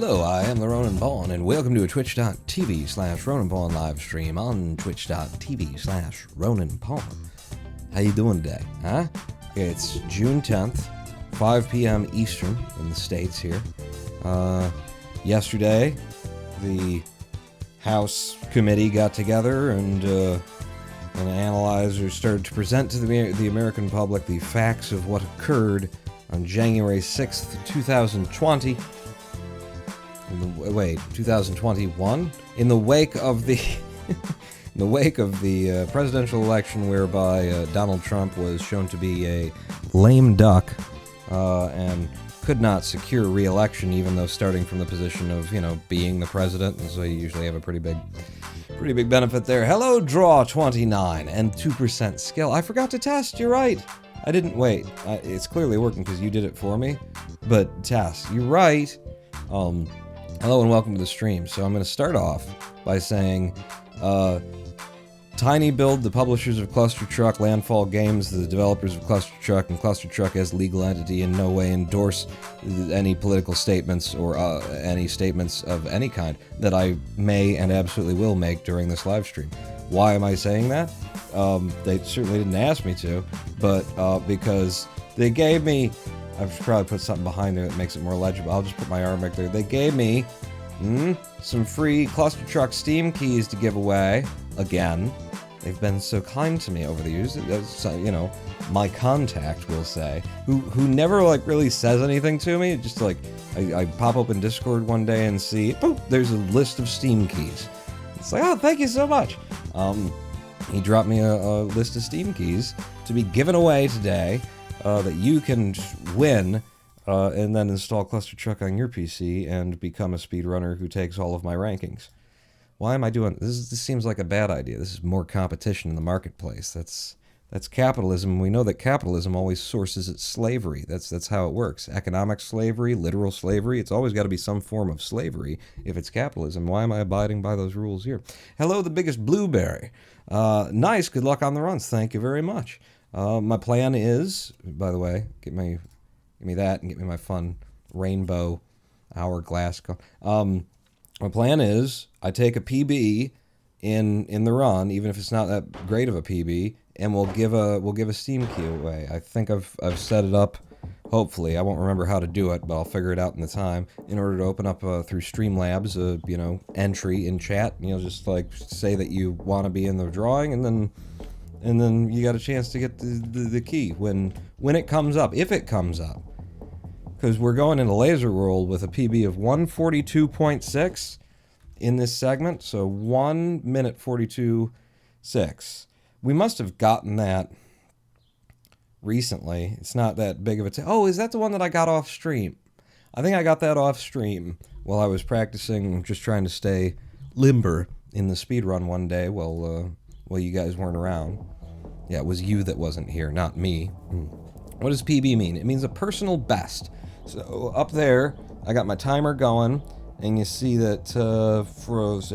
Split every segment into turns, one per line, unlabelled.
Hello, I am the Ronan Pawn, and welcome to a twitch.tv/Ronan Pawn live stream on twitch.tv/Ronan Pawn. How you doing today, huh? It's June 10th, 5 p.m. Eastern in the States here. Yesterday, the House committee got together and analyzers started to present to the American public the facts of what occurred on January 6th, 2020. 2021? In the wake of the presidential election whereby Donald Trump was shown to be a lame duck and could not secure re-election, even though starting from the position of, being the president, and so you usually have a pretty big benefit there. Hello, Draw29 and 2% skill. I forgot to test, you're right. I didn't wait. It's clearly working because you did it for me, but test, you're right. Hello and welcome to the stream. So I'm going to start off by saying, Tiny Build, the publishers of Clustertruck, Landfall Games, the developers of Clustertruck, and Clustertruck as legal entity in no way endorse any political statements or any statements of any kind that I may and absolutely will make during this live stream. Why am I saying that? They certainly didn't ask me to, but because they gave me... I should probably put something behind there that makes it more legible. I'll just put my arm back there. They gave me some free Clustertruck Steam Keys to give away. Again, they've been so kind to me over the years. My contact, we'll say, who never really says anything to me. Just I pop open Discord one day and see, boop, there's a list of Steam Keys. It's like, oh, thank you so much. He dropped me a list of Steam Keys to be given away today. That you can win and then install Clustertruck on your PC and become a speedrunner who takes all of my rankings. Why am I doing this? This seems like a bad idea. This is more competition in the marketplace. That's capitalism. We know that capitalism always sources its slavery. That's how it works. Economic slavery, literal slavery. It's always got to be some form of slavery if it's capitalism. Why am I abiding by those rules here? Hello, the biggest blueberry. Nice. Good luck on the runs. Thank you very much. My plan is, by the way, give me that and get me my fun rainbow hourglass. My plan is I take a PB in the run, even if it's not that great of a PB, and we'll give a Steam Key away. I think I've set it up. Hopefully, I won't remember how to do it, but I'll figure it out in the time. In order to open up through Streamlabs, entry in chat, just say that you want to be in the drawing, and then you got a chance to get the key when it comes up, if it comes up. Because we're going into Laser World with a PB of 142.6 in this segment, so 1 minute 42.6. We must have gotten that recently. It's not that big of a... Oh, is that the one that I got off stream? I think I got that off stream while I was practicing, just trying to stay limber in the speedrun one day while you guys weren't around. Yeah, it was you that wasn't here, not me. What does PB mean? It means a personal best. So up there, I got my timer going, and you see that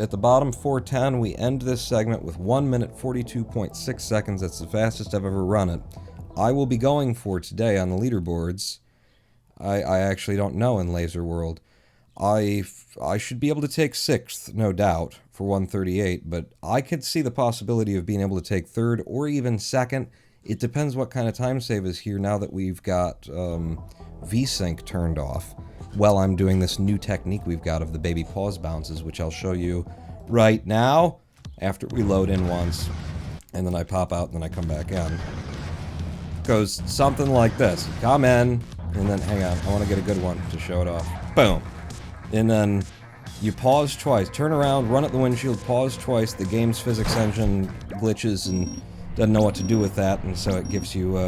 at the bottom 410, we end this segment with 1 minute 42.6 seconds. That's the fastest I've ever run it. I will be going for today on the leaderboards. I actually don't know in Laser World. I should be able to take 6th, no doubt, for 138, but I could see the possibility of being able to take 3rd or even 2nd. It depends what kind of time save is here now that we've got VSync turned off. While I'm doing this new technique we've got of the baby pause bounces, which I'll show you right now after we load in once, and then I pop out and then I come back in. It goes something like this. Come in, and then hang on, I want to get a good one to show it off. Boom. And then you pause twice, turn around, run at the windshield, pause twice, the game's physics engine glitches and doesn't know what to do with that, and so it gives you,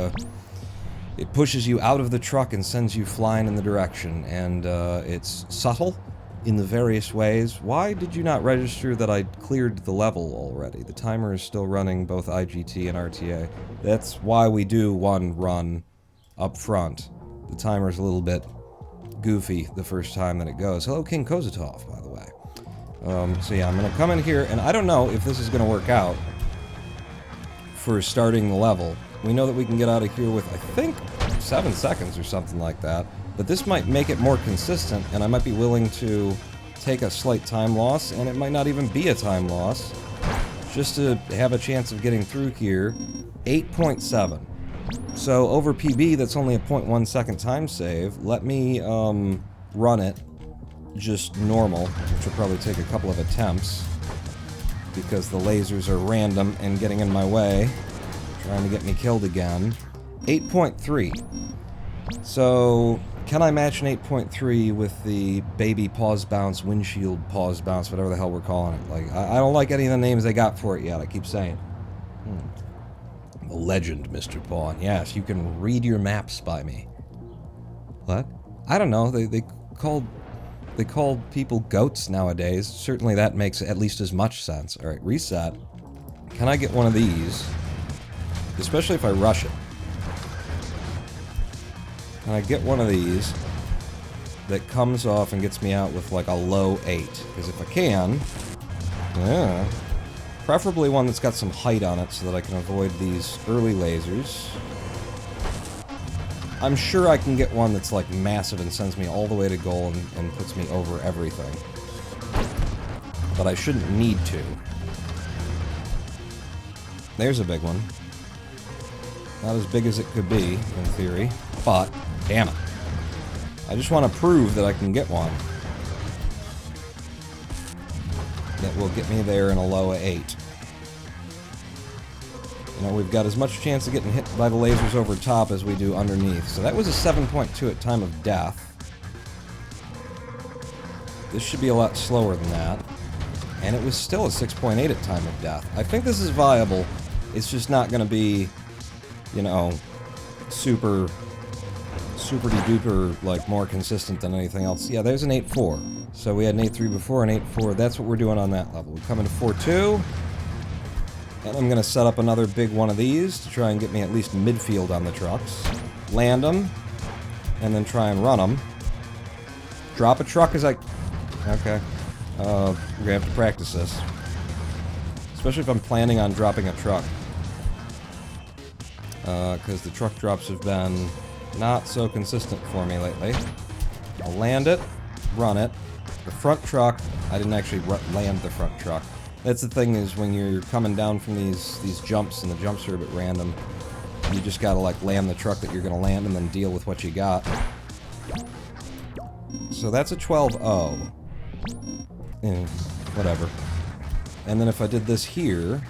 it pushes you out of the truck and sends you flying in the direction, and it's subtle in the various ways. Why did you not register that I cleared the level already? The timer is still running both IGT and RTA. That's why we do one run up front. The timer's a little bit goofy the first time that it goes. Hello, King Kozatov, by the way. So yeah, I'm going to come in here, and I don't know if this is going to work out for starting the level. We know that we can get out of here with, I think, 7 seconds or something like that. But this might make it more consistent, and I might be willing to take a slight time loss, and it might not even be a time loss, just to have a chance of getting through here. 8.7. So over PB, that's only a 0.1 second time save. Let me run it just normal, which will probably take a couple of attempts, because the lasers are random and getting in my way, trying to get me killed again. 8.3. So, can I match an 8.3 with the baby pause bounce, windshield pause bounce, whatever the hell we're calling it? Like, I don't like any of the names they got for it yet, I keep saying. The legend, Mr. Pawn. Yes, you can read your maps by me. What? I don't know, they called people goats nowadays. Certainly that makes at least as much sense. Alright, reset. Can I get one of these? Especially if I rush it. Can I get one of these that comes off and gets me out with like a low 8? Because if I can, yeah, preferably one that's got some height on it so that I can avoid these early lasers. I'm sure I can get one that's like massive and sends me all the way to goal and puts me over everything. But I shouldn't need to. There's a big one. Not as big as it could be, in theory, but, damn it. I just want to prove that I can get one that will get me there in a low of 8. You know, we've got as much chance of getting hit by the lasers over top as we do underneath. So that was a 7.2 at time of death. This should be a lot slower than that. And it was still a 6.8 at time of death. I think this is viable. It's just not going to be, you know, super duper, like, more consistent than anything else. Yeah, there's an 8.4. So we had an 8.3 before, an 8.4. That's what we're doing on that level. We come into 4.2. And I'm going to set up another big one of these to try and get me at least midfield on the trucks. Land them. And then try and run them. Drop a truck as I... Okay. We're going to have to practice this. Especially if I'm planning on dropping a truck. Because the truck drops have been not so consistent for me lately. I'll land it, run it. The front truck, I didn't actually land the front truck. That's the thing, is when you're coming down from these jumps, and the jumps are a bit random, you just gotta like land the truck that you're gonna land and then deal with what you got. So that's a 12-0. Whatever. And then if I did this here,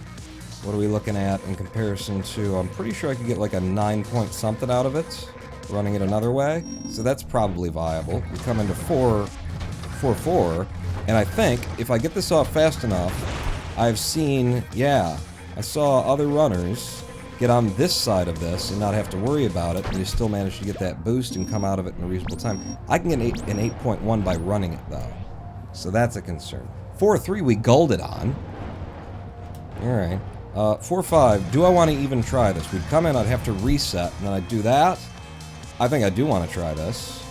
what are we looking at in comparison to... I'm pretty sure I could get like a 9 point something out of it, running it another way. So that's probably viable. We come into 4.4, and I think if I get this off fast enough, I've seen... Yeah, I saw other runners get on this side of this and not have to worry about it, and you still manage to get that boost and come out of it in a reasonable time. I can get an 8.1 by running it, though. So that's a concern. 4.3 we golded on. Alright. 4.5, do I want to even try this? We'd come in, I'd have to reset, and then I'd do that. I think I do want to try this.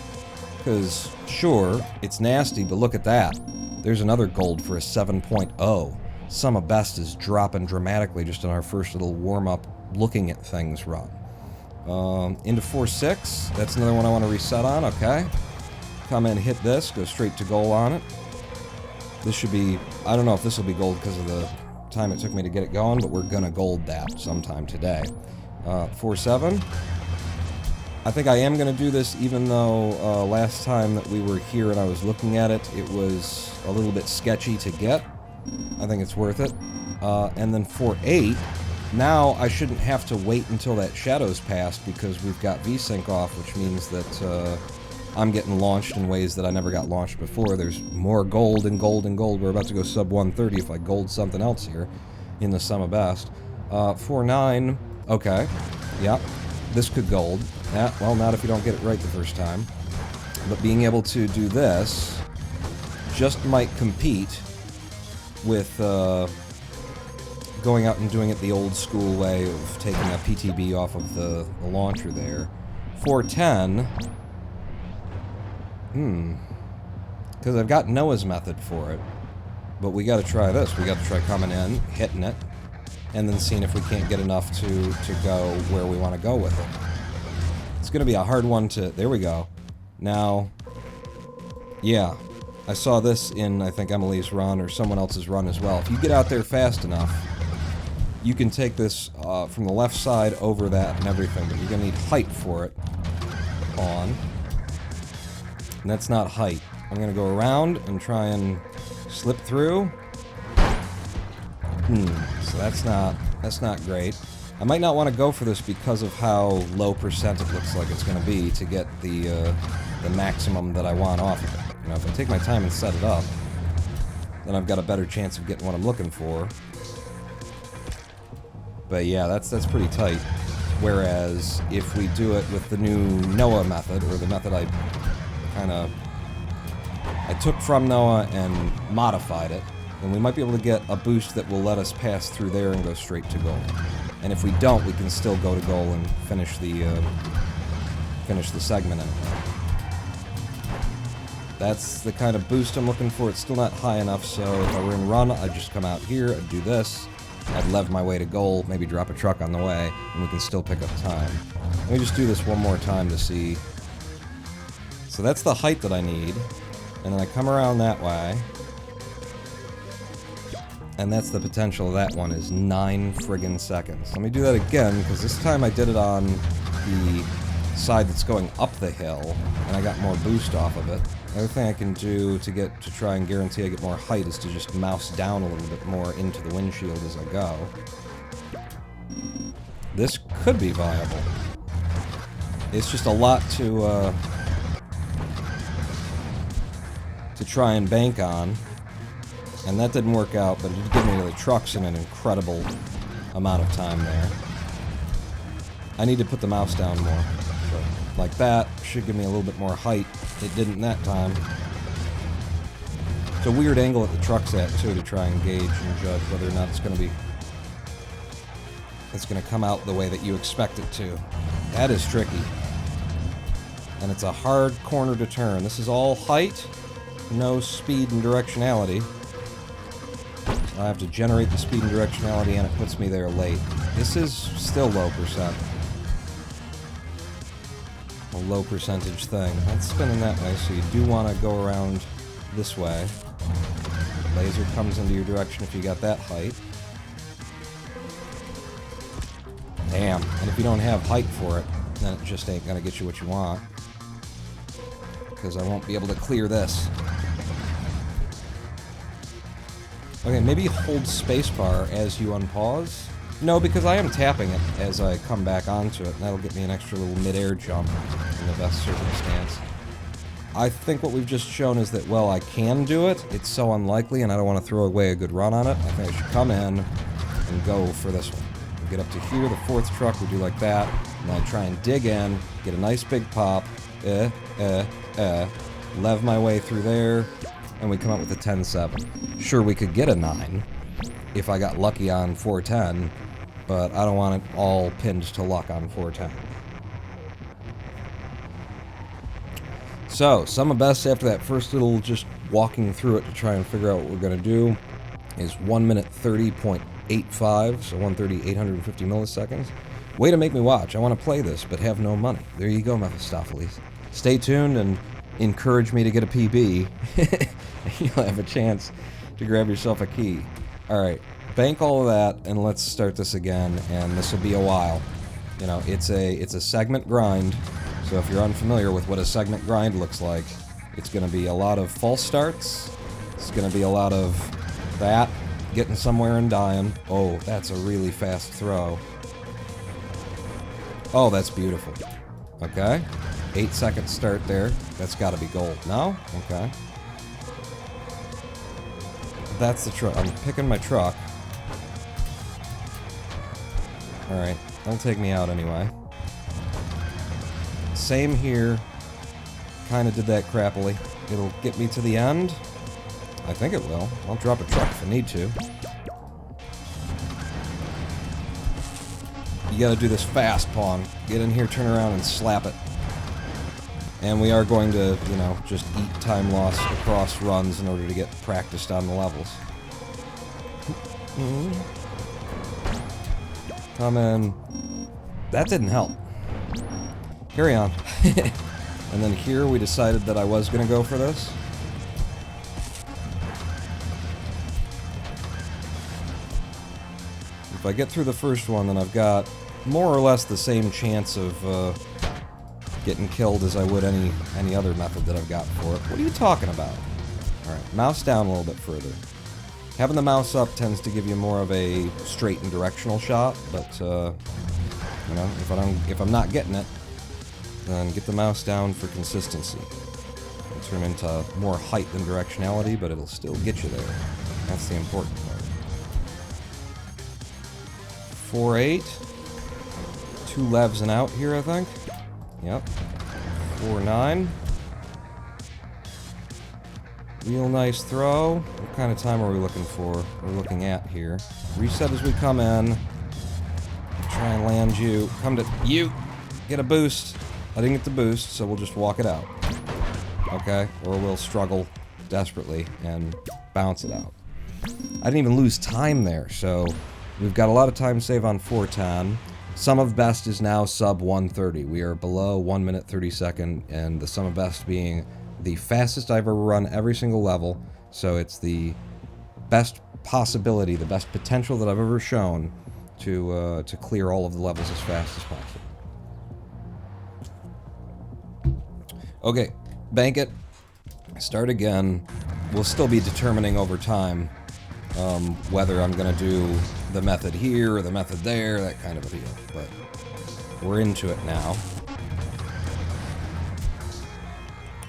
Because, sure, it's nasty, but look at that. There's another gold for a 7.0. Sum of best is dropping dramatically just in our first little warm-up looking at things run. Into 4.6, that's another one I want to reset on, okay. Come in, hit this, go straight to goal on it. This should be, I don't know if this will be gold because of the time it took me to get it going, but we're gonna gold that sometime today. 4.7. I think I am gonna do this, even though last time that we were here and I was looking at it, it was a little bit sketchy to get. I think it's worth it. And then 4.8, now I shouldn't have to wait until that shadow's passed because we've got VSync off, which means that I'm getting launched in ways that I never got launched before. There's more gold and gold and gold. We're about to go sub 130 if I gold something else here in the sum of best. 4.9, okay, yeah, this could gold. Yeah, well, not if you don't get it right the first time. But being able to do this just might compete with going out and doing it the old school way of taking a PTB off of the launcher there. 4.10... Because I've got Noah's method for it. But we gotta try this. We gotta try coming in, hitting it, and then seeing if we can't get enough to go where we want to go with it. It's gonna be a hard one to... There we go. Now, yeah, I saw this in, I think, Emily's run or someone else's run as well. If you get out there fast enough, you can take this from the left side over that and everything, but you're going to need height for it. On. And that's not height. I'm going to go around and try and slip through. So that's not great. I might not want to go for this because of how low percent it looks like it's going to be to get the maximum that I want off of it. You know, if I take my time and set it up, then I've got a better chance of getting what I'm looking for. But yeah, that's pretty tight. Whereas if we do it with the new Noah method, or the method I took from Noah and modified it, then we might be able to get a boost that will let us pass through there and go straight to goal. And if we don't, we can still go to goal and finish the segment anyway. That's the kind of boost I'm looking for. It's still not high enough, so if I were in run, I'd just come out here, I'd do this, I'd lev my way to goal, maybe drop a truck on the way, and we can still pick up time. Let me just do this one more time to see. So that's the height that I need, and then I come around that way, and that's the potential of that one, is 9 friggin' seconds. Let me do that again, because this time I did it on the side that's going up the hill, and I got more boost off of it. The other thing I can do to try and guarantee I get more height is to just mouse down a little bit more into the windshield as I go. This could be viable. It's just a lot to try and bank on, and that didn't work out, but it did give me the trucks in an incredible amount of time there. I need to put the mouse down more. So, like that should give me a little bit more height. It didn't that time. It's a weird angle that the truck's at, too, to try and gauge and judge whether or not it's going to come out the way that you expect it to. That is tricky. And it's a hard corner to turn. This is all height, no speed and directionality. I have to generate the speed and directionality, and it puts me there late. This is still low percent. A low percentage thing. That's spinning that way, so you do want to go around this way. Laser comes into your direction if you got that height. Damn. And if you don't have height for it, then it just ain't gonna get you what you want. Because I won't be able to clear this. Okay, maybe hold spacebar as you unpause. No, because I am tapping it as I come back onto it, and that'll get me an extra little mid-air jump in the best circumstance. I think what we've just shown is that, well, I can do it. It's so unlikely, and I don't want to throw away a good run on it. I think I should come in and go for this one. We get up to here, the fourth truck, we do like that, and I try and dig in, get a nice big pop, lev my way through there, and we come up with a 10-7. Sure, we could get a 9 if I got lucky on 410, but I don't want it all pinned to luck on 410. So, sum of best after that first little just walking through it to try and figure out what we're going to do is 1 minute 30.85, so 1:30, 850 milliseconds. Way to make me watch. I want to play this, but have no money. There you go, Mephistopheles. Stay tuned and encourage me to get a PB. You'll have a chance to grab yourself a key. Alright, bank all of that, and let's start this again, and this will be a while. You know, it's a segment grind, so if you're unfamiliar with what a segment grind looks like, it's going to be a lot of false starts, it's going to be a lot of that, getting somewhere and dying. Oh, that's a really fast throw. Oh, that's beautiful. Okay, 8-second start there, that's got to be gold. No? Okay. That's the truck. I'm picking my truck. Alright, don't take me out anyway. Same here. Kinda did that crappily. It'll get me to the end. I think it will. I'll drop a truck if I need to. You gotta do this fast, Pawn. Get in here, turn around, and slap it. And we are going to, you know, just eat time loss across runs in order to get practiced on the levels. Come in. That didn't help. Carry on. And then here we decided that I was going to go for this. If I get through the first one, then I've got more or less the same chance of getting killed as I would any other method that I've got for it. What are you talking about? Alright, mouse down a little bit further. Having the mouse up tends to give you more of a straight and directional shot, but, you know, if I'm not getting it, then get the mouse down for consistency. It'll turn into more height than directionality, but it'll still get you there. That's the important part. 4-8. 2 levs and out here, I think. Yep. 4-9. Real nice throw. What kind of time are we looking for? We're looking at here. Reset as we come in. Try and land you. Come to you. Get a boost. I didn't get the boost, so we'll just walk it out. Okay? Or we'll struggle desperately and bounce it out. I didn't even lose time there, so we've got a lot of time save on 410. Sum of best is now sub 130. We are below 1 minute 30 second, and the sum of best being the fastest I've ever run every single level, so it's the best possibility, the best potential that I've ever shown to clear all of the levels as fast as possible. Okay, bank it, start again. We'll still be determining over time whether I'm going to do the method here or the method there, that kind of a deal, but we're into it now.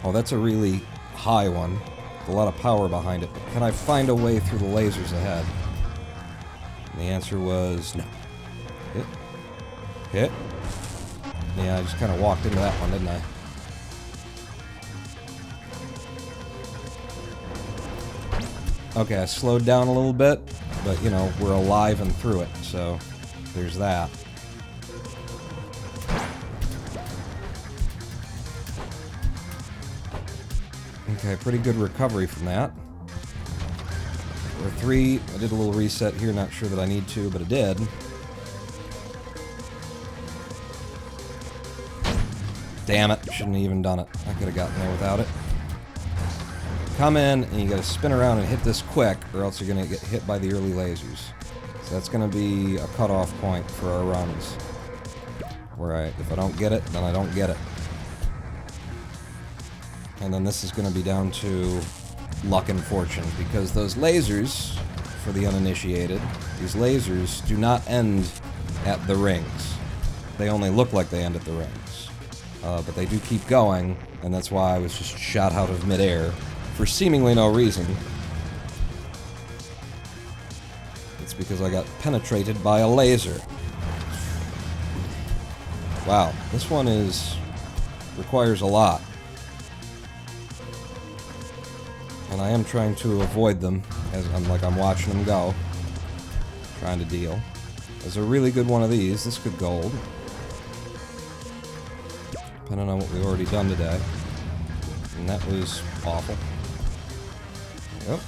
Oh, that's a really high one, with a lot of power behind it, but can I find a way through the lasers ahead? And the answer was no. Hit. Hit. Yeah, I just kind of walked into that one, didn't I? Okay, I slowed down a little bit, but, you know, we're alive and through it, so there's that. Okay, pretty good recovery from that. Or 3, I did a little reset here, not sure that I need to, but I did. Damn it, shouldn't have even done it. I could have gotten there without it. Come in, and you gotta spin around and hit this quick, or else you're gonna get hit by the early lasers. So that's gonna be a cutoff point for our runs. Where if I don't get it, then I don't get it. And then this is gonna be down to luck and fortune, because those lasers, for the uninitiated, these lasers do not end at the rings. They only look like they end at the rings. But they do keep going, and that's why I was just shot out of midair. For seemingly no reason. It's because I got penetrated by a laser. Wow, this one requires a lot. And I am trying to avoid them, as I'm watching them go. Trying to deal. There's a really good one of these. This could gold. Depending on what we've already done today. And that was awful. Yep.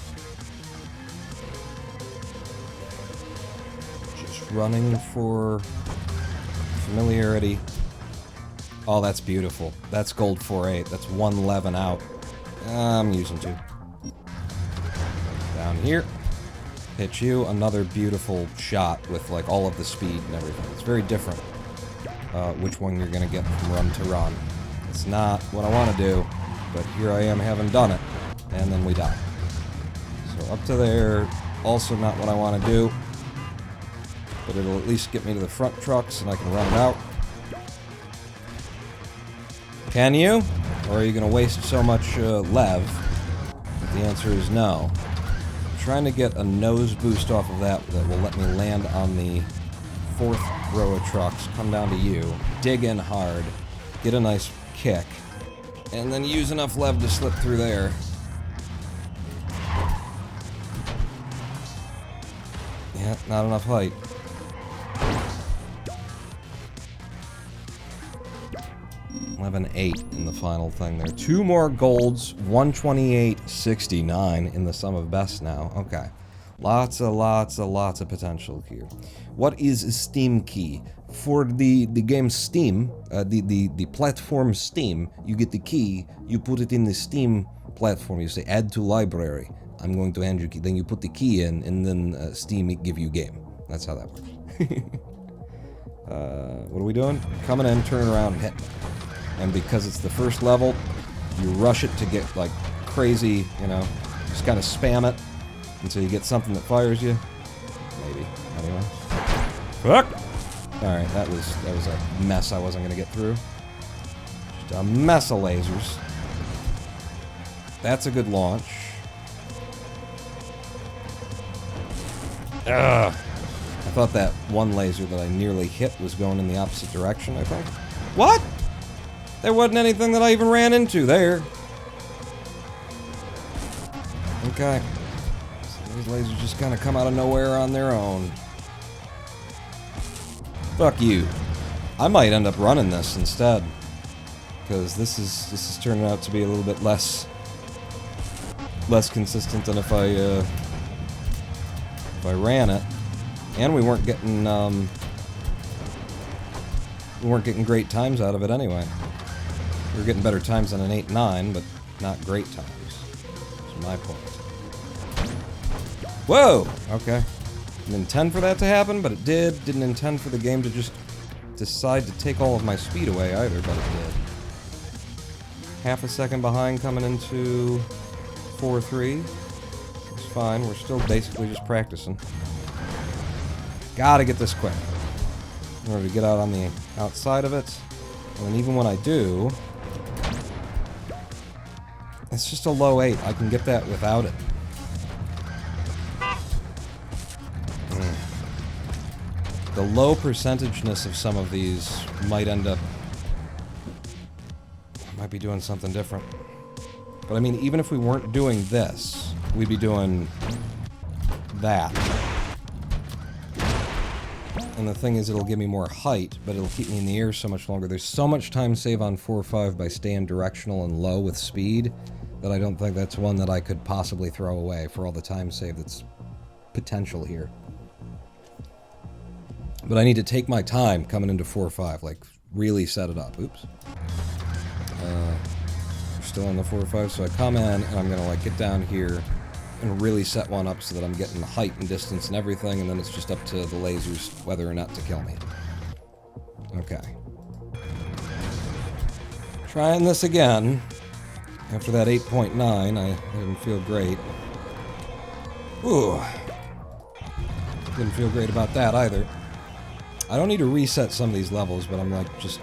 Just running for familiarity. Oh, that's beautiful. That's gold 4-8. That's 1 11 out. I'm using 2. Down here. Hit you. Another beautiful shot with like all of the speed and everything. It's very different which one you're going to get from run to run. It's not what I want to do, but here I am having done it. And then we die. So up to there, also not what I want to do, but it'll at least get me to the front trucks and I can run it out. Can you? Or are you going to waste so much lev? The answer is no. I'm trying to get a nose boost off of that will let me land on the 4th row of trucks, come down to you, dig in hard, get a nice kick, and then use enough lev to slip through there. Yeah, not enough height. $11.8 in the final thing there. 2 more golds, 128.69 in the sum of best now. Okay. Lots of potential here. What is a Steam Key? For the game Steam, the platform Steam, you get the key, you put it in the Steam platform, you say add to library. I'm going to hand you key. Then you put the key in, and then Steam give you game. That's how that works. What are we doing? Coming in, turning around, and hitting. And because it's the first level, you rush it to get like crazy, you know, just kind of spam it until you get something that fires you. Maybe. Anyway. Fuck! Alright, that was a mess I wasn't gonna get through. Just a mess of lasers. That's a good launch. Ugh. I thought that one laser that I nearly hit was going in the opposite direction, I think. What? There wasn't anything that I even ran into there. Okay. So these lasers just kind of come out of nowhere on their own. Fuck you. I might end up running this instead. Because this is turning out to be a little bit less consistent than if I ran it. And we weren't getting great times out of it anyway. We were getting better times than an 8-9, but not great times. That's my point. Whoa! Okay. Didn't intend for that to happen, but it did. Didn't intend for the game to just decide to take all of my speed away either, but it did. Half a second behind coming into 4-3. It's fine. We're still basically just practicing. Gotta get this quick in order to get out on the outside of it. And then even when I do, it's just a low 8. I can get that without it. The low percentageness of some of these might end up... I might be doing something different. But I mean, even if we weren't doing this, we'd be doing that. And the thing is, it'll give me more height, but it'll keep me in the air so much longer. There's so much time save on 4-5 by staying directional and low with speed that I don't think that's one that I could possibly throw away for all the time save that's potential here. But I need to take my time coming into 4-5, like, really set it up. Oops. Still on the 4-5, so I come in, and I'm gonna, like, get down here and really set one up so that I'm getting the height and distance and everything, and then it's just up to the lasers whether or not to kill me. Okay. Trying this again. After that 8.9, I didn't feel great. Ooh. Didn't feel great about that either. I don't need to reset some of these levels, but I'm like just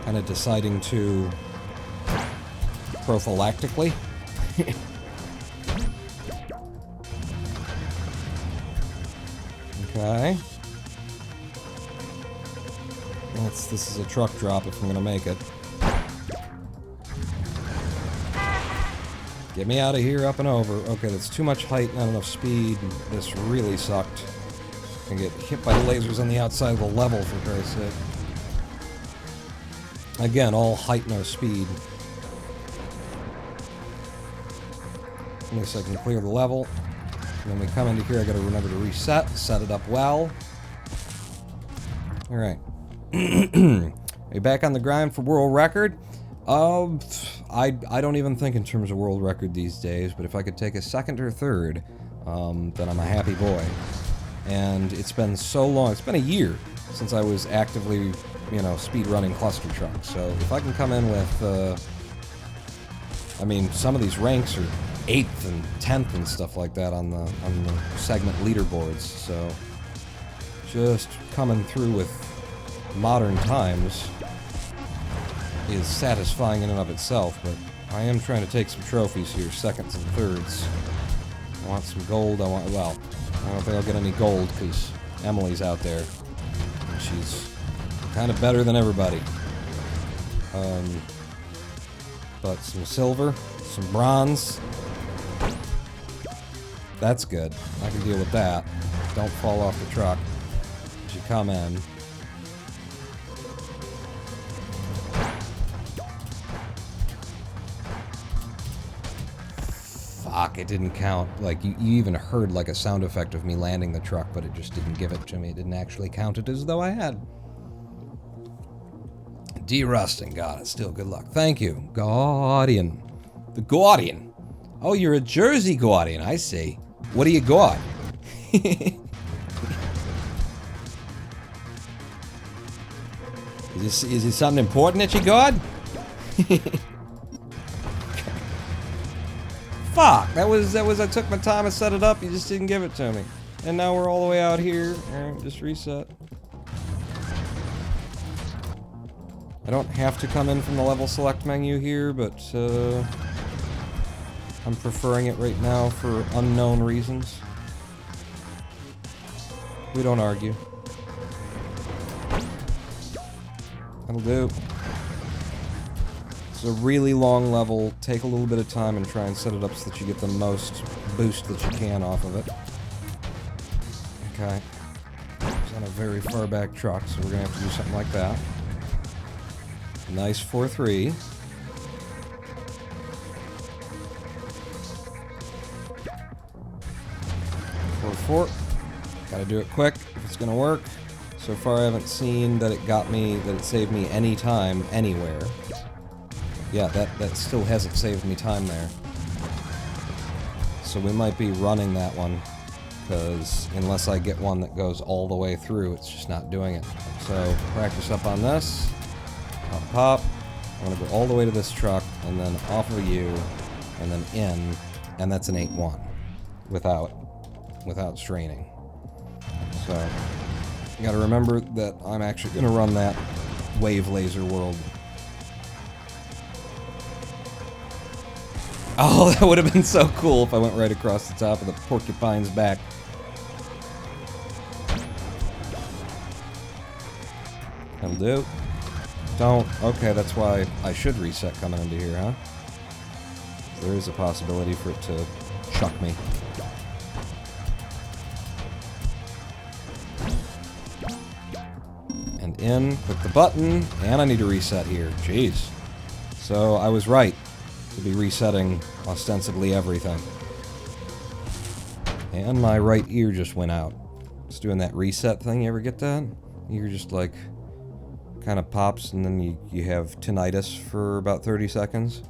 kind of deciding to prophylactically. Okay. This is a truck drop if I'm gonna make it. Get me out of here, up and over. Okay, that's too much height, not enough speed. This really sucked. I get hit by the lasers on the outside of the level, for Christ's sake. Again, all height, no speed. At least I can clear the level. And when we come into here, I gotta remember to reset, set it up well. Alright. Are you back on the grind for world record? I don't even think in terms of world record these days, but if I could take a second or third, then I'm a happy boy. And it's been so long, it's been a year since I was actively, you know, speedrunning Clustertruck. So if I can come in with, I mean, some of these ranks are 8th and 10th and stuff like that on the segment leaderboards, so just coming through with modern times is satisfying in and of itself, but I am trying to take some trophies here, seconds and thirds. I want some gold, well, I don't think I'll get any gold because Emily's out there, and she's kind of better than everybody. But some silver, some bronze, that's good. I can deal with that. Don't fall off the truck as you come in. Fuck. Fuck, it didn't count. Like, you even heard, like, a sound effect of me landing the truck, but it just didn't give it to me. It didn't actually count it as though I had. Derusting, got it. Still, good luck. Thank you. Guardian. The Guardian. Oh, you're a Jersey Guardian, I see. What do you got? Is it something important that you got? Fuck, that was, I took my time and set it up, you just didn't give it to me. And now we're all the way out here. Alright, just reset. I don't have to come in from the level select menu here, but I'm preferring it right now for unknown reasons. We don't argue. That'll do. It's a really long level. Take a little bit of time and try and set it up so that you get the most boost that you can off of it. Okay. It's on a very far back truck, so we're gonna have to do something like that. Nice 4-3. Four. Gotta do it quick if it's gonna work. So far I haven't seen that it saved me any time anywhere. Yeah, that still hasn't saved me time there. So we might be running that one, because unless I get one that goes all the way through, it's just not doing it. So practice up on this. Pop. I'm gonna go all the way to this truck, and then off of you, and then in, and that's an 8-1 without straining. So you gotta remember that I'm actually gonna run that wave laser world. Oh, that would have been so cool if I went right across the top of the porcupine's back. That'll do. Don't. Okay, that's why I should reset coming into here, huh? There is a possibility for it to chuck me. And in, click the button, and I need to reset here. Jeez. So I was right to be resetting ostensibly everything. And my right ear just went out. Just doing that reset thing, you ever get that? Ear just like kind of pops and then you have tinnitus for about 30 seconds.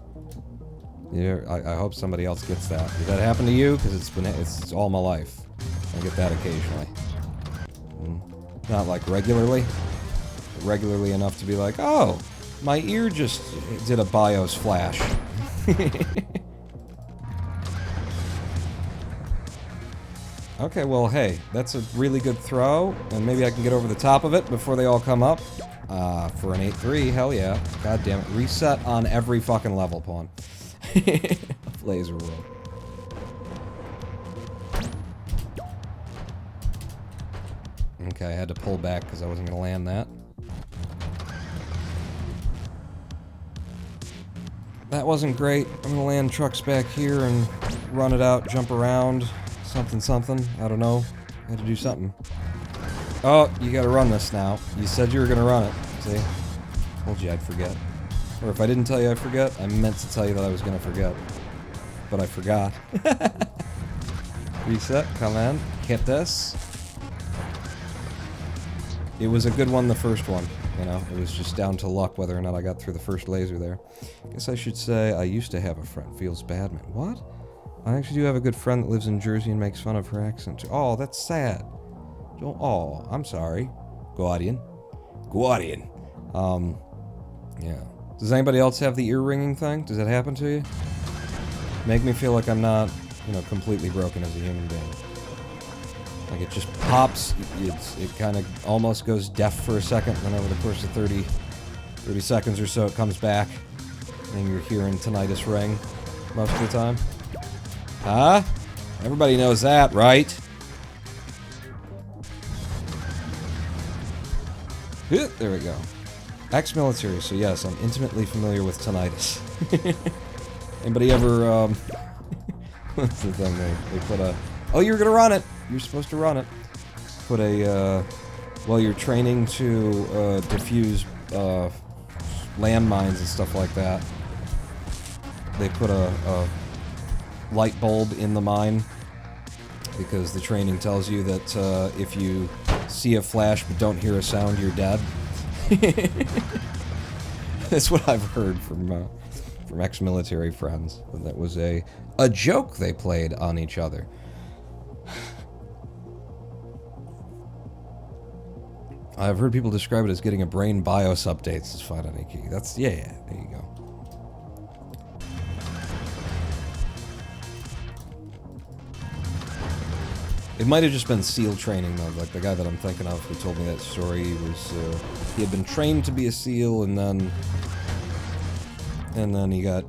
Yeah, I hope somebody else gets that. Did that happen to you? Because it's all my life. I get that occasionally. Not like regularly, but regularly enough to be like, oh, my ear just did a BIOS flash. Okay, well, hey, that's a really good throw, and maybe I can get over the top of it before they all come up. For an 8-3, hell yeah. God damn it. Reset on every fucking level, Pawn. Laser roll. Okay, I had to pull back because I wasn't going to land that. That wasn't great. I'm going to land trucks back here and run it out, jump around, something. I don't know. I had to do something. Oh, you gotta run this now. You said you were gonna run it. See? Told you I'd forget. Or if I didn't tell you I'd forget, I meant to tell you that I was gonna forget. But I forgot. Reset, come in, hit this. It was a good one, the first one. You know, it was just down to luck whether or not I got through the first laser there. Guess I should say I used to have a friend. Feels bad, man. What? I actually do have a good friend that lives in Jersey and makes fun of her accent. Oh, that's sad. Oh, I'm sorry. Guardian. Yeah. Does anybody else have the ear ringing thing? Does that happen to you? Make me feel like I'm not, you know, completely broken as a human being. Like it just pops, it kind of almost goes deaf for a second, then over the course of 30 seconds or so it comes back, and you're hearing tinnitus ring most of the time. Huh? Everybody knows that, right? There we go. Ex-military, so yes, I'm intimately familiar with tinnitus. Anybody ever, what's the thing, they put a... Oh, you're gonna run it! You're supposed to run it. Put a, well, you're training to, defuse, landmines and stuff like that. They put a light bulb in the mine, because the training tells you that if you see a flash but don't hear a sound, you're dead. That's what I've heard from ex-military friends. That was a joke they played on each other. I've heard people describe it as getting a brain BIOS updates to find any key. That's, yeah, there you go. It might have just been SEAL training, though. Like, the guy that I'm thinking of who told me that story was, he had been trained to be a SEAL, and then he got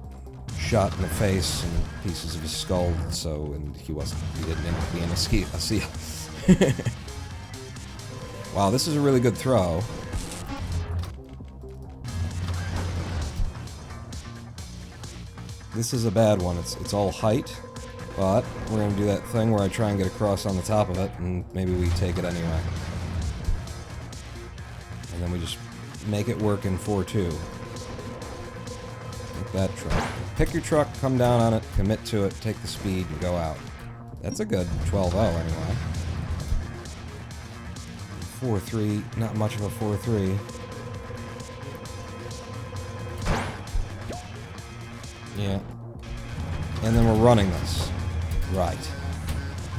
shot in the face and pieces of his skull, and he didn't end up being a SEAL. Wow, this is a really good throw. This is a bad one. It's all height, but we're gonna do that thing where I try and get across on the top of it, and maybe we take it anyway. And then we just make it work in 4-2. Take that truck. Pick your truck, come down on it, commit to it, take the speed, and go out. That's a good 12-0 anyway. 4-3, not much of a 4-3. Yeah. And then we're running this. Right.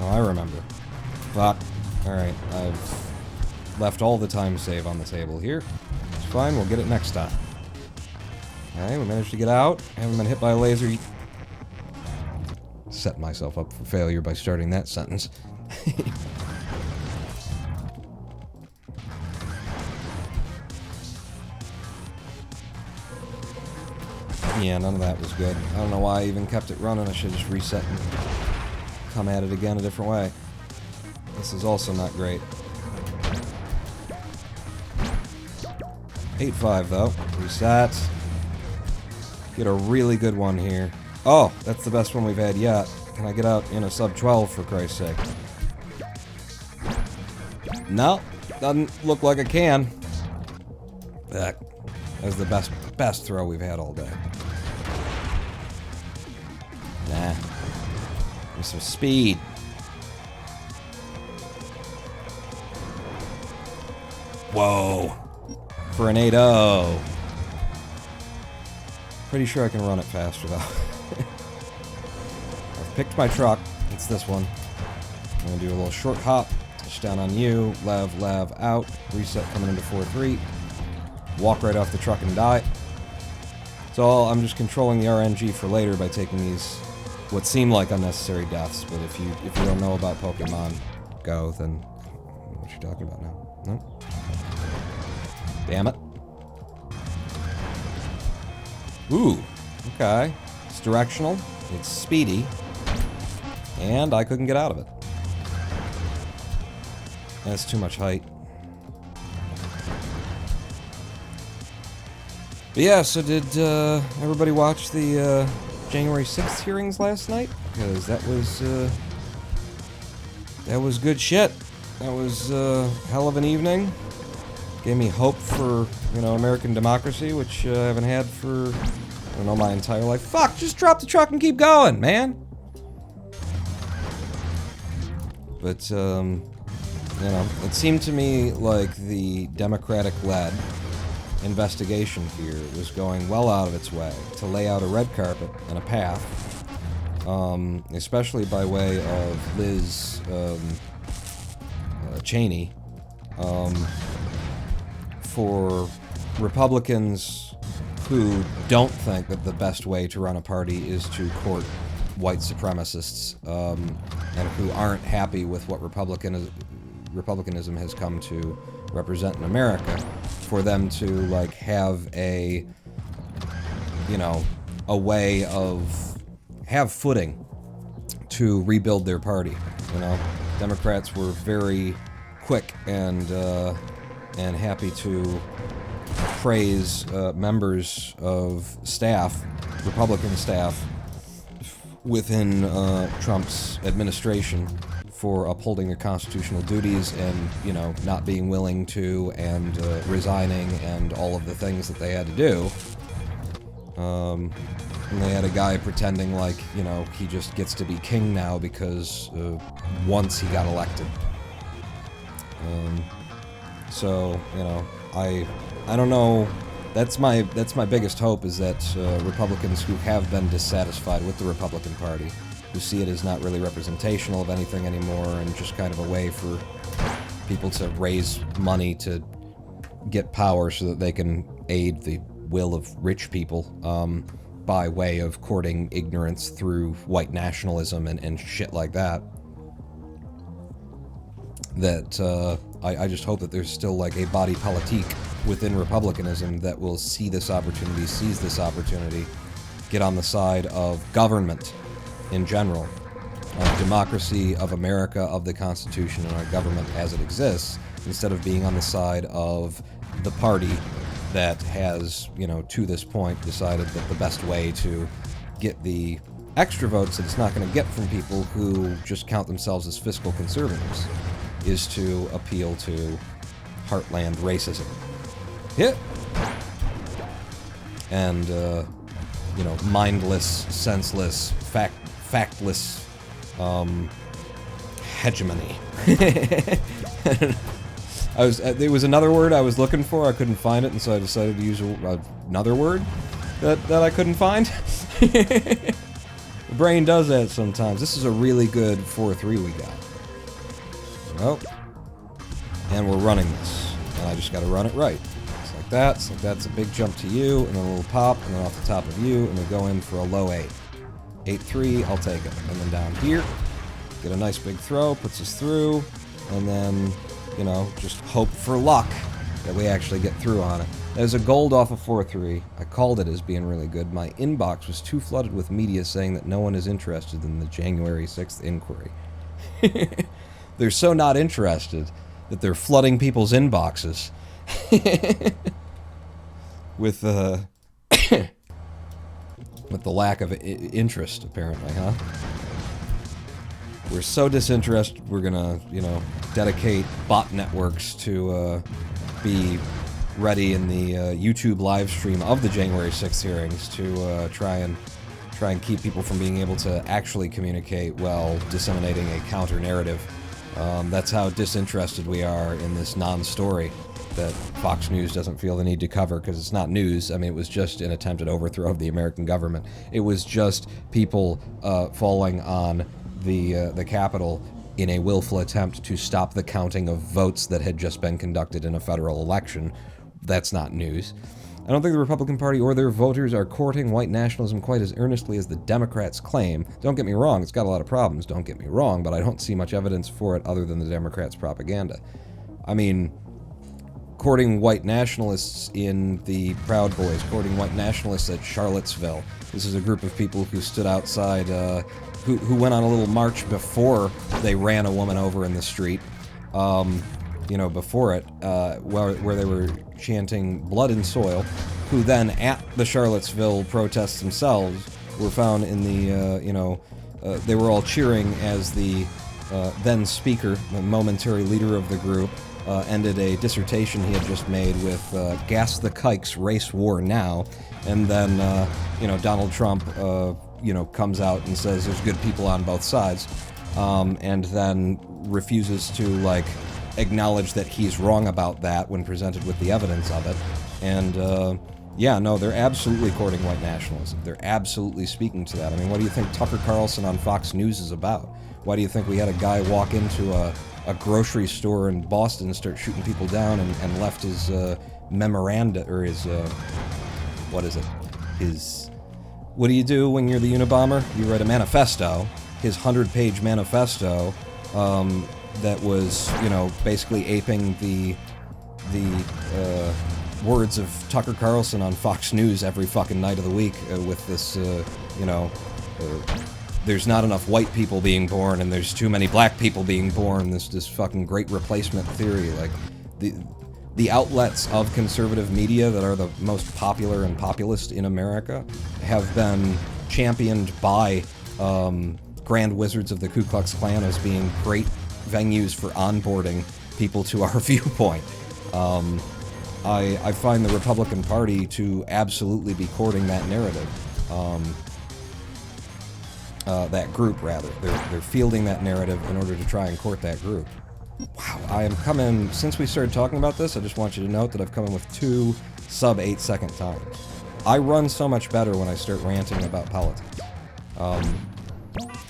Oh, I remember. Fuck. Alright, I've left all the time save on the table here. It's fine, we'll get it next time. Okay, we managed to get out. Haven't been hit by a laser. Set myself up for failure by starting that sentence. Yeah, none of that was good. I don't know why I even kept it running. I should just reset and come at it again a different way. This is also not great. 8-5 though. Reset. Get a really good one here. Oh, that's the best one we've had yet. Can I get out in a sub 12 for Christ's sake? No, doesn't look like I can. That was the best throw we've had all day. Nah. Give me some speed. Whoa. For an 8-0. Pretty sure I can run it faster, though. I've picked my truck. It's this one. I'm going to do a little short hop. Touch down on you. Lev, out. Reset coming into 4-3. Walk right off the truck and die. So I'm just controlling the RNG for later by taking these, what seem like unnecessary deaths, but if you don't know about Pokemon Go, then what you talking about now? No? Damn it. Ooh, okay. It's directional, it's speedy, and I couldn't get out of it. That's too much height. But yeah, so did everybody watch the January 6th hearings last night? Because that was good shit. That was a hell of an evening. Gave me hope for, American democracy, which I haven't had for, I don't know, my entire life. Fuck, just drop the truck and keep going, man! But, it seemed to me like the Democratic-led investigation here was going well out of its way to lay out a red carpet and a path, especially by way of Liz Cheney, for Republicans who don't think that the best way to run a party is to court white supremacists, and who aren't happy with what Republicanism has come to represent in America, for them to, have a way of, have footing to rebuild their party, Democrats were very quick and happy to praise members of staff, Republican staff, within Trump's administration for upholding their constitutional duties and, not being willing to, and resigning, and all of the things that they had to do. And they had a guy pretending like, you know, he just gets to be king now because once he got elected. So, you know, I don't know. That's my biggest hope, is that Republicans who have been dissatisfied with the Republican Party, who see it as not really representational of anything anymore and just kind of a way for people to raise money to get power so that they can aid the will of rich people, by way of courting ignorance through white nationalism and shit like that. That, I just hope that there's still, like, a body politique within Republicanism that will see this opportunity, seize this opportunity, get on the side of government in general, of democracy, of America, of the Constitution, and our government as it exists, instead of being on the side of the party that has, you know, to this point, decided that the best way to get the extra votes that it's not going to get from people who just count themselves as fiscal conservatives is to appeal to heartland racism. Yeah. And, you know, mindless, senseless, factless, hegemony. There was another word I was looking for, I couldn't find it, and so I decided to use another word that I couldn't find. The brain does that sometimes. This is a really good 4-3 we got. Well, and we're running this, and I just gotta run it right. It's like that, it's like that's a big jump to you, and then a little pop, and then off the top of you, and we go in for a low 8. 8-3, I'll take it. And then down here, get a nice big throw, puts us through, and then, you know, just hope for luck that we actually get through on it. There's a gold off of 4-3. I called it as being really good. My inbox was too flooded with media saying that no one is interested in the January 6th inquiry. They're so not interested that they're flooding people's inboxes with with the lack of interest, apparently, huh? We're so disinterested, we're gonna, you know, dedicate bot networks to be ready in the YouTube live stream of the January 6th hearings to try and keep people from being able to actually communicate while disseminating a counter-narrative. That's how disinterested we are in this non-story that Fox News doesn't feel the need to cover, because it's not news. I mean, it was just an attempted overthrow of the American government. It was just people falling on the Capitol in a willful attempt to stop the counting of votes that had just been conducted in a federal election. That's not news. I don't think the Republican Party or their voters are courting white nationalism quite as earnestly as the Democrats claim. Don't get me wrong, it's got a lot of problems, don't get me wrong, but I don't see much evidence for it other than the Democrats' propaganda. I mean, courting white nationalists in the Proud Boys, courting white nationalists at Charlottesville. This is a group of people who stood outside, who went on a little march before they ran a woman over in the street. You know, before it, where they were chanting blood and soil, who then, at the Charlottesville protests themselves, were found in the, you know, they were all cheering as the then speaker, the momentary leader of the group, ended a dissertation he had just made with Gas the Kikes, Race War Now, and then, you know, Donald Trump, you know, comes out and says there's good people on both sides, and then refuses to, like, acknowledge that he's wrong about that when presented with the evidence of it. And, yeah, no, they're absolutely courting white nationalism. They're absolutely speaking to that. I mean, what do you think Tucker Carlson on Fox News is about? Why do you think we had a guy walk into a grocery store in Boston and start shooting people down and left his memoranda, or his, what is it? His, what do you do when you're the Unabomber? You write a manifesto, his 100-page manifesto, that was, you know, basically aping the words of Tucker Carlson on Fox News every fucking night of the week, with this, you know, there's not enough white people being born and there's too many black people being born, this fucking great replacement theory. Like, the outlets of conservative media that are the most popular and populist in America have been championed by Grand Wizards of the Ku Klux Klan as being great venues for onboarding people to our viewpoint. I find the Republican Party to absolutely be courting that narrative. that group, rather. They're fielding that narrative in order to try and court that group. Wow, I am coming, since we started talking about this, I just want you to note that I've come in with 2 sub 8 second times. I run so much better when I start ranting about politics.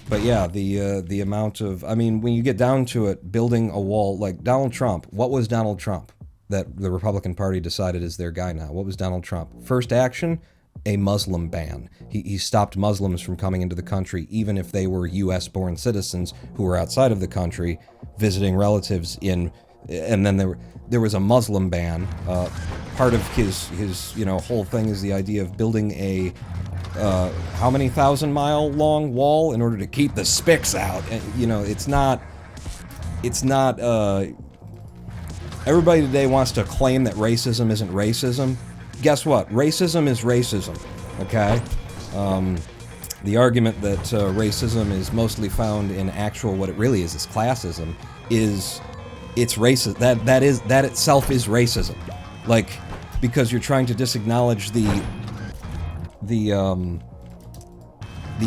But yeah, the amount of, I mean, when you get down to it, building a wall, like Donald Trump, what was Donald Trump that the Republican Party decided is their guy now? What was Donald Trump? First action? A Muslim ban. He stopped Muslims from coming into the country, even if they were U.S.-born citizens who were outside of the country, visiting relatives in, and then there was a Muslim ban. Part of his whole thing is the idea of building a how many 1,000-mile long wall in order to keep the spics out. And, it's not. Everybody today wants to claim that racism isn't racism. Guess what? Racism is racism, okay? The argument that racism is mostly found in actual, what it really is classism, it's racist. That itself is racism. Like, because you're trying to disacknowledge the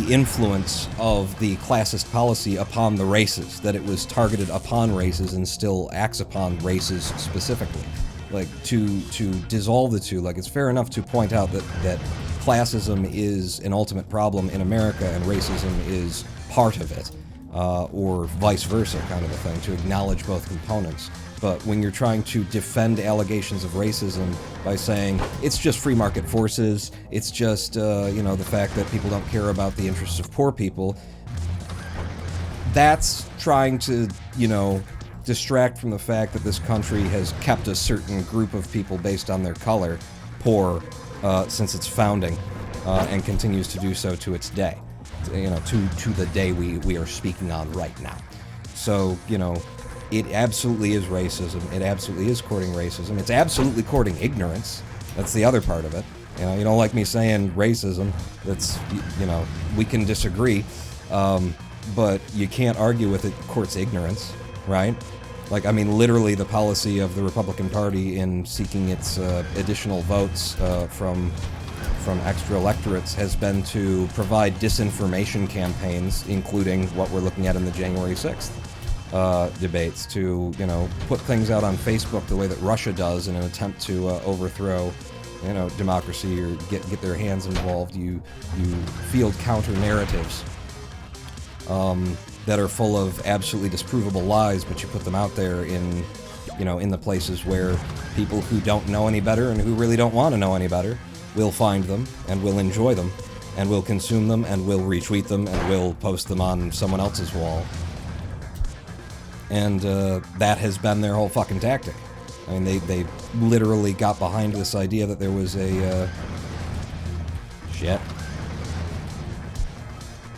influence of the classist policy upon the races, that it was targeted upon races and still acts upon races specifically. Like, to dissolve the two, like, it's fair enough to point out that classism is an ultimate problem in America and racism is part of it, or vice versa kind of a thing, to acknowledge both components. But when you're trying to defend allegations of racism by saying, it's just free market forces, it's just, the fact that people don't care about the interests of poor people, that's trying to, distract from the fact that this country has kept a certain group of people based on their color poor since its founding, and continues to do so to its day, to the day we are speaking on right now. So, it absolutely is racism. It absolutely is courting racism. It's absolutely courting ignorance. That's the other part of it. You don't like me saying racism. That's, we can disagree, but you can't argue with it courts ignorance, right? Like, I mean, literally the policy of the Republican Party in seeking its additional votes from extra electorates has been to provide disinformation campaigns, including what we're looking at in the January 6th debates, to, put things out on Facebook the way that Russia does in an attempt to overthrow, democracy or get their hands involved. You field counter narratives that are full of absolutely disprovable lies, but you put them out there in the places where people who don't know any better and who really don't want to know any better will find them and will enjoy them and will consume them and will retweet them and will post them on someone else's wall. And that has been their whole fucking tactic. I mean, they literally got behind this idea that there was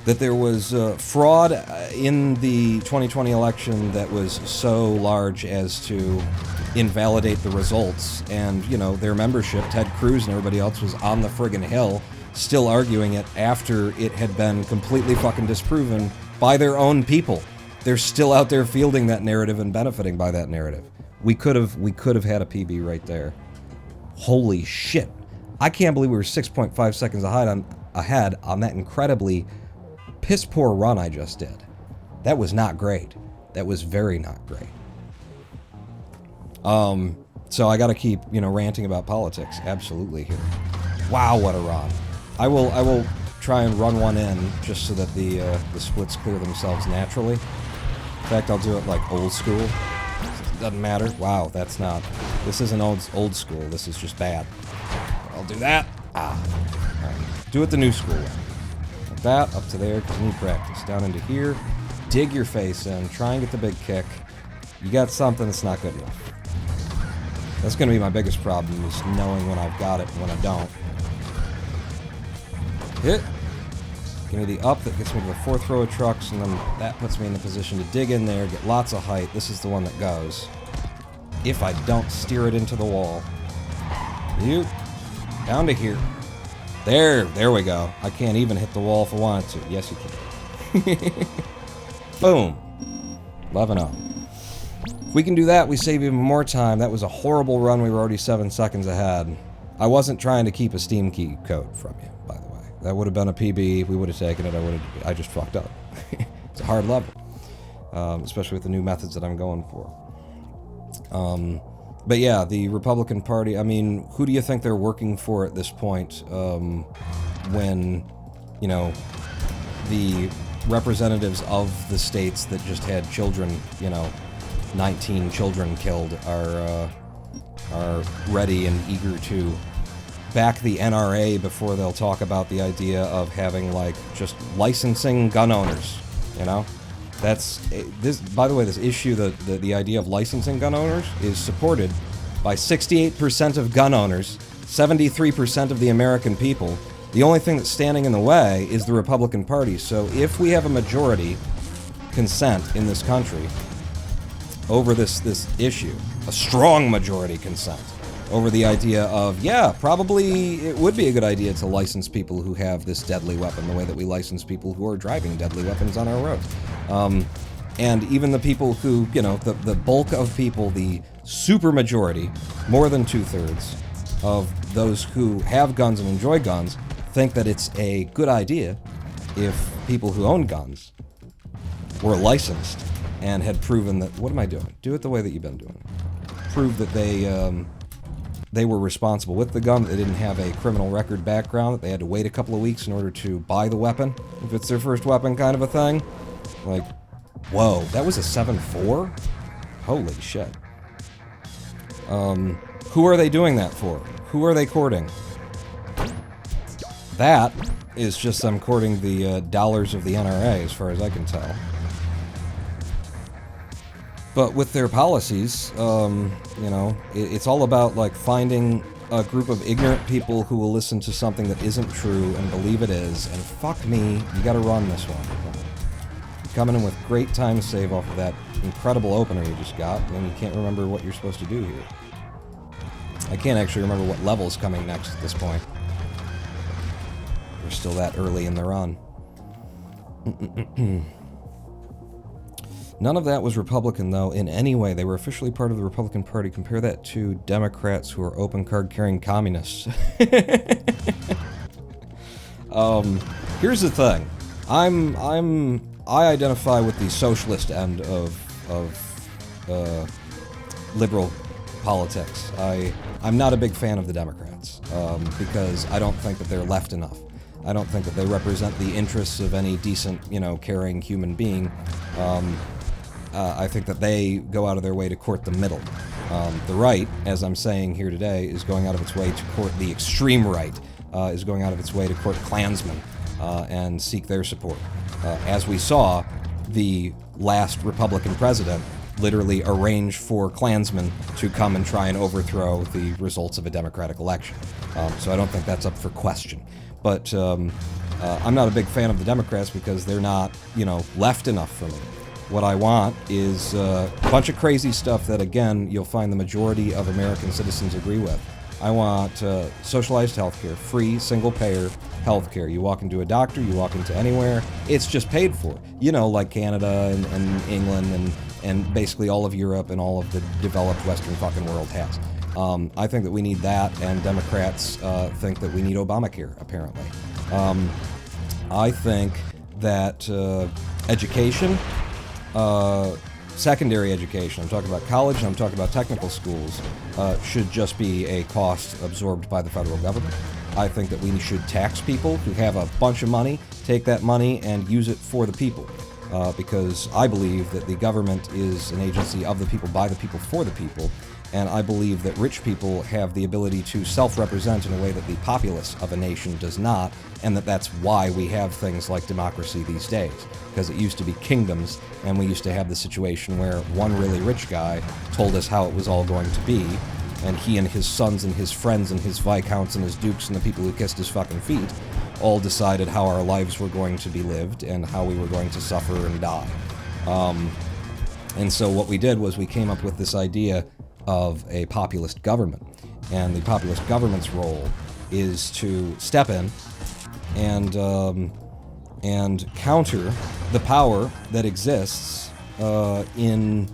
that there was fraud in the 2020 election that was so large as to invalidate the results, and, their membership, Ted Cruz and everybody else, was on the friggin' Hill, still arguing it after it had been completely fucking disproven by their own people. They're still out there fielding that narrative and benefiting by that narrative. We could have had a PB right there. Holy shit. I can't believe we were 6.5 seconds ahead on that incredibly piss poor run I just did. That was not great. That was very not great. So I gotta keep, ranting about politics. Absolutely here. Wow, what a run. I will try and run one in just so that the splits clear themselves naturally. In fact, I'll do it like old school. It doesn't matter. Wow, this isn't old school. This is just bad. I'll do that. Right. Do it the new school way. Like that, up to there, because you need practice. Down into here. Dig your face in. Try and get the big kick. You got something that's not good enough. That's going to be my biggest problem, is knowing when I've got it and when I don't. Hit. Give me the up that gets me to the fourth row of trucks, and then that puts me in the position to dig in there, get lots of height. This is the one that goes. If I don't steer it into the wall. You. Down to here. There we go. I can't even hit the wall if I wanted to. Yes, you can. Boom. 11-0. If we can do that, we save even more time. That was a horrible run. We were already 7 seconds ahead. I wasn't trying to keep a Steam Key code from you, by the way. That would have been a PB. We would have taken it. I just fucked up. It's a hard level, especially with the new methods that I'm going for. But yeah, the Republican Party, I mean, who do you think they're working for at this point, when, you know, the representatives of the states that just had children, you know, 19 children killed, are ready and eager to back the NRA before they'll talk about the idea of having, like, just licensing gun owners, you know? That's, this, by the way, this issue, the idea of licensing gun owners is supported by 68% of gun owners, 73% of the American people. The only thing that's standing in the way is the Republican Party. So if we have a majority consent in this country over this issue, a strong majority consent over the idea of, yeah, probably it would be a good idea to license people who have this deadly weapon the way that we license people who are driving deadly weapons on our roads. And even the people who, you know, the bulk of people, the super majority, more than 2/3 of those who have guns and enjoy guns, think that it's a good idea if people who own guns were licensed and had proven that, what am I doing? Do it the way that you've been doing it. Prove that they were responsible with the gun, that they didn't have a criminal record background, that they had to wait a couple of weeks in order to buy the weapon, if it's their first weapon kind of a thing. Like, whoa, that was a 7.4? Holy shit. Who are they doing that for? Who are they courting? That is just them courting the dollars of the NRA, as far as I can tell. But with their policies, you know, it's all about, like, finding a group of ignorant people who will listen to something that isn't true and believe it is, and fuck me, you gotta run this one. Coming in with great time save off of that incredible opener you just got, and you can't remember what you're supposed to do here. I can't actually remember what level's coming next at this point. We're still that early in the run. None of that was Republican, though, in any way. They were officially part of the Republican Party. Compare that to Democrats who are open card-carrying communists. Here's the thing. I identify with the socialist end of liberal politics. I'm not a big fan of the Democrats, because I don't think that they're left enough. I don't think that they represent the interests of any decent, you know, caring human being. I think that they go out of their way to court the middle. The right, as I'm saying here today, is going out of its way to court the extreme right, is going out of its way to court Klansmen and seek their support. As we saw, the last Republican president literally arranged for Klansmen to come and try and overthrow the results of a Democratic election. So I don't think that's up for question. But I'm not a big fan of the Democrats because they're not, you know, left enough for me. What I want is a bunch of crazy stuff that, again, you'll find the majority of American citizens agree with. I want socialized healthcare, free, single-payer healthcare. You walk into a doctor, you walk into anywhere, it's just paid for. You know, like Canada and England and basically all of Europe and all of the developed Western fucking world has. I think that we need that, and Democrats think that we need Obamacare, apparently. I think that education, secondary education, I'm talking about college and I'm talking about technical schools, should just be a cost absorbed by the federal government. I think that we should tax people who have a bunch of money, take that money and use it for the people. Because I believe that the government is an agency of the people, by the people, for the people. And I believe that rich people have the ability to self-represent in a way that the populace of a nation does not, and that's why we have things like democracy these days. Because it used to be kingdoms, and we used to have the situation where one really rich guy told us how it was all going to be, and he and his sons and his friends and his viscounts and his dukes and the people who kissed his fucking feet all decided how our lives were going to be lived and how we were going to suffer and die. And so what we did was we came up with this idea of a populist government. And the populist government's role is to step in and counter the power that exists in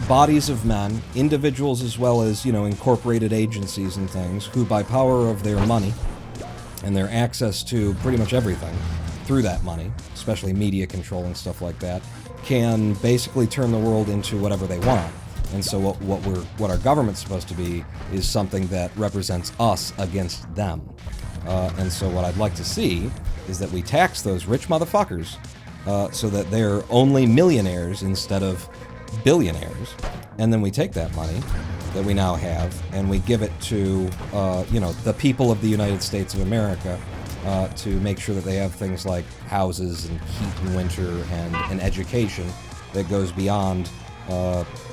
bodies of men, individuals as well as, you know, incorporated agencies and things, who by power of their money and their access to pretty much everything through that money, especially media control and stuff like that, can basically turn the world into whatever they want. And so what our government's supposed to be is something that represents us against them. And so what I'd like to see is that we tax those rich motherfuckers so that they're only millionaires instead of billionaires. And then we take that money that we now have and we give it to, the people of the United States of America to make sure that they have things like houses and heat in winter and an education that goes beyond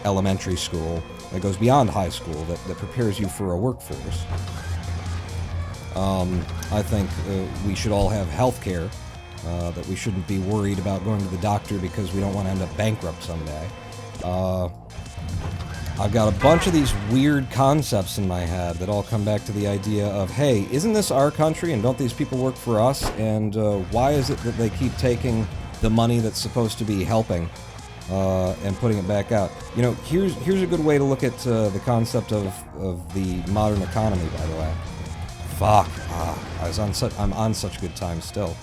elementary school, that goes beyond high school, that prepares you for a workforce. I think we should all have health care, that we shouldn't be worried about going to the doctor because we don't want to end up bankrupt someday. I've got a bunch of these weird concepts in my head that all come back to the idea of, hey, isn't this our country and don't these people work for us? And why is it that they keep taking the money that's supposed to be helping and putting it back out? You know, here's a good way to look at the concept of the modern economy, by the way. Fuck. I'm on such good time still.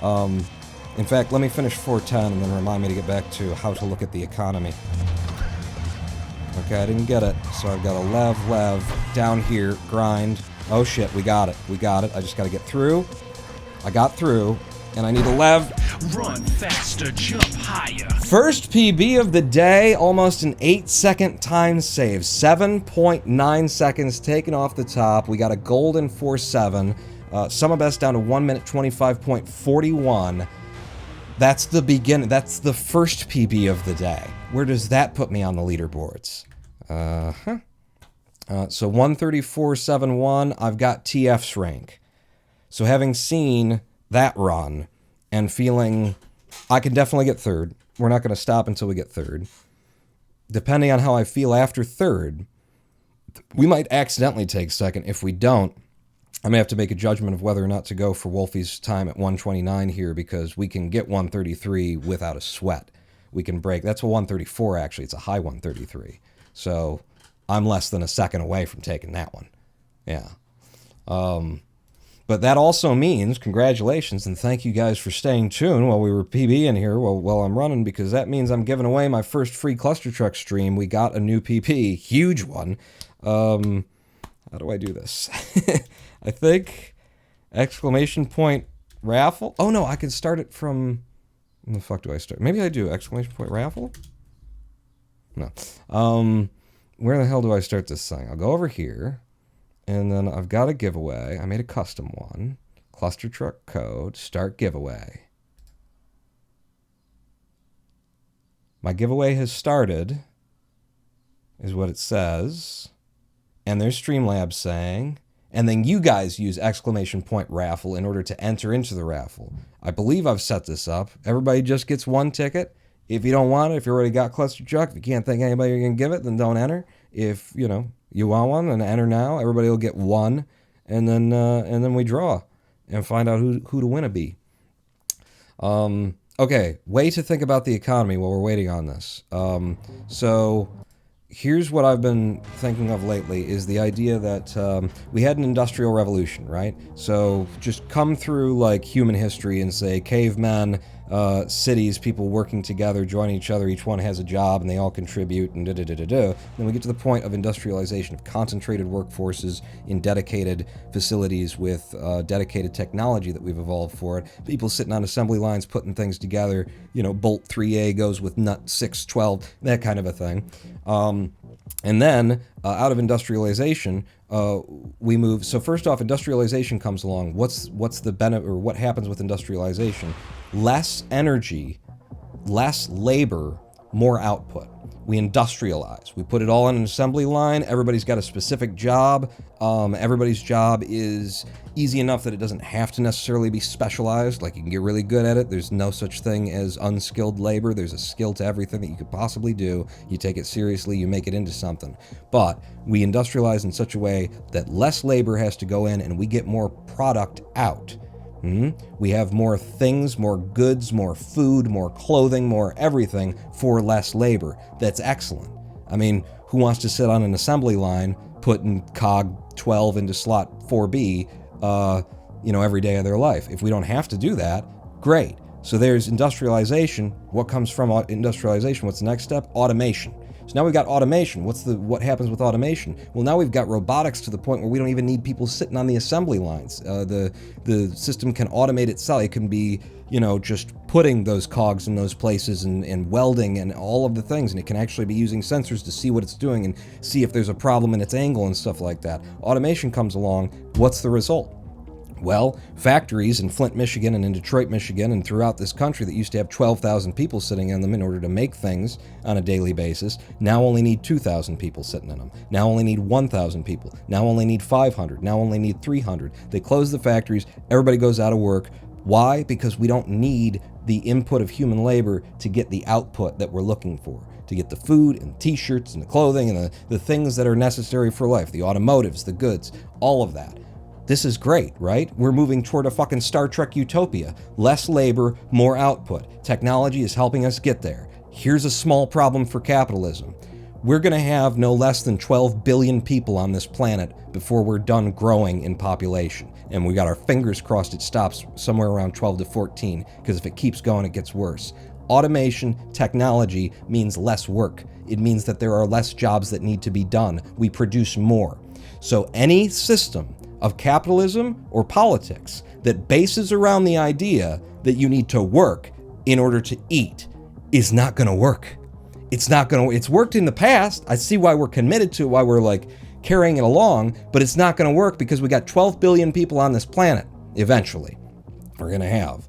In fact, let me finish 410 and then remind me to get back to how to look at the economy. Okay, I didn't get it, so I've got a lev, down here, grind. Oh shit, we got it. I just gotta get through. I got through, and I need a lev.
Run faster, jump higher.
First PB of the day, almost an 8-second time save. 7.9 seconds taken off the top. We got a golden 4.7. Summer best down to 1 minute 25.41. That's the beginning. That's the first PB of the day. Where does that put me on the leaderboards? So 134.71, I've got TF's rank. So having seen that run and feeling I can definitely get third. We're not going to stop until we get third. Depending on how I feel after third, we might accidentally take second. If we don't, I may have to make a judgment of whether or not to go for Wolfie's time at 129 here, because we can get 133 without a sweat. We can break. That's a 134, actually. It's a high 133. So I'm less than a second away from taking that one. Yeah. But that also means, congratulations, and thank you guys for staying tuned while we were PBing here while I'm running, because that means I'm giving away my first free Clustertruck stream. We got a new PP, huge one. How do I do this? I think exclamation point raffle. Oh no, I can start it from. When the fuck do I start? Maybe I do exclamation point raffle. No. Where the hell do I start this thing? I'll go over here, and then I've got a giveaway. I made a custom one. Clustertruck code. Start giveaway. My giveaway has started, is what it says. And there's Streamlabs saying, and then you guys use exclamation point raffle in order to enter into the raffle. I believe I've set this up. Everybody just gets one ticket. If you don't want it, if you already got Clustertruck, if you can't think anybody you're going to give it, then don't enter. If, you want one, then enter now. Everybody will get one, and then we draw and find out who to win a be. Okay, way to think about the economy while we're waiting on this. So here's what I've been thinking of lately is the idea that we had an industrial revolution, right? So just come through like human history and say cavemen, cities, people working together, joining each other, each one has a job and they all contribute and da-da-da-da-da. Then we get to the point of industrialization, of concentrated workforces in dedicated facilities with dedicated technology that we've evolved for it. People sitting on assembly lines putting things together, bolt 3A goes with nut 612, that kind of a thing. And then out of industrialization, we move. So first off, industrialization comes along. What's the benefit, or what happens with industrialization? Less energy, less labor, more output. We industrialize. We put it all on an assembly line. Everybody's got a specific job. Everybody's job is easy enough that it doesn't have to necessarily be specialized. Like, you can get really good at it. There's no such thing as unskilled labor. There's a skill to everything that you could possibly do. You take it seriously, you make it into something. But we industrialize in such a way that less labor has to go in and we get more product out. We have more things, more goods, more food, more clothing, more everything for less labor. That's excellent. I mean, who wants to sit on an assembly line putting cog 12 into slot 4B, every day of their life. If we don't have to do that, great. So there's industrialization. What comes from industrialization? What's the next step? Automation. So now we've got automation. What happens with automation? Well, now we've got robotics to the point where we don't even need people sitting on the assembly lines. The system can automate itself. It can be, just putting those cogs in those places and welding and all of the things. And it can actually be using sensors to see what it's doing and see if there's a problem in its angle and stuff like that. Automation comes along. What's the result? Well, factories in Flint, Michigan and in Detroit, Michigan and throughout this country that used to have 12,000 people sitting in them in order to make things on a daily basis now only need 2,000 people sitting in them. Now only need 1,000 people. Now only need 500. Now only need 300. They close the factories. Everybody goes out of work. Why? Because we don't need the input of human labor to get the output that we're looking for, to get the food and t-shirts and the clothing and the things that are necessary for life, the automotives, the goods, all of that. This is great, right? We're moving toward a fucking Star Trek utopia. Less labor, more output. Technology is helping us get there. Here's a small problem for capitalism. We're going to have no less than 12 billion people on this planet before we're done growing in population. And we got our fingers crossed it stops somewhere around 12 to 14, because if it keeps going, it gets worse. Automation, technology means less work. It means that there are less jobs that need to be done. We produce more. So any system of capitalism or politics that bases around the idea that you need to work in order to eat is not going to work. It's worked in the past. I see why we're committed to it, why we're carrying it along, but it's not going to work because we got 12 billion people on this planet eventually. We're going to have.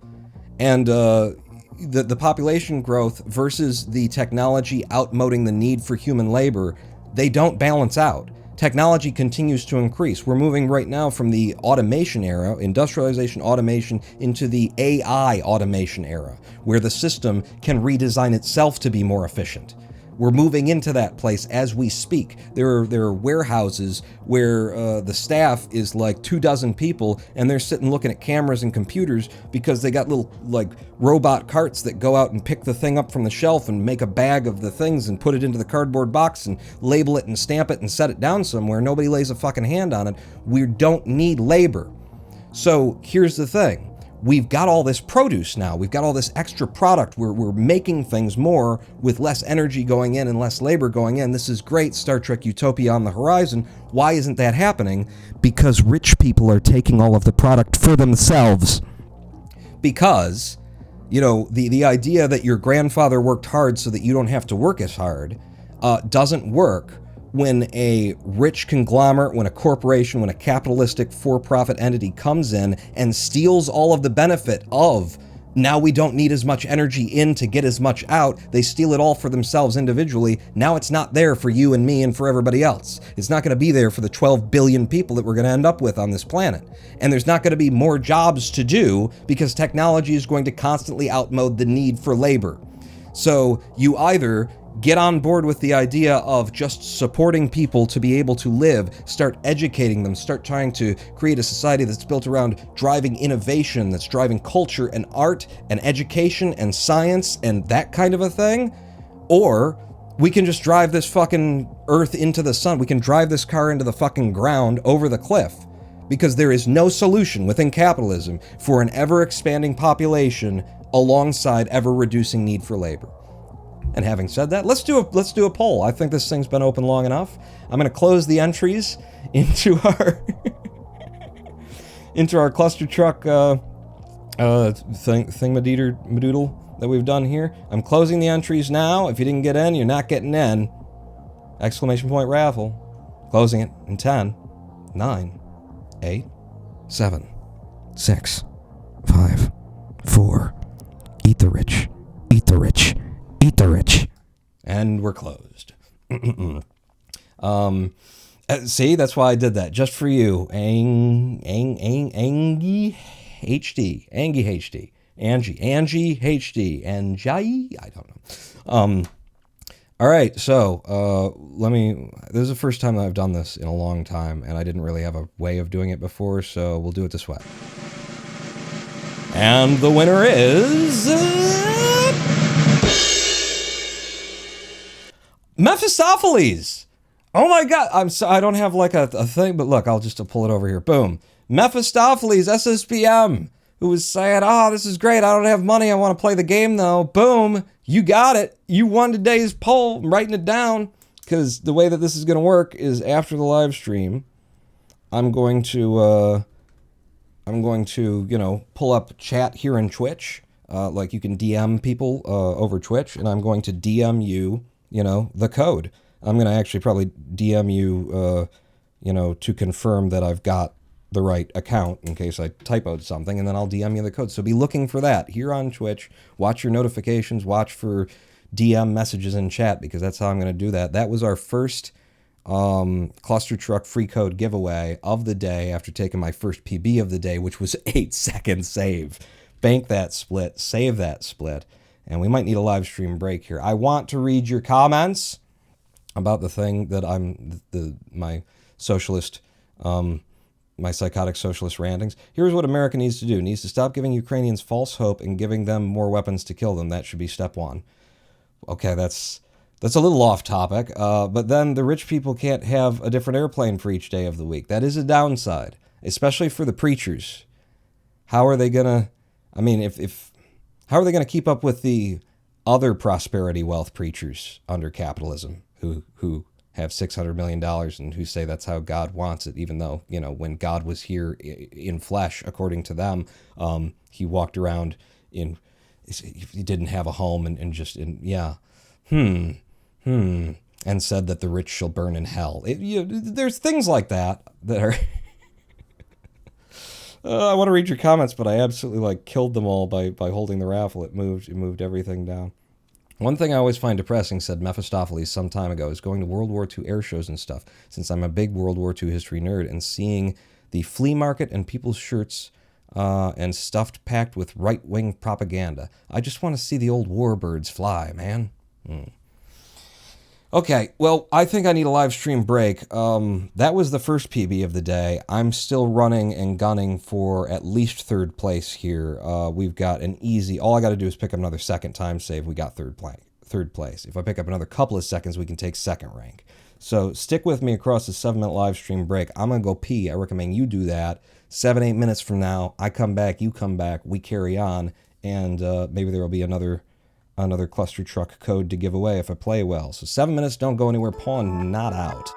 And the population growth versus the technology outmoding the need for human labor, they don't balance out. Technology continues to increase. We're moving right now from the automation era, industrialization automation, into the AI automation era, where the system can redesign itself to be more efficient. We're moving into that place as we speak. There are warehouses where the staff is 24 people, and they're sitting looking at cameras and computers because they got little robot carts that go out and pick the thing up from the shelf and make a bag of the things and put it into the cardboard box and label it and stamp it and set it down somewhere. Nobody lays a fucking hand on it. We don't need labor. So here's the thing. We've got all this produce now. We've got all this extra product. We're making things more with less energy going in and less labor going in. This is great. Star Trek Utopia on the horizon. Why isn't that happening? Because rich people are taking all of the product for themselves. Because, the idea that your grandfather worked hard so that you don't have to work as hard doesn't work when a rich conglomerate, when a corporation, when a capitalistic for-profit entity comes in and steals all of the benefit of, now we don't need as much energy in to get as much out. They steal it all for themselves individually. Now it's not there for you and me and for everybody else. It's not going to be there for the 12 billion people that we're going to end up with on this planet. And there's not going to be more jobs to do because technology is going to constantly outmode the need for labor. So you either get on board with the idea of just supporting people to be able to live, start educating them, start trying to create a society that's built around driving innovation, that's driving culture and art and education and science and that kind of a thing, or we can just drive this fucking earth into the sun. We can drive this car into the fucking ground over the cliff, because there is no solution within capitalism for an ever-expanding population alongside ever-reducing need for labor. And having said that, let's do a poll. I think this thing's been open long enough. I'm going to close the entries into our Clustertruck thingamadoodle that we've done here. I'm closing the entries now. If you didn't get in, you're not getting in. Exclamation point raffle. Closing it in 10, 9, 8, 7, 6, 5, 4. Eat the rich. Eat the rich. Eat the rich. And we're closed. See, that's why I did that. Just for you. Angie HD. Angie HD. Angie HD. Angie? I don't know. All right, so this is the first time that I've done this in a long time, and I didn't really have a way of doing it before, so we'll do it this way. And the winner is Mephistopheles. Oh my God! I don't have a thing, but look, I'll just pull it over here. Boom. Mephistopheles, SSPM, who was saying, oh, this is great. I don't have money. I want to play the game, though. Boom. You got it. You won today's poll. I'm writing it down because the way that this is going to work is after the live stream, I'm going to, pull up chat here in Twitch. Like you can DM people over Twitch, and I'm going to DM you, the code. I'm going to actually probably DM you, to confirm that I've got the right account in case I typoed something, and then I'll DM you the code. So be looking for that here on Twitch. Watch your notifications. Watch for DM messages in chat because that's how I'm going to do that. That was our first Clustertruck free code giveaway of the day after taking my first PB of the day, which was 8-second save. Bank that split. Save that split. And we might need a live stream break here. I want to read your comments about the thing that my socialist, my psychotic socialist rantings. Here's what America needs to do. It needs to stop giving Ukrainians false hope and giving them more weapons to kill them. That should be step one. Okay, that's a little off topic, but then the rich people can't have a different airplane for each day of the week. That is a downside, especially for the preachers. How are they gonna, how are they gonna keep up with the other prosperity wealth preachers under capitalism who have $600 million and who say that's how God wants it, even though, when God was here in flesh, according to them, he walked around he didn't have a home and said that the rich shall burn in hell. There's things like that are... I want to read your comments, but I absolutely killed them all by holding the raffle. It moved everything down. One thing I always find depressing, said Mephistopheles some time ago, is going to World War II air shows and stuff, since I'm a big World War II history nerd, and seeing the flea market and people's shirts and stuff packed with right-wing propaganda. I just want to see the old warbirds fly, man. Okay, well, I think I need a live stream break. That was the first PB of the day. I'm still running and gunning for at least third place here. We've got an easy... All I got to do is pick up another second time save. We got third place. If I pick up another couple of seconds, we can take second rank. So stick with me across the 7-minute live stream break. I'm going to go pee. I recommend you do that. 7-8 minutes from now, I come back, you come back, we carry on, and maybe there will be another Clustertruck code to give away if I play well. So 7 minutes, don't go anywhere, pawn not out.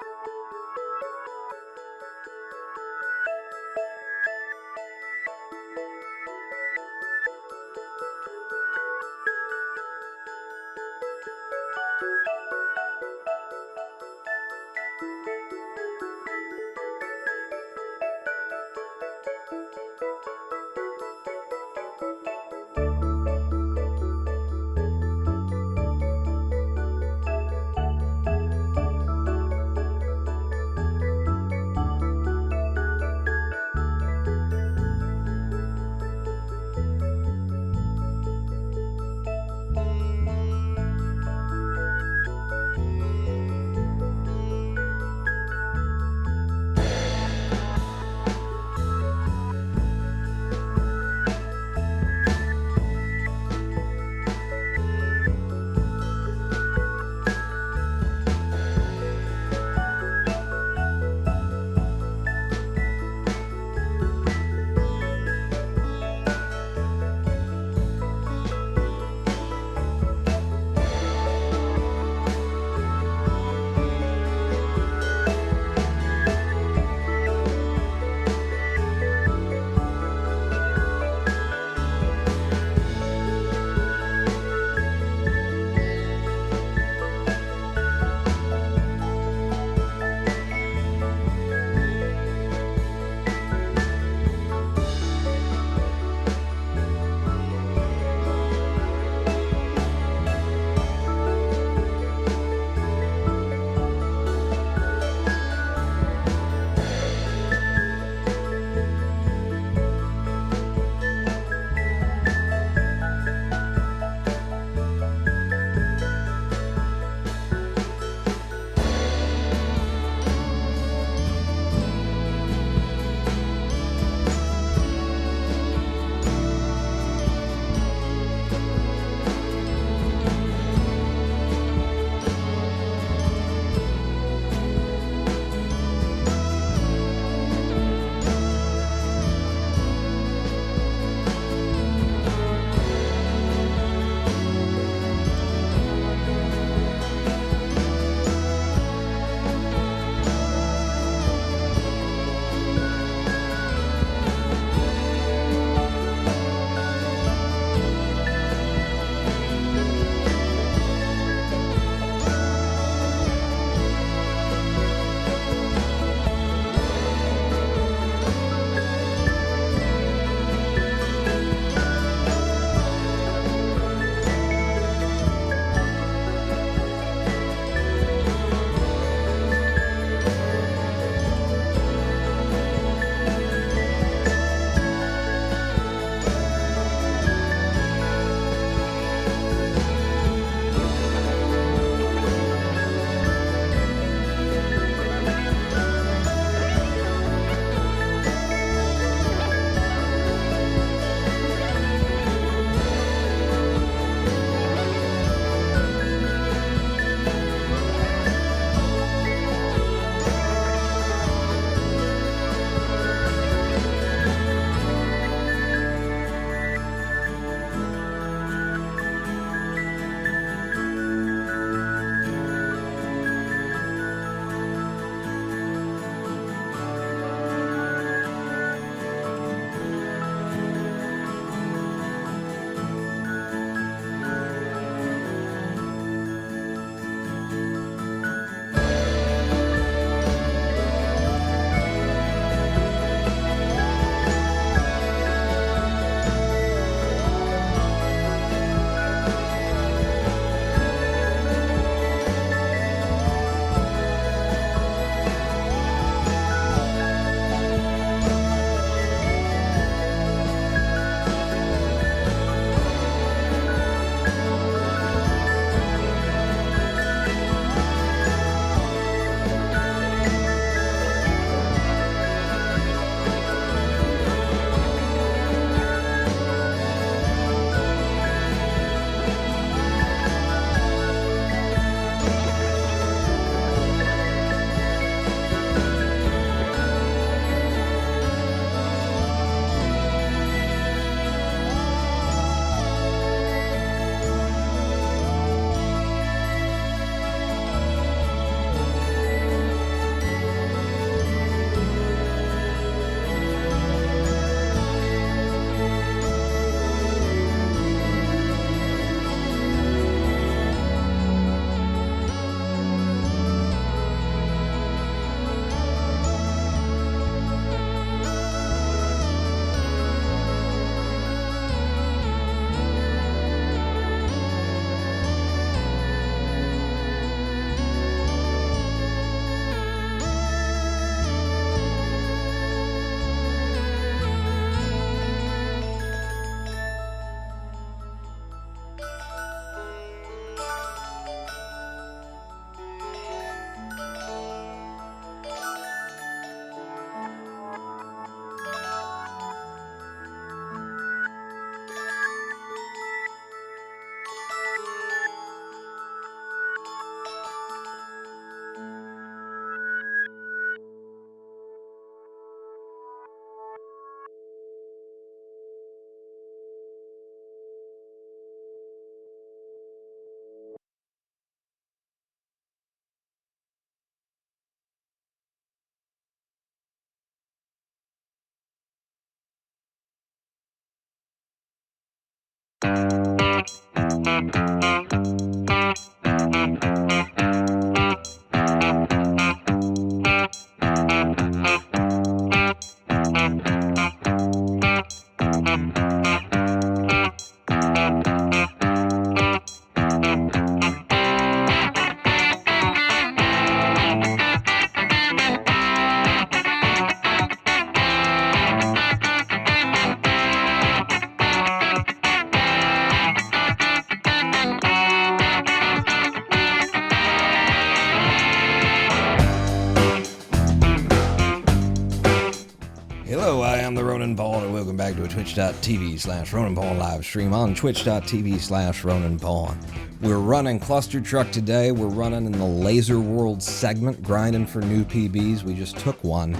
Hello, I am the Ronan Paul, and welcome back to a twitch.tv/Ronan Paul live stream on twitch.tv/Ronan Paul. We're running Clustertruck today. We're running in the Laser World segment, grinding for new PBs. We just took one,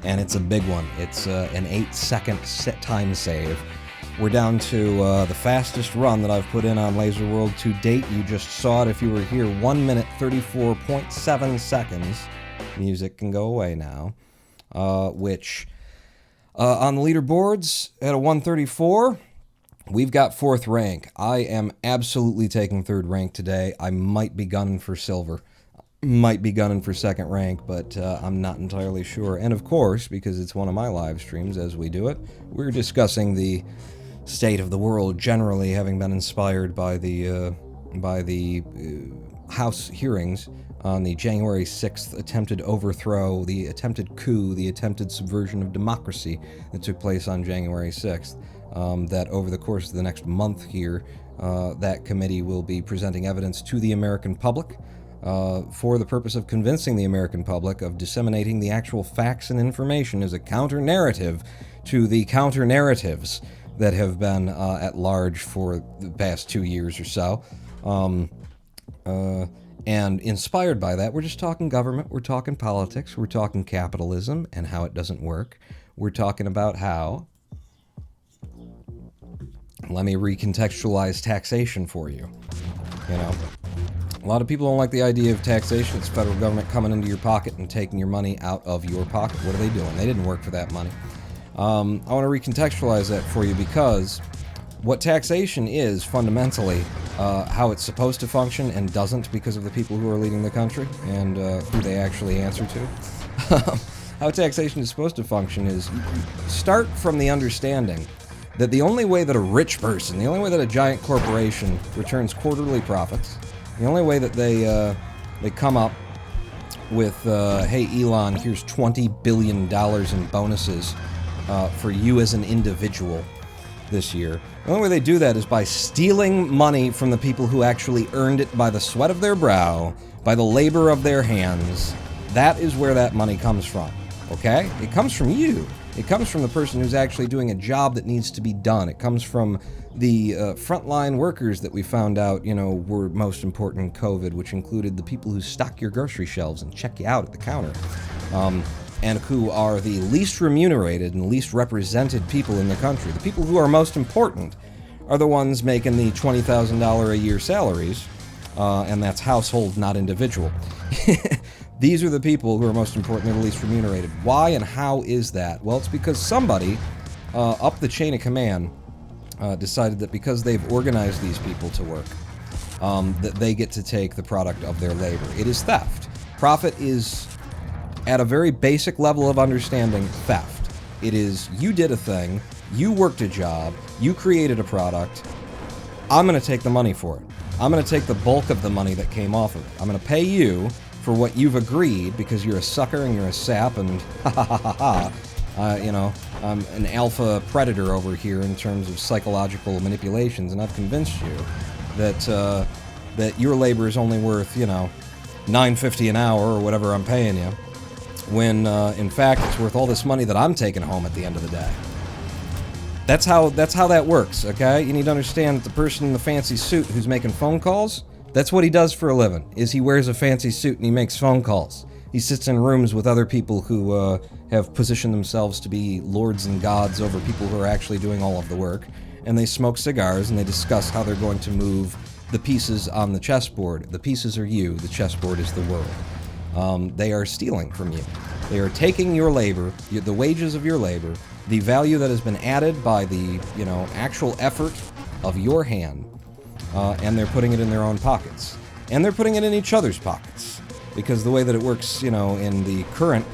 and it's a big one. It's an 8-second time save. We're down to the fastest run that I've put in on Laser World to date. You just saw it if you were here. 1 minute, 34.7 seconds. Music can go away now. On the leaderboards, at a 134, we've got 4th rank. I am absolutely taking 3rd rank today. I might be gunning for silver. Might be gunning for 2nd rank, but I'm not entirely sure. And of course, because it's one of my live streams as we do it, we're discussing the state of the world generally, having been inspired by the House hearings on the January 6th attempted overthrow, the attempted coup, the attempted subversion of democracy that took place on January 6th. That over the course of the next month here, that committee will be presenting evidence to the American public for the purpose of convincing the American public, of disseminating the actual facts and information as a counter-narrative to the counter-narratives that have been at large for the past 2 years or so. And inspired by that, we're just talking government, we're talking politics, we're talking capitalism and how it doesn't work. We're talking about how... Let me recontextualize taxation for you. You know, a lot of people don't like the idea of taxation. It's federal government coming into your pocket and taking your money out of your pocket. What are they doing? They didn't work for that money. I want to recontextualize that for you because what taxation is fundamentally how it's supposed to function and doesn't because of the people who are leading the country and who they actually answer to. How taxation is supposed to function is start from the understanding that the only way that a rich person, the only way that a giant corporation returns quarterly profits, the only way that they come up with, hey Elon, here's $20 billion in bonuses for you as an individual this year. The only way they do that is by stealing money from the people who actually earned it by the sweat of their brow, by the labor of their hands. That is where that money comes from, okay? It comes from you. It comes from the person who's actually doing a job that needs to be done. It comes from the frontline workers that we found out, you know, were most important in COVID, which included the people who stock your grocery shelves and check you out at the counter. And who are the least remunerated and least represented people in the country. The people who are most important are the ones making the $20,000 a year salaries, and that's household, not individual. These are the people who are most important, they're the least remunerated. Why and how is that? Well, it's because somebody up the chain of command decided that because they've organized these people to work, that they get to take the product of their labor. It is theft. Profit is, at a very basic level of understanding, theft. It is, you did a thing, you worked a job, you created a product, I'm going to take the money for it. I'm going to take the bulk of the money that came off of it. I'm going to pay you for what you've agreed because you're a sucker and you're a sap and you know, I'm an alpha predator over here in terms of psychological manipulations, and I've convinced you that that your labor is only worth, you know, $9.50 an hour or whatever I'm paying you, when in fact it's worth all this money that I'm taking home at the end of the day. That's how that works, okay? You need to understand that the person in the fancy suit who's making phone calls, that's what he does for a living, is he wears a fancy suit and he makes phone calls. He sits in rooms with other people who have positioned themselves to be lords and gods over people who are actually doing all of the work, and they smoke cigars and they discuss how they're going to move the pieces on the chessboard. The pieces are you, the chessboard is the world. They are stealing from you. They are taking your labor, the wages of your labor, the value that has been added by the, you know, actual effort of your hand, and they're putting it in their own pockets. And they're putting it in each other's pockets. Because the way that it works, you know, in the current,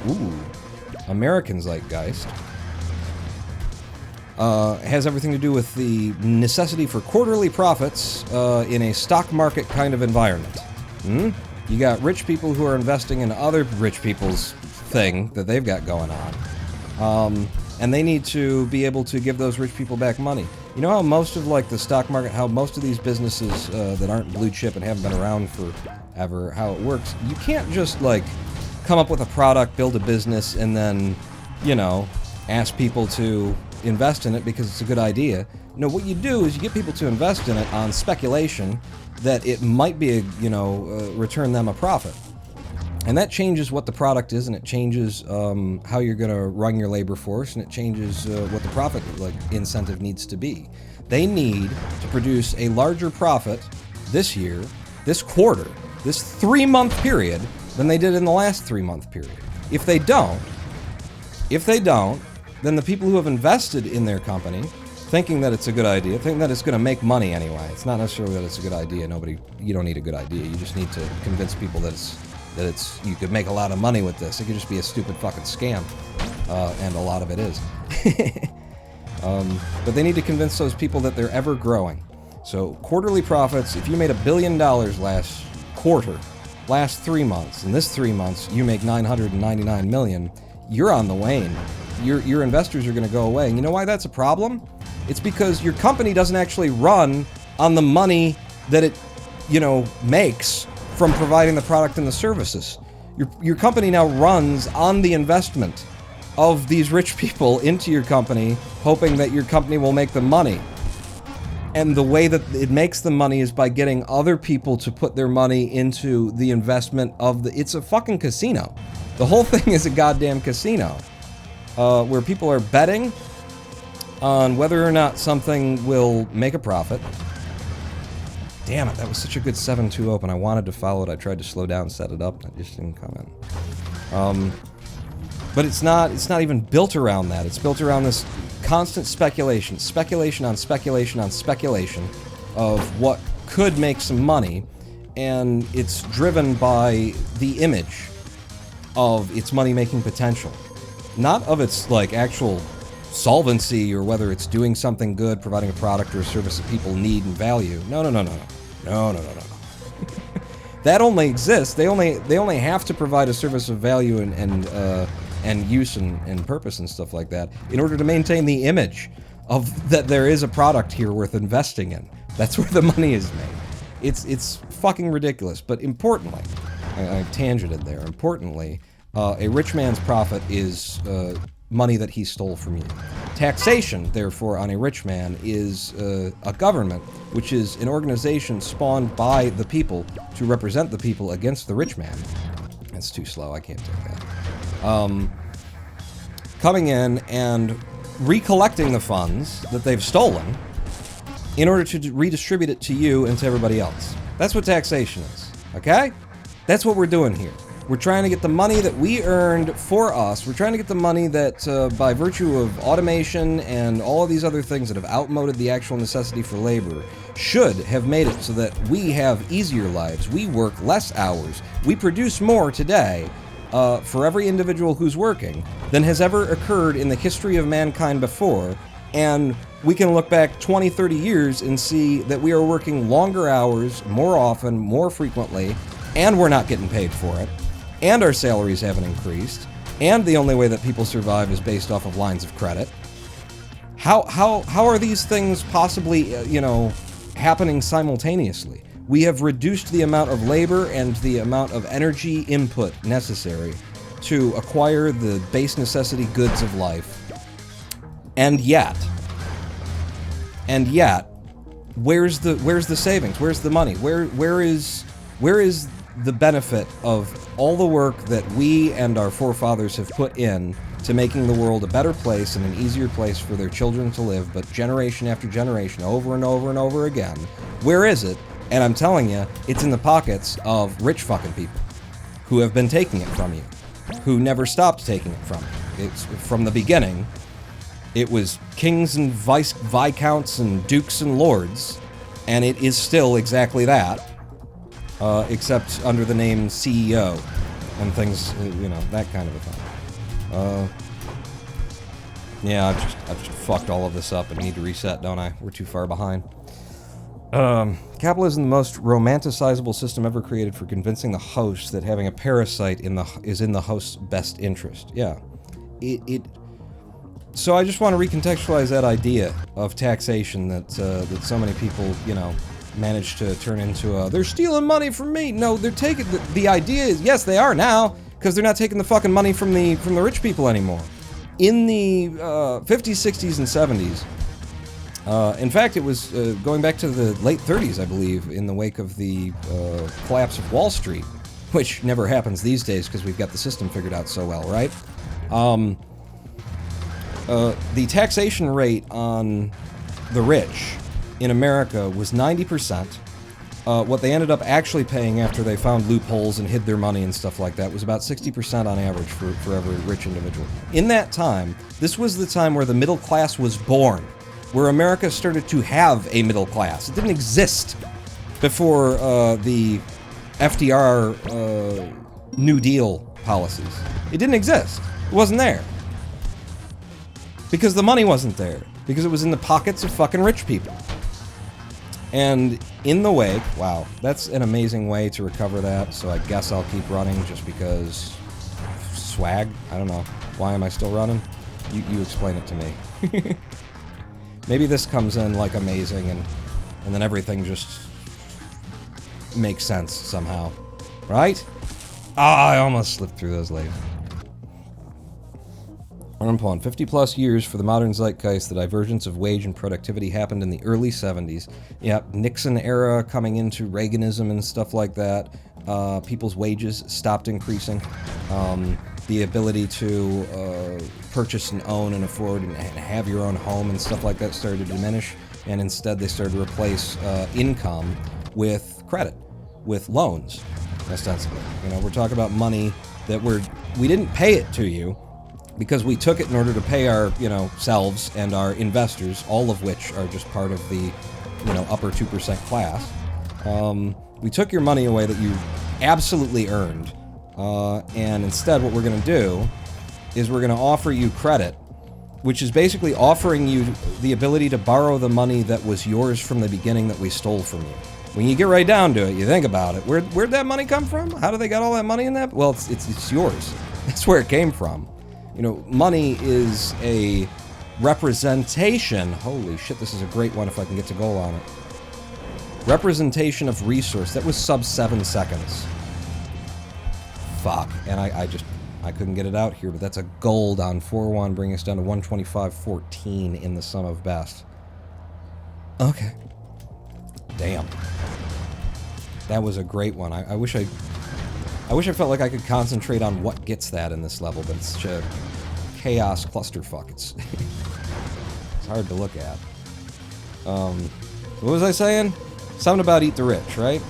American zeitgeist, has everything to do with the necessity for quarterly profits in a stock market kind of environment. You got rich people who are investing in other rich people's thing that they've got going on. And they need to be able to give those rich people back money. You know how most of, like, the stock market, how most of these businesses that aren't blue chip and haven't been around forever, how it works? You can't just, like, come up with a product, build a business, and then, you know, ask people to invest in it because it's a good idea. No, what you do is you get people to invest in it on speculation that it might be, return them a profit. And that changes what the product is, and it changes how you're going to run your labor force, and it changes what the profit incentive needs to be. They need to produce a larger profit this year, this quarter, this 3-month period than they did in the last 3-month period. If they don't, then the people who have invested in their company, thinking that it's a good idea, thinking that it's going to make money anyway. It's not necessarily that it's a good idea. You don't need a good idea. You just need to convince people that you could make a lot of money with this. It could just be a stupid fucking scam, and a lot of it is. But they need to convince those people that they're ever growing. So quarterly profits, if you made $1 billion last quarter, last 3 months, in this 3 months you make $999 million, you're on the wane. Your investors are going to go away. And you know why that's a problem? It's because your company doesn't actually run on the money that it, makes from providing the product and the services. Your company now runs on the investment of these rich people into your company, hoping that your company will make them money. And the way that it makes the money is by getting other people to put their money into the investment it's a fucking casino. The whole thing is a goddamn casino. Where people are betting on whether or not something will make a profit. Damn it, that was such a good 7-2 open. I wanted to follow it. I tried to slow down, set it up, and I just didn't come in. But it's not even built around that. It's built around this constant speculation. Speculation on speculation on speculation of what could make some money. And it's driven by the image of its money-making potential. Not of its, actual solvency or whether it's doing something good, providing a product or a service that people need and value. No. That only exists. They only have to provide a service of value and use and purpose and stuff like that in order to maintain the image of that there is a product here worth investing in. That's where the money is made. It's fucking ridiculous. But importantly, I tangented there. Importantly, a rich man's profit is money that he stole from you. Taxation, therefore, on a rich man is a government, which is an organization spawned by the people to represent the people against the rich man. That's too slow, I can't take that. Coming in and recollecting the funds that they've stolen in order to redistribute it to you and to everybody else. That's what taxation is, okay? That's what we're doing here. We're trying to get the money that we earned for us. We're trying to get the money that, by virtue of automation and all of these other things that have outmoded the actual necessity for labor, should have made it so that we have easier lives. We work less hours. We produce more today for every individual who's working than has ever occurred in the history of mankind before. And we can look back 20, 30 years and see that we are working longer hours, more often, more frequently, and we're not getting paid for it. And our salaries haven't increased, and the only way that people survive is based off of lines of credit. How are these things possibly, happening simultaneously? We have reduced the amount of labor and the amount of energy input necessary to acquire the base necessity goods of life. And yet, where's the savings? Where's the money? Where is the benefit of all the work that we and our forefathers have put in to making the world a better place and an easier place for their children to live, but generation after generation, over and over and over again? Where is it? And I'm telling you, it's in the pockets of rich fucking people who have been taking it from you, who never stopped taking it from you. It's from the beginning. It was kings and viscounts and dukes and lords, and it is still exactly that, except under the name CEO and things, you know, that kind of a thing. Yeah, I've just fucked all of this up and need to reset, don't I? We're too far behind. Capitalism, the most romanticizable system ever created for convincing the host that having a parasite is in the host's best interest. Yeah. So I just want to recontextualize that idea of taxation that so many people, you know, manage to turn into they're stealing money from me. No, they're taking the idea is, yes, they are now, because they're not taking the fucking money from the rich people anymore. In the 50s, 60s, and 70s, in fact, it was going back to the late 30s, I believe, in the wake of the collapse of Wall Street, which never happens these days because we've got the system figured out so well, right? The taxation rate on the rich in America was 90%. What they ended up actually paying after they found loopholes and hid their money and stuff like that was about 60% on average for every rich individual. In that time, this was the time where the middle class was born, where America started to have a middle class. It didn't exist before the FDR New Deal policies. It didn't exist. It wasn't there. Because the money wasn't there. Because it was in the pockets of fucking rich people. And in the wake, wow, that's an amazing way to recover that, so I guess I'll keep running just because swag? I don't know. Why am I still running? You explain it to me. Maybe this comes in like amazing and then everything just makes sense somehow. Right? Ah, I almost slipped through those legs. Upon 50-plus years for the modern zeitgeist, the divergence of wage and productivity happened in the early 70s. Yep, Nixon era coming into Reaganism and stuff like that. People's wages stopped increasing. The ability to purchase and own and afford and have your own home and stuff like that started to diminish. And instead they started to replace income with credit, with loans, ostensibly. You know, we're talking about money that we didn't pay it to you, because we took it in order to pay our, you know, selves and our investors, all of which are just part of the, you know, upper 2% class. We took your money away that you absolutely earned, and instead what we're going to do is we're going to offer you credit, which is basically offering you the ability to borrow the money that was yours from the beginning that we stole from you. When you get right down to it, you think about it, where'd that money come from? How do they got all that money in that? Well, it's yours. That's where it came from. You know, money is a representation. Holy shit, this is a great one if I can get to goal on it. Representation of resource. That was sub 7 seconds. Fuck. And I couldn't get it out here, but that's a gold on 4-1, bringing us down to 125.14 in the sum of best. Okay. Damn. That was a great one. I wish I felt like I could concentrate on what gets that in this level, but it's such a chaos clusterfuck. It's hard to look at. What was I saying? Something about eat the rich, right?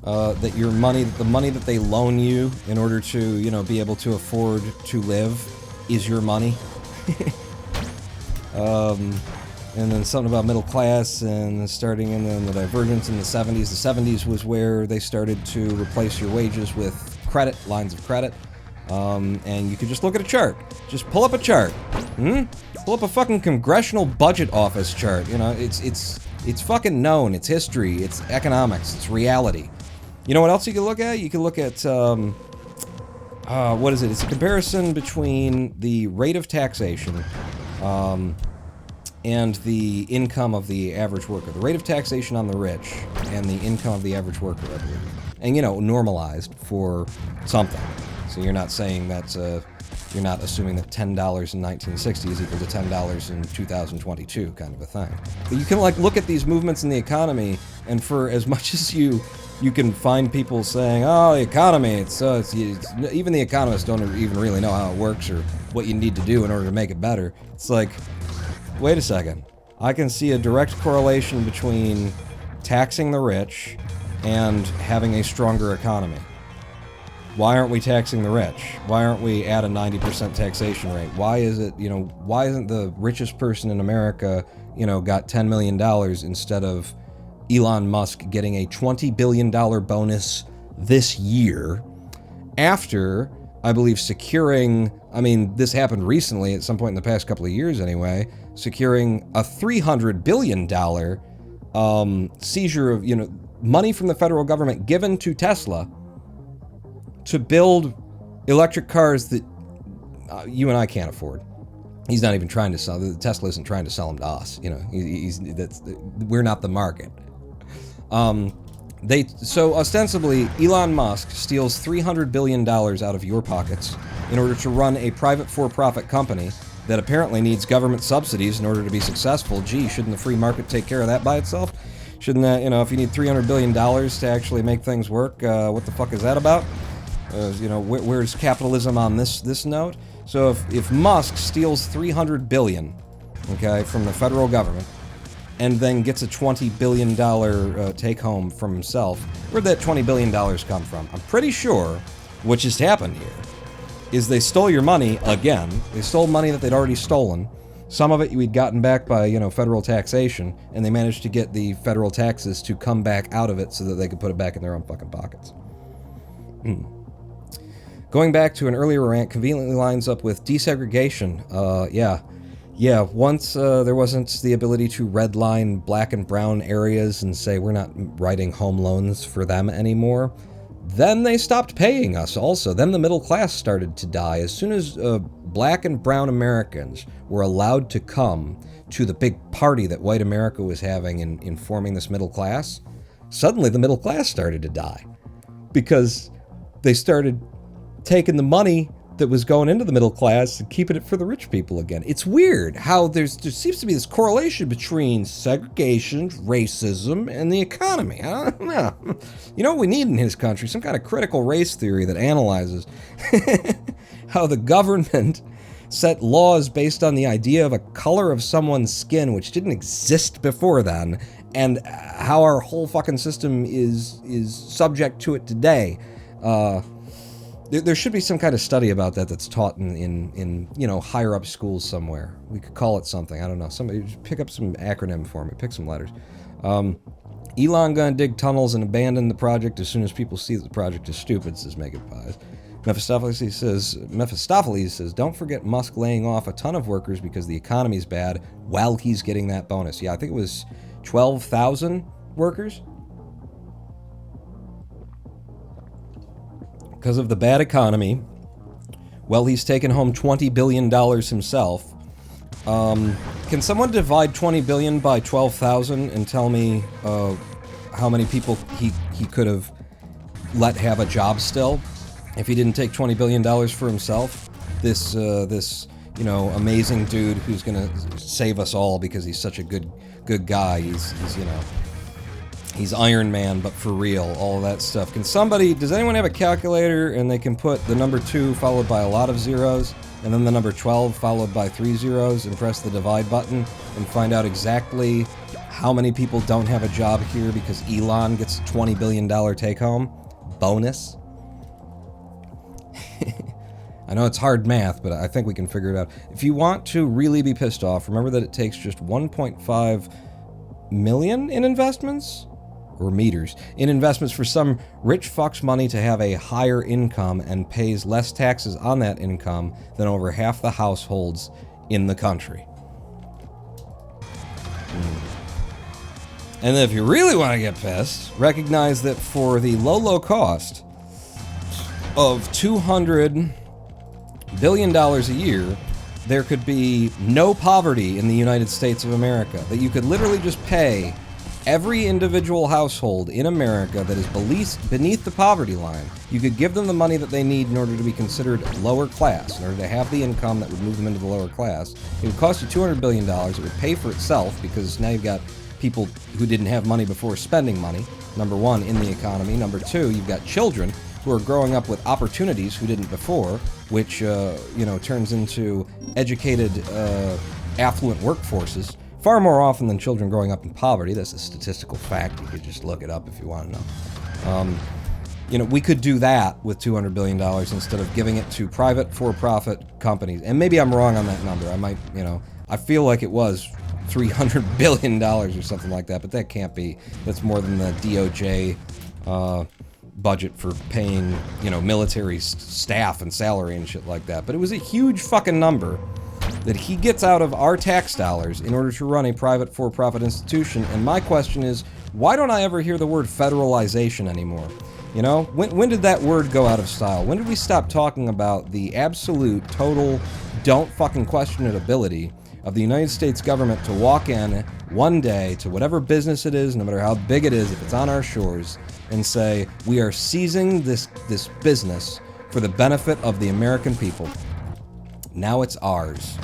That your money, the money that they loan you in order to, you know, be able to afford to live is your money. And then something about middle class and starting in the divergence in the 70s. The 70s was where they started to replace your wages with credit, lines of credit. And you could just look at a chart. Just pull up a chart. Pull up a fucking congressional budget office chart. You know, it's fucking known. It's history. It's economics. It's reality. You know what else you can look at? You can look at, what is it? It's a comparison between the rate of taxation, and the income of the average worker. The rate of taxation on the rich and the income of the average worker, I believe. And, you know, normalized for something. So you're not saying that, you're not assuming that $10 in 1960 is equal to $10 in 2022, kind of a thing. But you can, like, look at these movements in the economy, and for as much as you can find people saying, oh, the economy, it's even the economists don't even really know how it works or what you need to do in order to make it better. It's like, wait a second. I can see a direct correlation between taxing the rich and having a stronger economy. Why aren't we taxing the rich? Why aren't we at a 90% taxation rate? Why is it, why isn't the richest person in America, got $10 million instead of Elon Musk getting a $20 billion bonus this year after, I believe, securing, this happened recently at some point in the past couple of years anyway, securing a $300 billion seizure of, money from the federal government given to Tesla to build electric cars that you and I can't afford. He's not even trying to sell. Tesla isn't trying to sell them to us. We're not the market. So ostensibly, Elon Musk steals $300 billion out of your pockets in order to run a private for-profit company that apparently needs government subsidies in order to be successful. Gee, shouldn't the free market take care of that by itself? Shouldn't that, if you need $300 billion to actually make things work, what the fuck is that about? Where's capitalism on this note? So if Musk steals $300 billion, okay, from the federal government, and then gets a $20 billion take-home from himself, where'd that $20 billion come from? I'm pretty sure what just happened here is they stole your money again. They stole money that they'd already stolen. Some of it we'd gotten back by, federal taxation, and they managed to get the federal taxes to come back out of it so that they could put it back in their own fucking pockets. Going back to an earlier rant, conveniently lines up with desegregation. Once there wasn't the ability to redline black and brown areas and say we're not writing home loans for them anymore, then they stopped paying us also. Then the middle class started to die. As soon as black and brown Americans were allowed to come to the big party that white America was having in forming this middle class, suddenly the middle class started to die. Because they started taking the money that was going into the middle class and keeping it for the rich people again. It's weird how there seems to be this correlation between segregation, racism, and the economy. I don't know. You know what we need in his country? Some kind of critical race theory that analyzes how the government set laws based on the idea of a color of someone's skin, which didn't exist before then, and how our whole fucking system is subject to it today. There should be some kind of study about that that's taught in higher up schools somewhere. We could call it something. I don't know. Somebody just pick up some acronym for me. Pick some letters. Elon gonna dig tunnels and abandon the project as soon as people see that the project is stupid, says Megan Pies. Mephistopheles says, don't forget Musk laying off a ton of workers because the economy's bad while he's getting that bonus. Yeah, I think it was 12,000 workers. Because of the bad economy, well, he's taken home $20 billion himself. Can someone divide $20 billion by 12,000 and tell me how many people he could have let have a job still if he didn't take $20 billion for himself? This amazing dude who's gonna save us all because he's such a good guy. He's Iron Man, but for real, all of that stuff. Does anyone have a calculator and they can put the number 2 followed by a lot of zeros, and then the number 12 followed by 3 zeros, and press the divide button, and find out exactly how many people don't have a job here because Elon gets a $20 billion take-home bonus? I know it's hard math, but I think we can figure it out. If you want to really be pissed off, remember that it takes just 1.5 million in investments? Or meters, in investments for some rich fuck's money to have a higher income and pays less taxes on that income than over half the households in the country. And then if you really want to get pissed, recognize that for the low cost of $200 billion a year, there could be no poverty in the United States of America. That you could literally just pay every individual household in America that is beneath the poverty line. You could give them the money that they need in order to be considered lower class, in order to have the income that would move them into the lower class. It would cost you $200 billion. It would pay for itself because now you've got people who didn't have money before spending money, number one, in the economy. Number two, you've got children who are growing up with opportunities who didn't before, which, turns into educated, affluent workforces far more often than children growing up in poverty. That's a statistical fact. You could just look it up if you want to know. You know, we could do that with $200 billion instead of giving it to private for-profit companies. And maybe I'm wrong on that number. I might, you know, I feel like it was $300 billion or something like that, but that can't be. That's more than the DOJ budget for paying, you know, military staff and salary and shit like that. But it was a huge fucking number that he gets out of our tax dollars in order to run a private for-profit institution. And my question is, why don't I ever hear the word federalization anymore? You know, when did that word go out of style? When did we stop talking about the absolute, total, don't fucking question it ability of the United States government to walk in one day to whatever business it is, no matter how big it is, if it's on our shores, and say, we are seizing this business for the benefit of the American people. Now it's ours.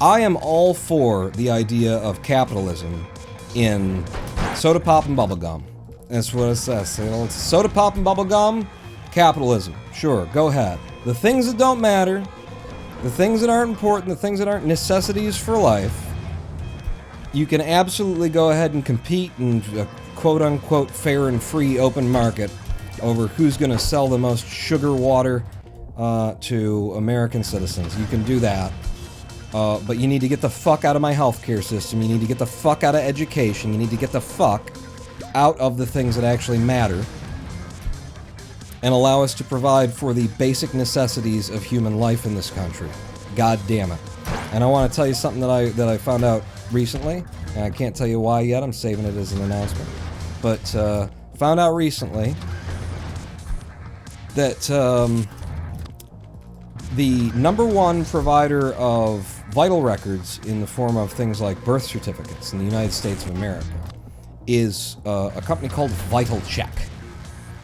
I am all for the idea of capitalism in soda pop and bubblegum. That's what it says. You know, it's soda pop and bubblegum, capitalism. Sure, go ahead. The things that don't matter, the things that aren't important, the things that aren't necessities for life, you can absolutely go ahead and compete in a quote-unquote fair and free open market over who's going to sell the most sugar water to American citizens. You can do that. But you need to get the fuck out of my healthcare system. You need to get the fuck out of education. You need to get the fuck out of the things that actually matter and allow us to provide for the basic necessities of human life in this country. God damn it. And I want to tell you something that I found out recently, and I can't tell you why yet. I'm saving it as an announcement. But found out recently that the #1 provider of vital records in the form of things like birth certificates in the United States of America is a company called Vital Check.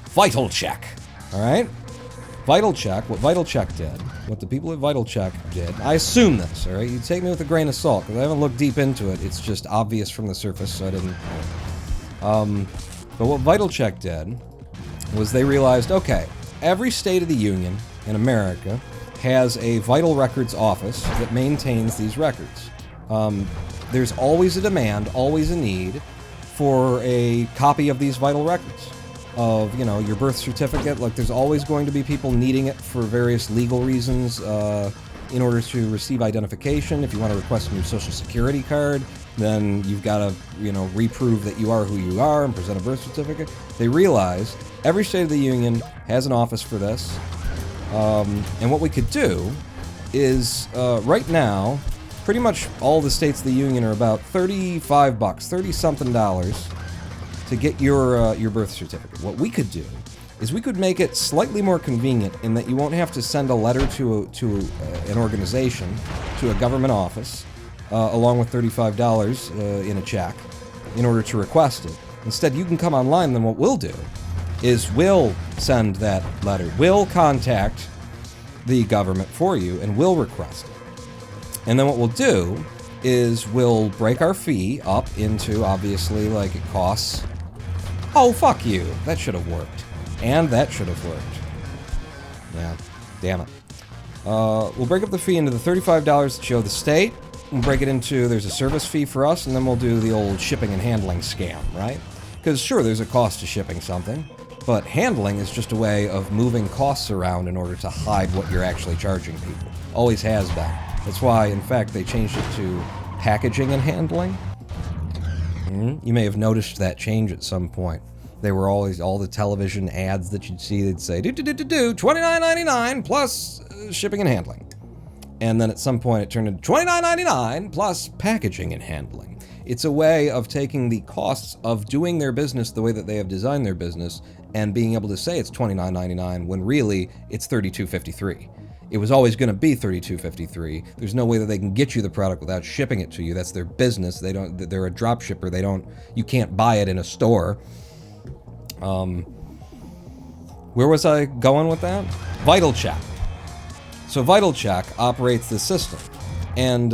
Vital Check, all right? Vital Check, what Vital Check did, what the people at Vital Check did, I assume this, all right? You take me with a grain of salt, because I haven't looked deep into it. It's just obvious from the surface, so I didn't. But what Vital Check did was they realized, okay, every state of the Union in America has a vital records office that maintains these records. There's always a demand, always a need for a copy of these vital records. Of, you know, your birth certificate. Like, there's always going to be people needing it for various legal reasons in order to receive identification. If you want to request a new social security card, then you've got to, you know, reprove that you are who you are and present a birth certificate. They realize every state of the union has an office for this. And what we could do is, right now, pretty much all the states of the union are about $35, $30-something to get your birth certificate. What we could do is we could make it slightly more convenient in that you won't have to send a letter to an organization, to a government office, along with $35 in a check in order to request it. Instead, you can come online, then what we'll do is we'll send that letter. We'll contact the government for you, and we'll request it. And then what we'll do is we'll break our fee up into, obviously, like, it costs... Oh, fuck you. That should have worked. And that should have worked. Yeah, damn it. We'll break up the fee into the $35 to show the state. We'll break it into, there's a service fee for us, and then we'll do the old shipping and handling scam, right? Because sure, there's a cost to shipping something, but handling is just a way of moving costs around in order to hide what you're actually charging people. Always has been. That's why, in fact, they changed it to packaging and handling. You may have noticed that change at some point. They were always, all the television ads that you'd see, they'd say, $29.99 plus shipping and handling. And then at some point it turned into $29.99 plus packaging and handling. It's a way of taking the costs of doing their business the way that they have designed their business and being able to say it's $29.99 when really it's $32.53. It was always going to be $32.53. There's no way that they can get you the product without shipping it to you. That's their business. They're a drop shipper. You can't buy it in a store. Where was I going with that? Vital Check. So Vital Check operates the system. And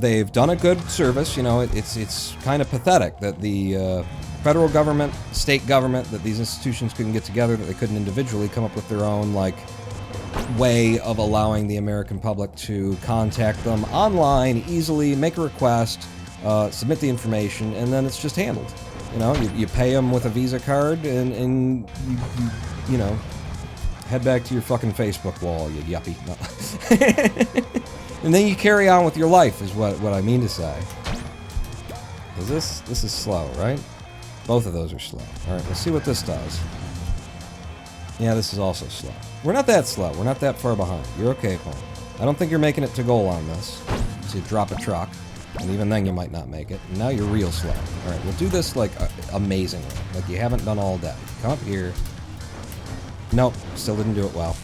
they've done a good service. You know, it's kind of pathetic that the federal government, state government, that these institutions couldn't get together, that they couldn't individually come up with their own, like, way of allowing the American public to contact them online easily, make a request, submit the information, and then it's just handled. You know, you pay them with a Visa card, and you know, head back to your fucking Facebook wall, you yuppie. No. And then you carry on with your life, is what I mean to say. Is this is slow, right? Both of those are slow. All right, let's see what this does. Yeah, this is also slow. We're not that slow. We're not that far behind. You're okay, Paul. I don't think you're making it to goal on this. So you drop a truck, and even then you might not make it. And now you're real slow. All right, we'll do this, like, amazingly. Like you haven't done all day. Come up here. Nope, still didn't do it well.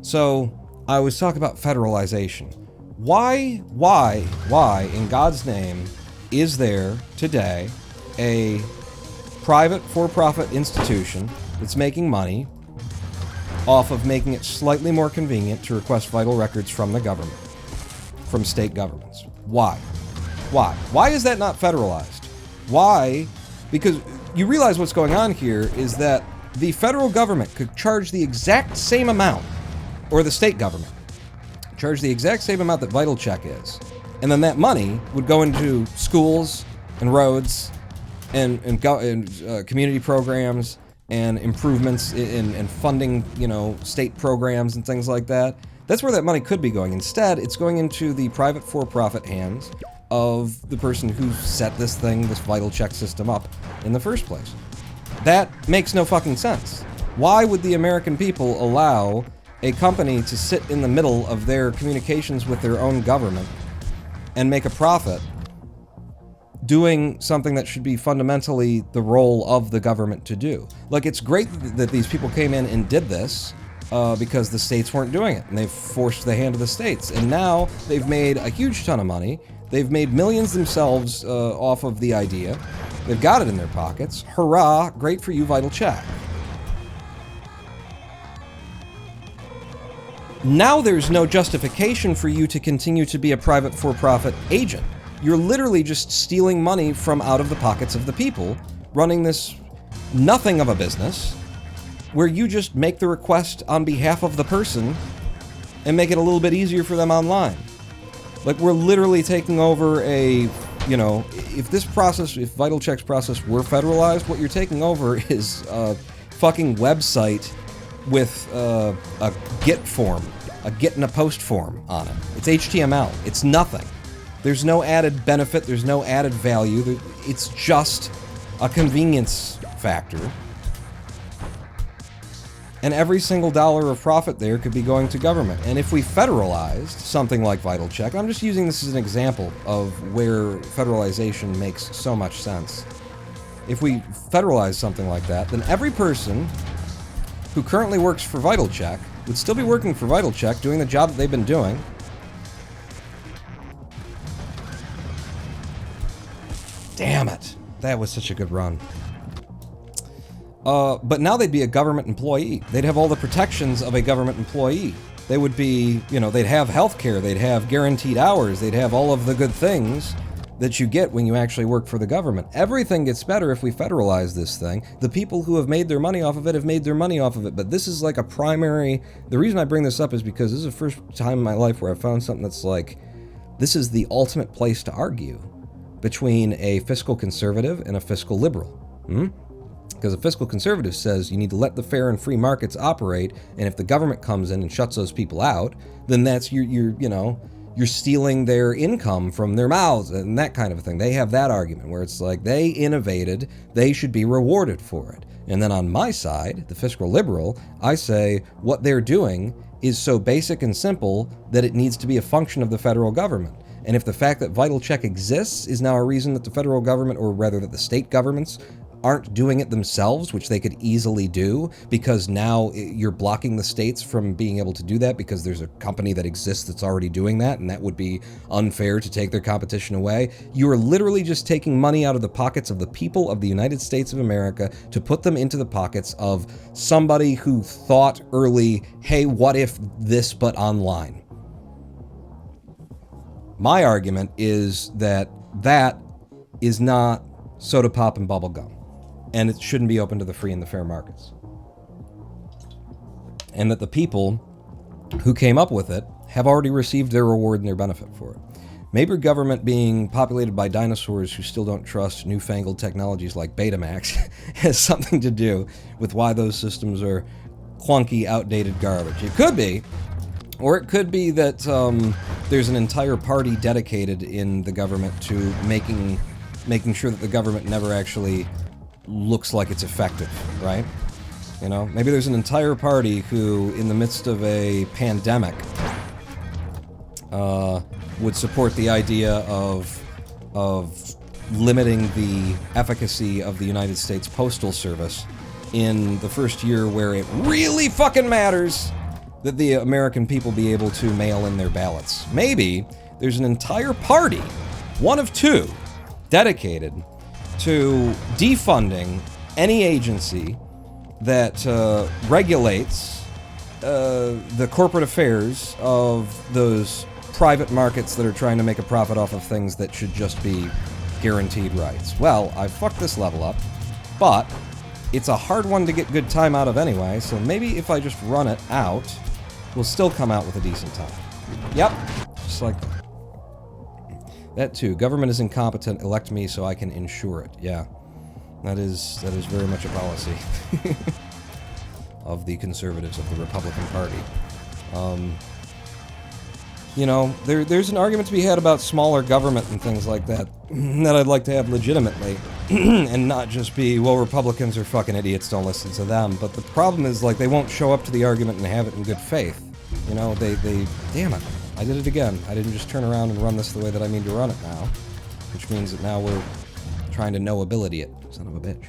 So, I was talking about federalization. Why, in God's name, is there today a private for-profit institution that's making money off of making it slightly more convenient to request vital records from the government, from state governments? Why? Why is that not federalized? Why? Because you realize what's going on here is that the federal government could charge the exact same amount, or the state government charge the exact same amount that Vital Check is, and then that money would go into schools and roads and community programs and improvements in funding, you know, state programs and things like that. That's where that money could be going. Instead, it's going into the private for-profit hands of the person who set this thing, this Vital Check system up in the first place. That makes no fucking sense. Why would the American people allow a company to sit in the middle of their communications with their own government and make a profit doing something that should be fundamentally the role of the government to do? Like, it's great that these people came in and did this because the states weren't doing it, and they've forced the hand of the states, and now they've made a huge ton of money. They've made millions themselves off of the idea. They've got it in their pockets. Hurrah, great for you, Vital Check. Now there's no justification for you to continue to be a private for-profit agent. You're literally just stealing money from out of the pockets of the people, running this nothing of a business, where you just make the request on behalf of the person and make it a little bit easier for them online. Like, we're literally taking over a, you know, if Vital Check's process were federalized, what you're taking over is a fucking website with a Git form, a Git and a post form on it. It's HTML. It's nothing. There's no added benefit. There's no added value. It's just a convenience factor. And every single dollar of profit there could be going to government. And if we federalized something like Vital Check, I'm just using this as an example of where federalization makes so much sense. If we federalize something like that, then every person who currently works for Vital Check would still be working for Vital Check, doing the job that they've been doing. Damn it. That was such a good run. But now they'd be a government employee. They'd have all the protections of a government employee. They would be, you know, they'd have health care, they'd have guaranteed hours, they'd have all of the good things that you get when you actually work for the government. Everything gets better if we federalize this thing. The people who have made their money off of it have made their money off of it, but this is like a primary... The reason I bring this up is because this is the first time in my life where I found something that's like, this is the ultimate place to argue between a fiscal conservative and a fiscal liberal. Because a fiscal conservative says you need to let the fair and free markets operate, and if the government comes in and shuts those people out, then that's you're stealing their income from their mouths and that kind of a thing. They have that argument where it's like they innovated, they should be rewarded for it. And then on my side, the fiscal liberal, I say what they're doing is so basic and simple that it needs to be a function of the federal government. And if the fact that Vital Check exists is now a reason that the federal government, or rather that the state governments, aren't doing it themselves, which they could easily do, because now you're blocking the states from being able to do that because there's a company that exists that's already doing that, and that would be unfair to take their competition away. You are literally just taking money out of the pockets of the people of the United States of America to put them into the pockets of somebody who thought early, hey, what if this but online? My argument is that that is not soda pop and bubble gum, and it shouldn't be open to the free and the fair markets. And that the people who came up with it have already received their reward and their benefit for it. Maybe government being populated by dinosaurs who still don't trust newfangled technologies like Betamax has something to do with why those systems are clunky, outdated garbage. It could be, or it could be that there's an entire party dedicated in the government to making sure that the government never actually looks like it's effective, right? You know, maybe there's an entire party who, in the midst of a pandemic, would support the idea of limiting the efficacy of the United States Postal Service in the first year where it really fucking matters that the American people be able to mail in their ballots. Maybe there's an entire party, one of two, dedicated to defunding any agency that regulates the corporate affairs of those private markets that are trying to make a profit off of things that should just be guaranteed rights. Well, I fucked this level up, but it's a hard one to get good time out of anyway, so maybe if I just run it out, we'll still come out with a decent time. Yep, just like that. That too. Government is incompetent. Elect me so I can ensure it. Yeah, that is very much a policy of the conservatives of the Republican Party. You know, there's an argument to be had about smaller government and things like that that I'd like to have legitimately, and not just be, well, Republicans are fucking idiots, don't listen to them. But the problem is, like, they won't show up to the argument and have it in good faith. You know, they damn it, I did it again. I didn't just turn around and run this the way that I mean to run it now, which means that now we're trying to know-ability it. Son of a bitch.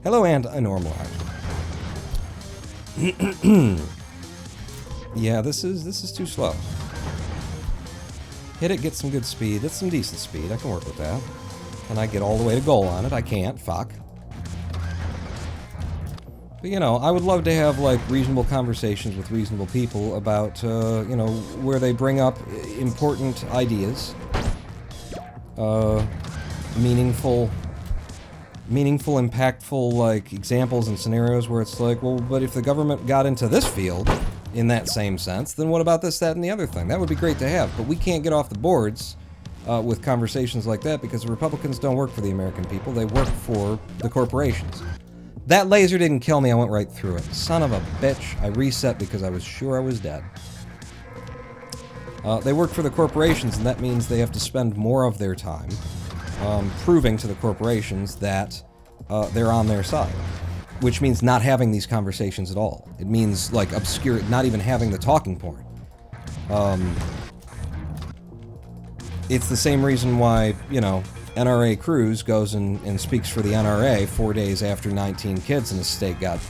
Hello, and I normalized. Yeah, this is too slow. Hit it, get some good speed. That's some decent speed. I can work with that. Can I get all the way to goal on it? I can't. Fuck. But, you know, I would love to have, like, reasonable conversations with reasonable people about, you know, where they bring up important ideas. Meaningful, impactful, like, examples and scenarios where it's like, well, but if the government got into this field in that same sense, then what about this, that, and the other thing? That would be great to have, but we can't get off the boards with conversations like that because the Republicans don't work for the American people. They work for the corporations. That laser didn't kill me. I went right through it. Son of a bitch. I reset because I was sure I was dead. They work for the corporations, and that means they have to spend more of their time proving to the corporations that they're on their side. Which means not having these conversations at all. It means, like, obscure, not even having the talking point. It's the same reason why, you know, NRA Cruz goes and speaks for the NRA 4 days after 19 kids in his state got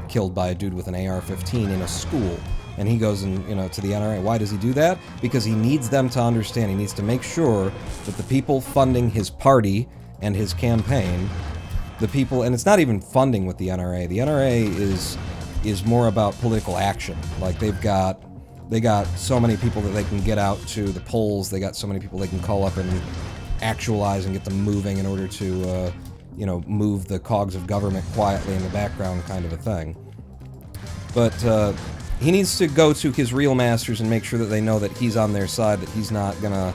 killed by a dude with an AR-15 in a school. And he goes and, you know, to the NRA. Why does he do that? Because he needs them to understand. He needs to make sure that the people funding his party and his campaign, the people, and it's not even funding with the NRA. The NRA is more about political action. Like, they got so many people that they can get out to the polls. They got so many people they can call up and actualize and get them moving in order to, you know, move the cogs of government quietly in the background, kind of a thing. But he needs to go to his real masters and make sure that they know that he's on their side, that he's not gonna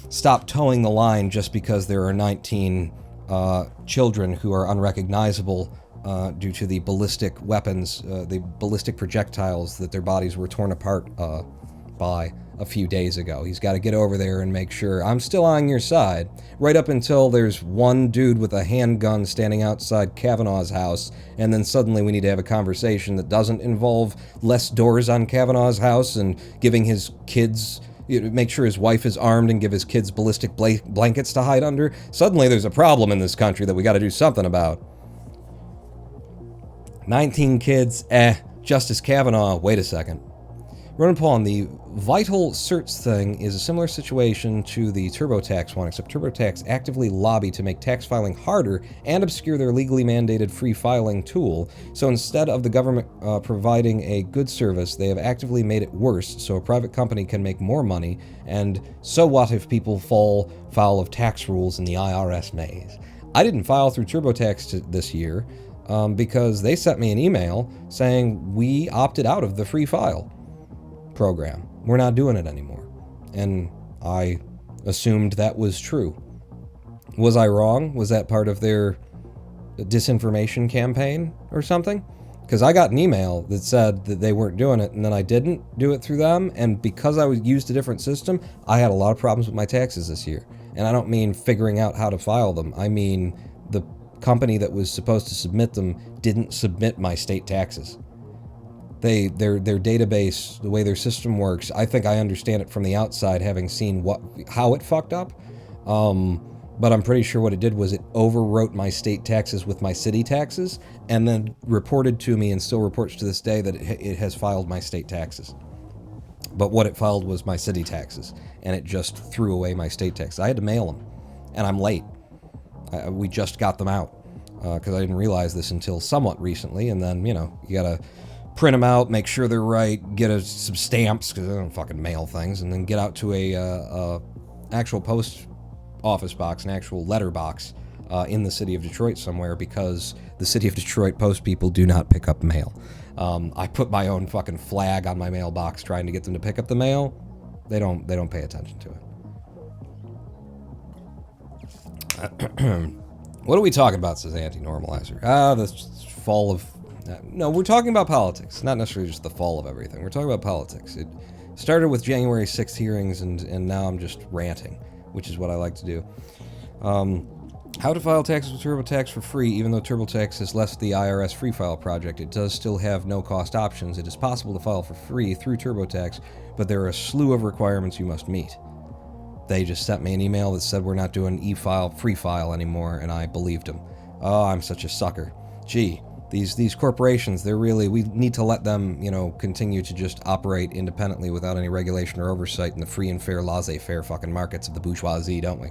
stop towing the line just because there are 19 children who are unrecognizable due to the ballistic weapons, the ballistic projectiles that their bodies were torn apart by a few days ago. He's got to get over there and make sure I'm still on your side, right up until there's one dude with a handgun standing outside Kavanaugh's house, and then suddenly we need to have a conversation that doesn't involve less doors on Kavanaugh's house and giving his kids, make sure his wife is armed and give his kids ballistic blankets to hide under. Suddenly there's a problem in this country that we got to do something about. 19 kids, Justice Kavanaugh, wait a second. Ronan Paul, the vital certs thing is a similar situation to the TurboTax one, except TurboTax actively lobby to make tax filing harder and obscure their legally mandated free filing tool. So instead of the government providing a good service, they have actively made it worse so a private company can make more money. And so what if people fall foul of tax rules in the IRS maze? I didn't file through TurboTax this year because they sent me an email saying we opted out of the free file. program. We're not doing it anymore. And I assumed that was true. Was I wrong? Was that part of their disinformation campaign or something? Because I got an email that said that they weren't doing it, and then I didn't do it through them, and because I used a different system, I had a lot of problems with my taxes this year. And I don't mean figuring out how to file them. I mean the company that was supposed to submit them didn't submit my state taxes. Their database, the way their system works, I think I understand it from the outside, having seen how it fucked up. But I'm pretty sure what it did was it overwrote my state taxes with my city taxes, and then reported to me, and still reports to this day, that it has filed my state taxes. But what it filed was my city taxes, and it just threw away my state taxes. I had to mail them, and I'm late. We just got them out, because I didn't realize this until somewhat recently, and then, you gotta print them out, make sure they're right, get some stamps, because I don't fucking mail things, and then get out to a actual post office box, an actual letter box in the city of Detroit somewhere, because the city of Detroit post people do not pick up mail. I put my own fucking flag on my mailbox trying to get them to pick up the mail. They don't pay attention to it. What are we talking about, says Anti-Normalizer? The fall of... no, we're talking about politics, not necessarily just the fall of everything. We're talking about politics. It started with January 6th hearings, and now I'm just ranting, which is what I like to do. How to file taxes with TurboTax for free. Even though TurboTax has left the IRS Free File project, it does still have no-cost options. It is possible to file for free through TurboTax, but there are a slew of requirements you must meet. They just sent me an email that said we're not doing e-file, free file anymore, and I believed them. Oh, I'm such a sucker. Gee, these corporations, we need to let them, continue to just operate independently without any regulation or oversight in the free and fair, laissez-faire fucking markets of the bourgeoisie, don't we?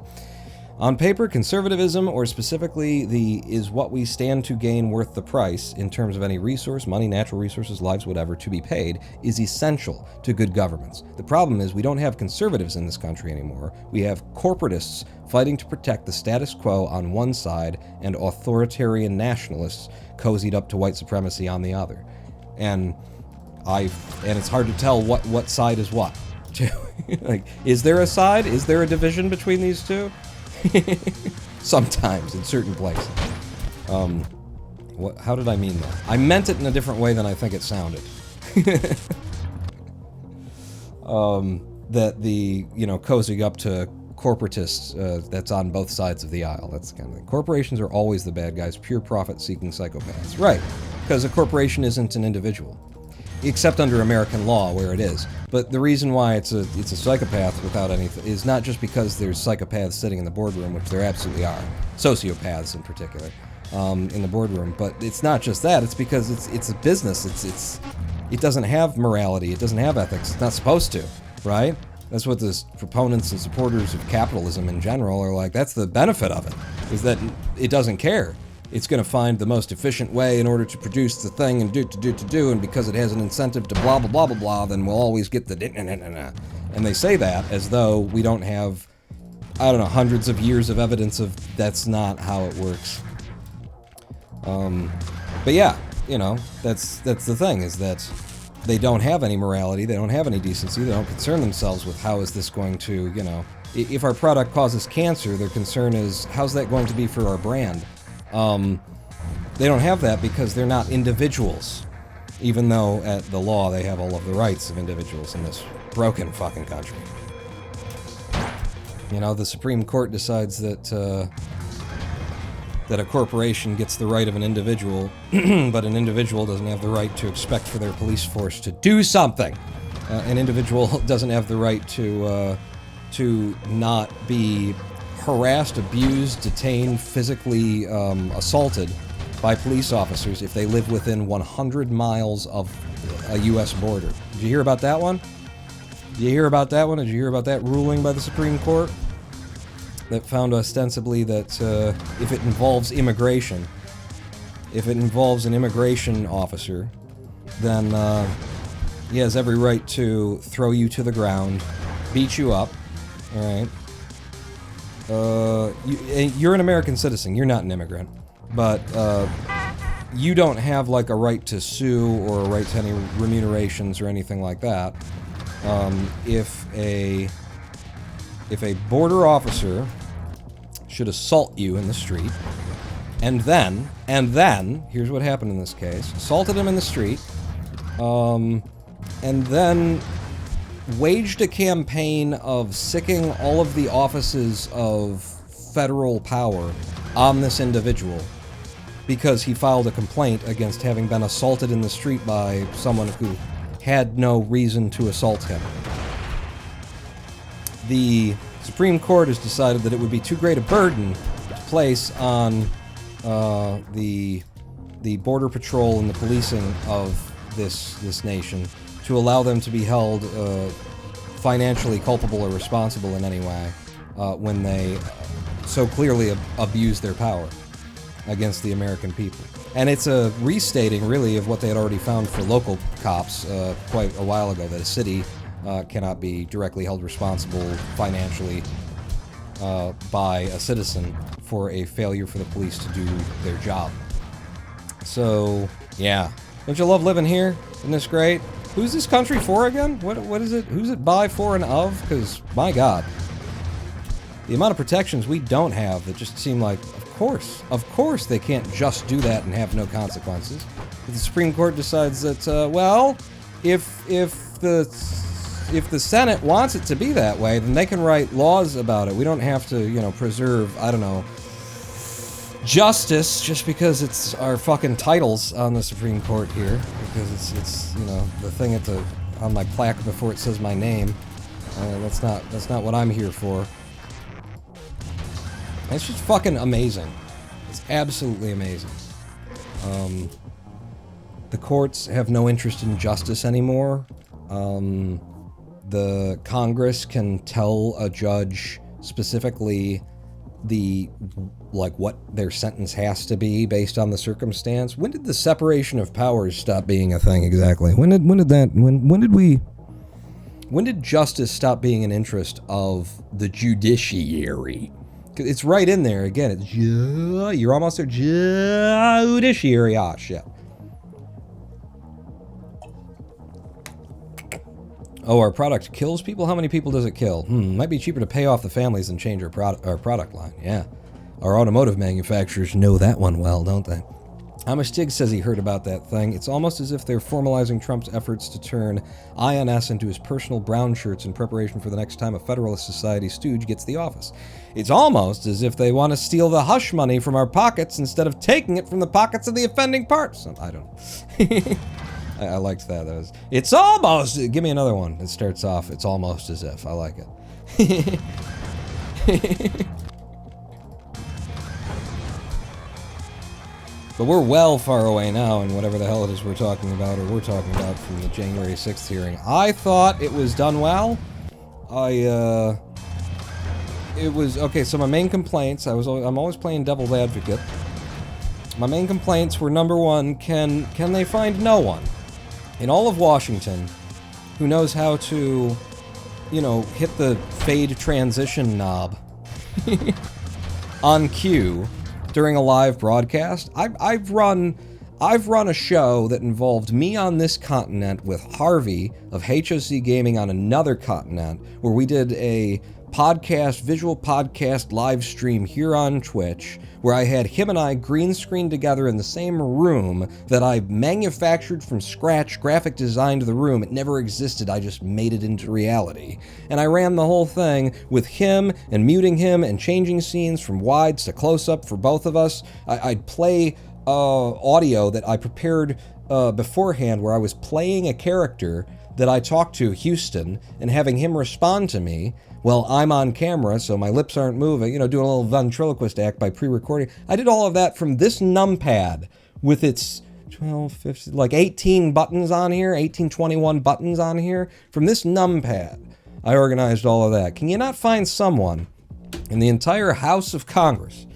On paper, conservatism, or specifically is what we stand to gain worth the price in terms of any resource, money, natural resources, lives, whatever, to be paid, is essential to good governments. The problem is we don't have conservatives in this country anymore. We have corporatists fighting to protect the status quo on one side and authoritarian nationalists cozied up to white supremacy on the other. And it's hard to tell what side is what. Like, is there a side? Is there a division between these two? Sometimes, in certain places. How did I mean that? I meant it in a different way than I think it sounded. That cozying up to corporatists, that's on both sides of the aisle. That's the kind of thing. Corporations are always the bad guys, pure profit-seeking psychopaths. Right, because a corporation isn't an individual. Except under American law, where it is. But the reason why it's a psychopath without anything is not just because there's psychopaths sitting in the boardroom, which there absolutely are, sociopaths in particular, in the boardroom. But it's not just that. It's because it's a business. It doesn't have morality. It doesn't have ethics. It's not supposed to, right? That's what the proponents and supporters of capitalism in general are like. That's the benefit of it, is that it doesn't care. It's going to find the most efficient way in order to produce the thing and do, and because it has an incentive to blah, blah, blah, blah, blah, then we'll always get the And they say that as though we don't have, hundreds of years of evidence of that's not how it works. But yeah, that's the thing, is that they don't have any morality, they don't have any decency, they don't concern themselves with how is this going to, if our product causes cancer, their concern is, how's that going to be for our brand? They don't have that because they're not individuals, even though at the law they have all of the rights of individuals in this broken fucking country. The Supreme Court decides that a corporation gets the right of an individual, but an individual doesn't have the right to expect for their police force to do something. An individual doesn't have the right to not be harassed, abused, detained, physically assaulted by police officers if they live within 100 miles of a U.S. border. Did you hear about that one? Did you hear about that one? Did you hear about that ruling by the Supreme Court? That found ostensibly that if it involves immigration, if it involves an immigration officer, then he has every right to throw you to the ground, beat you up, alright? You're an American citizen, you're not an immigrant, but you don't have like a right to sue or a right to any remunerations or anything like that. If a border officer should assault you in the street, and then, here's what happened in this case, assaulted him in the street, and then waged a campaign of sicking all of the offices of federal power on this individual because he filed a complaint against having been assaulted in the street by someone who had no reason to assault him. The Supreme Court has decided that it would be too great a burden to place on the Border Patrol and the policing of this nation to allow them to be held financially culpable or responsible in any way when they so clearly abuse their power against the American people. And it's a restating, really, of what they had already found for local cops quite a while ago, that a city cannot be directly held responsible financially by a citizen for a failure for the police to do their job. So, yeah. Don't you love living here? Isn't this great? Who's this country for again? What is it? Who's it by, for, and of? Because, my God. The amount of protections we don't have that just seem like, of course they can't just do that and have no consequences. If the Supreme Court decides that, well, if the Senate wants it to be that way, then they can write laws about it. We don't have to, preserve, I don't know, justice just because it's our fucking titles on the Supreme Court here, because it's the thing on my plaque before it says my name. That's not what I'm here for. It's just fucking amazing. It's absolutely amazing. The courts have no interest in justice anymore. The Congress can tell a judge specifically what their sentence has to be based on the circumstance. When did the separation of powers stop being a thing exactly? When did justice stop being an interest of the judiciary? It's right in there again. It's you're almost there. Judiciary. Ah, shit. Oh, our product kills people? How many people does it kill? Might be cheaper to pay off the families than change our product line. Yeah. Our automotive manufacturers know that one well, don't they? Amistig says he heard about that thing. It's almost as if they're formalizing Trump's efforts to turn INS into his personal brown shirts in preparation for the next time a Federalist Society stooge gets the office. It's almost as if they want to steal the hush money from our pockets instead of taking it from the pockets of the offending parts. I don't know. I liked that. It's almost... Give me another one. It starts off, it's almost as if. I like it. But we're well far away now in whatever the hell it is we're talking about from the January 6th hearing. I thought it was done well. It was... Okay, so my main complaints... I'm always playing devil's advocate. My main complaints were, number one, can they find no one in all of Washington who knows how to, hit the fade transition knob on cue during a live broadcast? I've run a show that involved me on this continent with Harvey of HOC Gaming on another continent, where we did a visual podcast live stream here on Twitch, where I had him and I green screened together in the same room that I manufactured from scratch, graphic designed the room. It never existed, I just made it into reality. And I ran the whole thing with him and muting him and changing scenes from wides to close-up for both of us. I'd play audio that I prepared beforehand, where I was playing a character that I talked to, Houston, and having him respond to me. Well, I'm on camera, so my lips aren't moving, doing a little ventriloquist act by pre-recording. I did all of that from this numpad with its 12, 15, 18 buttons on here, 21 buttons on here. From this numpad, I organized all of that. Can you not find someone in the entire House of Congress,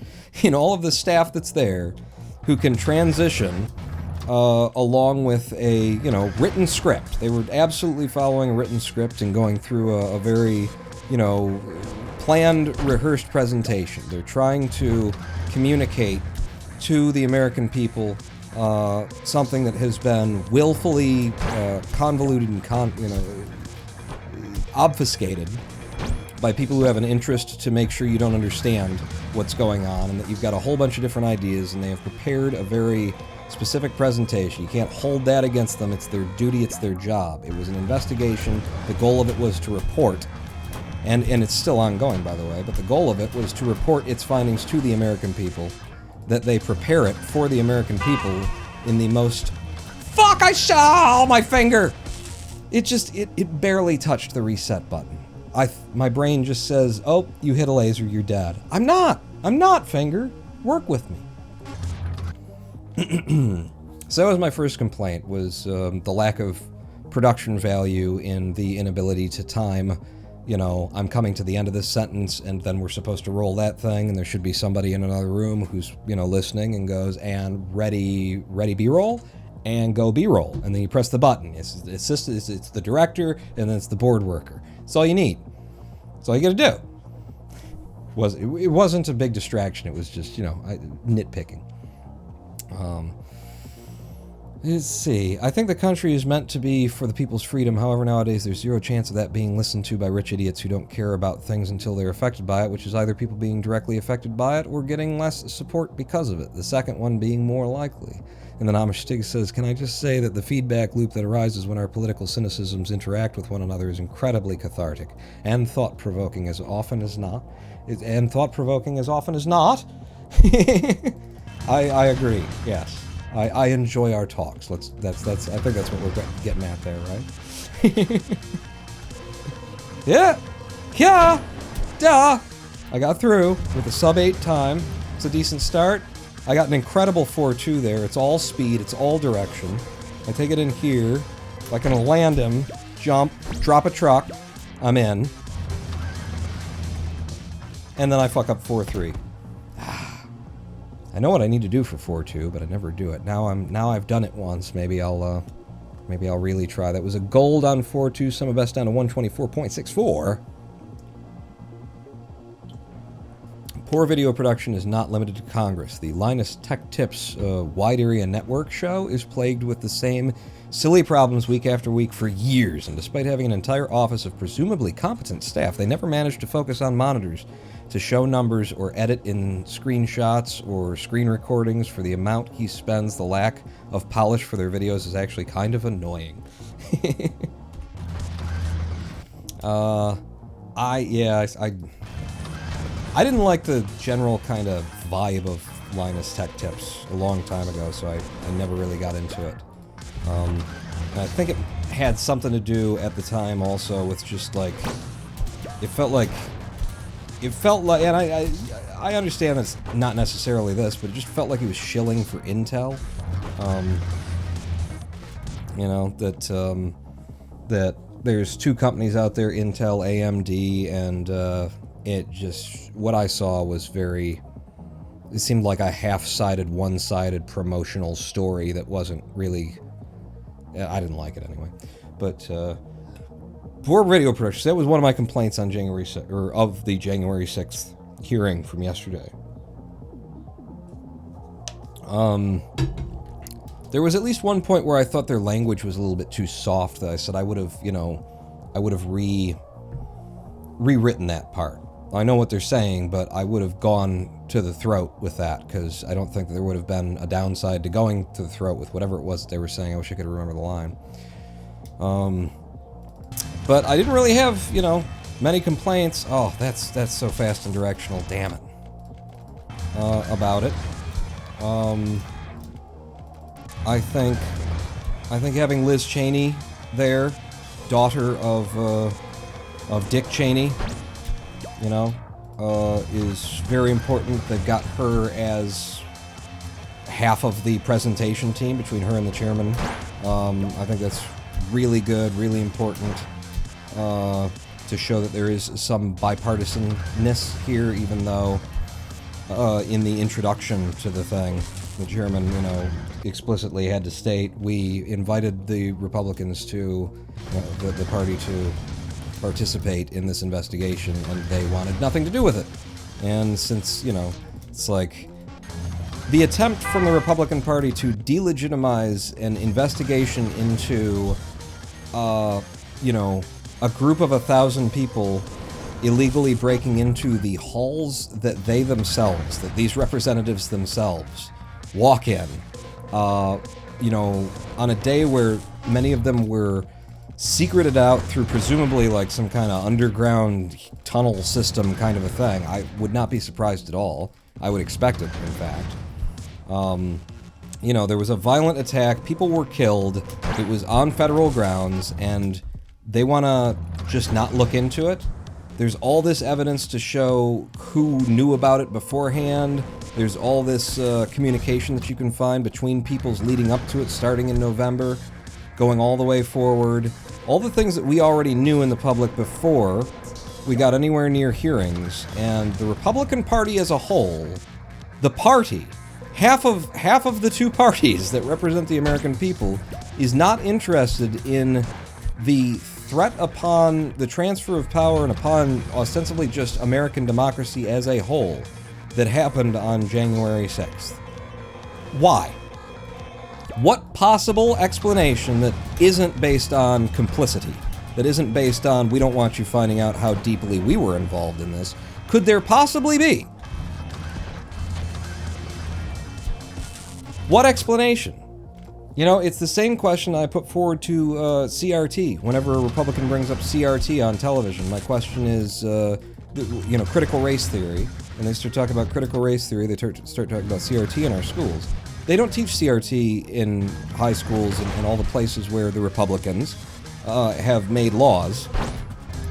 in all of the staff that's there, who can transition along with a, written script? They were absolutely following a written script and going through a very... planned, rehearsed presentation. They're trying to communicate to the American people something that has been willfully convoluted and obfuscated by people who have an interest to make sure you don't understand what's going on, and that you've got a whole bunch of different ideas, and they have prepared a very specific presentation. You can't hold that against them. It's their duty, it's their job. It was an investigation. The goal of it was to report, and it's still ongoing, by the way, but the goal of it was to report its findings to the American people, that they prepare it for the American people in the most... Fuck, I saw my finger! It barely touched the reset button. My brain just says, oh, you hit a laser, you're dead. I'm not, finger. Work with me. So that was my first complaint, was the lack of production value in the inability to time, you know, I'm coming to the end of this sentence, and then we're supposed to roll that thing, and there should be somebody in another room who's, you know, listening and goes, and ready B-roll, and go B-roll. And then you press the button. It's the assistant, it's the director, and then it's the board worker. That's all you need. That's all you gotta do. It wasn't a big distraction. It was just, you know, nitpicking. Let's see. I think the country is meant to be for the people's freedom. However, nowadays there's zero chance of that being listened to by rich idiots who don't care about things until they're affected by it, which is either people being directly affected by it or getting less support because of it. The second one being more likely. And then Amish Stig says, can I just say that the feedback loop that arises when our political cynicisms interact with one another is incredibly cathartic and thought-provoking as often as not. I agree, yes. I enjoy our talks. I think that's what we're getting at there, right? Yeah, duh. I got through with a sub-8 time. It's a decent start. I got an incredible 4-2 there. It's all speed, it's all direction. I take it in here. If I can land him, jump, drop a truck, I'm in. And then I fuck up 4-3. I know what I need to do for 4-2, but I never do it. Now I've done it once. Maybe I'll really try. That was a gold on 4-2. Sum of best down to 124.64. Poor video production is not limited to Congress. The Linus Tech Tips Wide Area Network show is plagued with the same silly problems week after week for years, and despite having an entire office of presumably competent staff, they never managed to focus on monitors to show numbers or edit in screenshots or screen recordings. For the amount he spends, the lack of polish for their videos is actually kind of annoying. I didn't like the general kind of vibe of Linus Tech Tips a long time ago, so I never really got into it. And I think it had something to do at the time also with just like, it felt like, and I understand it's not necessarily this, but it just felt like he was shilling for Intel. You know, that there's two companies out there, Intel, AMD, and it just, what I saw was very, it seemed like a half-sided, one-sided promotional story that wasn't really, I didn't like it anyway. But, poor video production. That was one of my complaints on January 6th, or of the January 6th hearing from yesterday. There was at least one point where I thought their language was a little bit too soft that I said I would have, you know, I would have rewritten that part. I know what they're saying, but I would have gone to the throat with that, because I don't think there would have been a downside to going to the throat with whatever it was that they were saying. I wish I could remember the line. But I didn't really have, you know, many complaints. Oh, that's so fast and directional, damn it. About it. I think having Liz Cheney there, daughter of Dick Cheney, you know, is very important. They've got her as half of the presentation team between her and the chairman. I think that's really good, really important, to show that there is some bipartisanness here, even though in the introduction to the thing, the chairman, you know, explicitly had to state, we invited the Republicans to, the party to participate in this investigation, and they wanted nothing to do with it. And since, you know, it's like the attempt from the Republican Party to delegitimize an investigation into, you know, a group of 1,000 people illegally breaking into the halls that they themselves, that these representatives themselves, walk in, you know, on a day where many of them were secreted out through presumably like some kind of underground tunnel system kind of a thing. I would not be surprised at all. I would expect it, in fact. You know, there was a violent attack, people were killed, it was on federal grounds, and they want to just not look into it. There's all this evidence to show who knew about it beforehand. There's all this communication that you can find between peoples leading up to it, starting in November, going all the way forward. All the things that we already knew in the public before we got anywhere near hearings. And the Republican Party as a whole, the party, half of the two parties that represent the American people, is not interested in the threat upon the transfer of power and upon ostensibly just American democracy as a whole that happened on January 6th. Why? What possible explanation that isn't based on complicity, that isn't based on we don't want you finding out how deeply we were involved in this, could there possibly be? What explanation? You know, it's the same question I put forward to CRT. Whenever a Republican brings up CRT on television, my question is, you know, critical race theory. And they start talking about critical race theory, they start talking about CRT in our schools. They don't teach CRT in high schools and all the places where the Republicans have made laws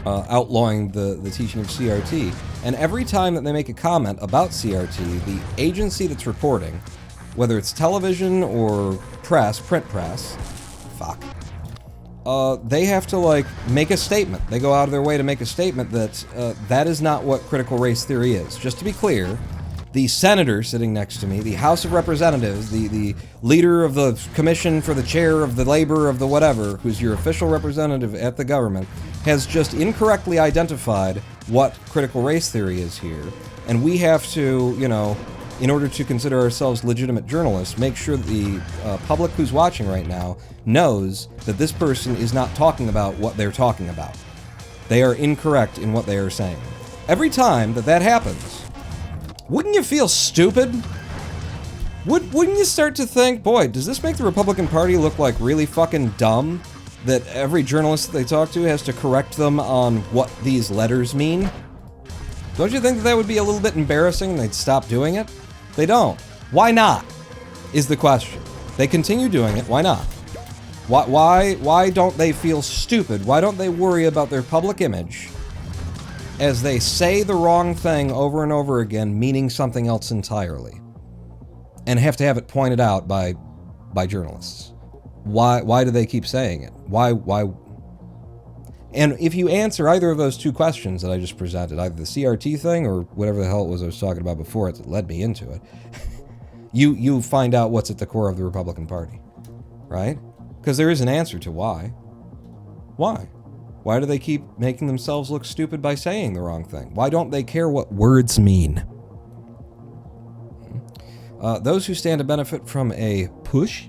outlawing the teaching of CRT. And every time that they make a comment about CRT, the agency that's reporting, whether it's television or press, print press, they have to, like, make a statement. They go out of their way to make a statement that that is not what critical race theory is. Just to be clear, the senator sitting next to me, the House of Representatives, the leader of the commission for the chair of the labor of the whatever, who's your official representative at the government, has just incorrectly identified what critical race theory is here. And we have to, you know, in order to consider ourselves legitimate journalists, make sure that the public who's watching right now knows that this person is not talking about what they're talking about. They are incorrect in what they are saying. Every time that that happens, wouldn't you feel stupid? Wouldn't you start to think, boy, does this make the Republican Party look like really fucking dumb? That every journalist that they talk to has to correct them on what these letters mean? Don't you think that would be a little bit embarrassing and they'd stop doing it? They don't. Why not? Is the question. They continue doing it. Why not? Why don't they feel stupid? Why don't they worry about their public image as they say the wrong thing over and over again, meaning something else entirely, and have to have it pointed out by journalists? Why do they keep saying it? Why? And if you answer either of those two questions that I just presented, either the CRT thing or whatever the hell it was I was talking about before it that led me into it, you find out what's at the core of the Republican Party, right? Because there is an answer to why. Why? Why do they keep making themselves look stupid by saying the wrong thing? Why don't they care what words mean? Those who stand to benefit from a push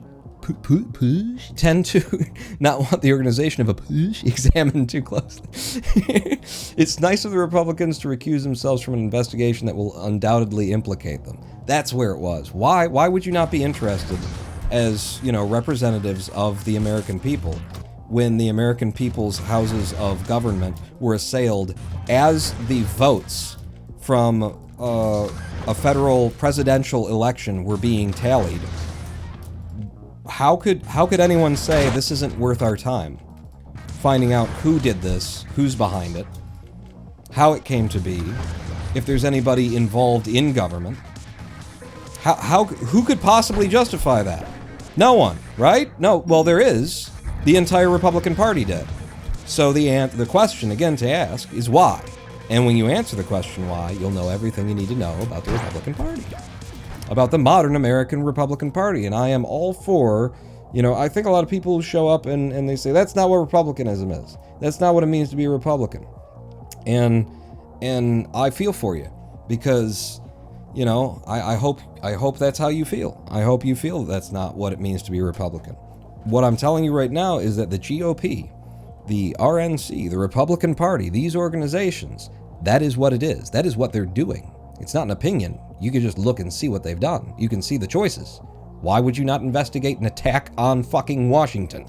tend to not want the organization of a push examined too closely. It's nice of the Republicans to recuse themselves from an investigation that will undoubtedly implicate them. That's where it was. Why would you not be interested as, you know, representatives of the American people when the American people's houses of government were assailed as the votes from a federal presidential election were being tallied? How could anyone say this isn't worth our time? Finding out who did this, who's behind it, how it came to be, if there's anybody involved in government. Who could possibly justify that? No one, right? No, well, there is. The entire Republican Party did. So the question, again, to ask is why? And when you answer the question why, you'll know everything you need to know about the Republican Party. About the modern American Republican Party. And I am all for, you know, I think a lot of people show up and they say, that's not what republicanism is. That's not what it means to be a Republican. And I feel for you because, you know, I hope that's how you feel. I hope you feel that's not what it means to be a Republican. What I'm telling you right now is that the GOP, the RNC, the Republican Party, these organizations, that is what it is. That is what they're doing. It's not an opinion. You can just look and see what they've done. You can see the choices. Why would you not investigate an attack on fucking Washington?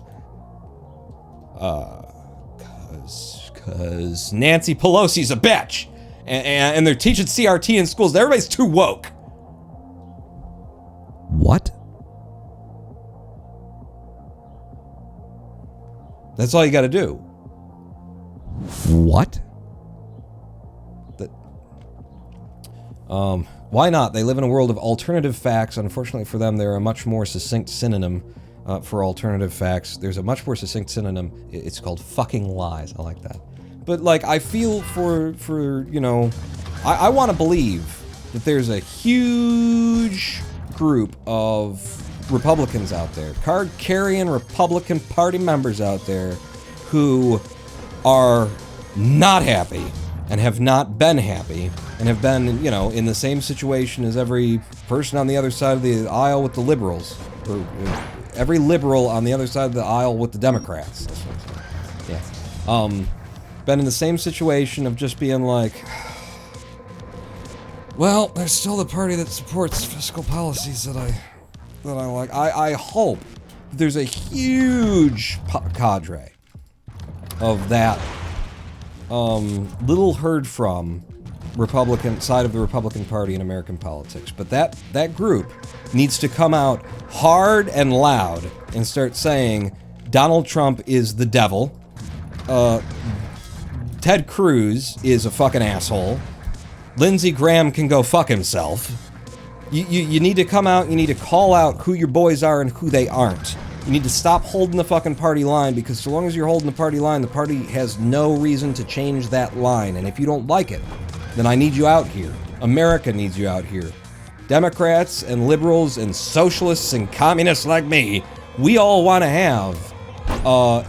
Cause Nancy Pelosi's a bitch. And they're teaching CRT in schools. Everybody's too woke. What? That's all you gotta do. What? Why not? They live in a world of alternative facts. Unfortunately for them, they're a much more succinct synonym for alternative facts. There's a much more succinct synonym. It's called fucking lies. I like that. But, like, I feel for you know, I want to believe that there's a huge group of Republicans out there, card-carrying Republican Party members out there who are not happy and have not been happy and have been, you know, in the same situation as every person on the other side of the aisle with the liberals, or every liberal on the other side of the aisle with the Democrats. Yeah. Been in the same situation of just being like, well, there's still the party that supports fiscal policies that I like. I hope there's a huge cadre of that little heard from Republican side of the Republican Party in American politics. But that group needs to come out hard and loud and start saying Donald Trump is the devil. Ted Cruz is a fucking asshole. Lindsey Graham can go fuck himself. You need to come out, you need to call out who your boys are and who they aren't. You need to stop holding the fucking party line, because so long as you're holding the party line, the party has no reason to change that line. And if you don't like it, then I need you out here. America needs you out here. Democrats and liberals and socialists and communists like me, we all want to have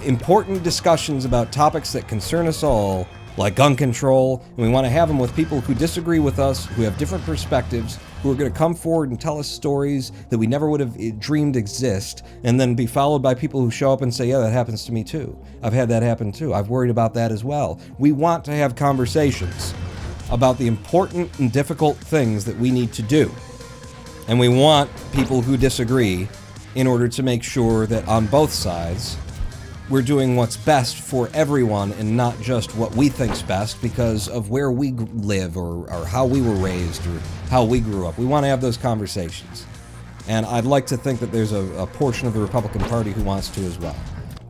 important discussions about topics that concern us all, like gun control, and we want to have them with people who disagree with us, who have different perspectives, who are going to come forward and tell us stories that we never would have dreamed exist, and then be followed by people who show up and say, yeah, that happens to me too. I've had that happen too. I've worried about that as well. We want to have conversations about the important and difficult things that we need to do. And we want people who disagree in order to make sure that on both sides, we're doing what's best for everyone and not just what we think's best because of where we live or how we were raised or how we grew up. We want to have those conversations. And I'd like to think that there's a portion of the Republican Party who wants to as well.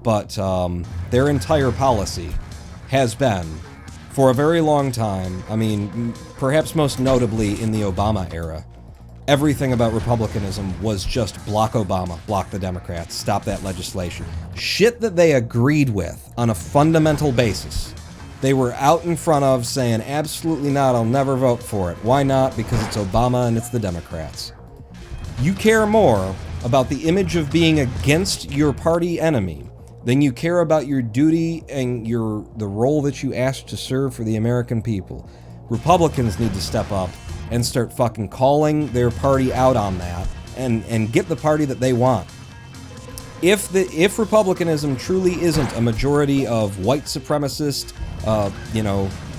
But their entire policy has been, for a very long time, I mean, perhaps most notably in the Obama era, everything about Republicanism was just block Obama, block the Democrats, stop that legislation. Shit that they agreed with on a fundamental basis. They were out in front of saying, absolutely not, I'll never vote for it. Why not? Because it's Obama and it's the Democrats. You care more about the image of being against your party enemy than you care about your duty and the role that you asked to serve for the American people. Republicans need to step up and start fucking calling their party out on that and get the party that they want. If Republicanism truly isn't a majority of white supremacist,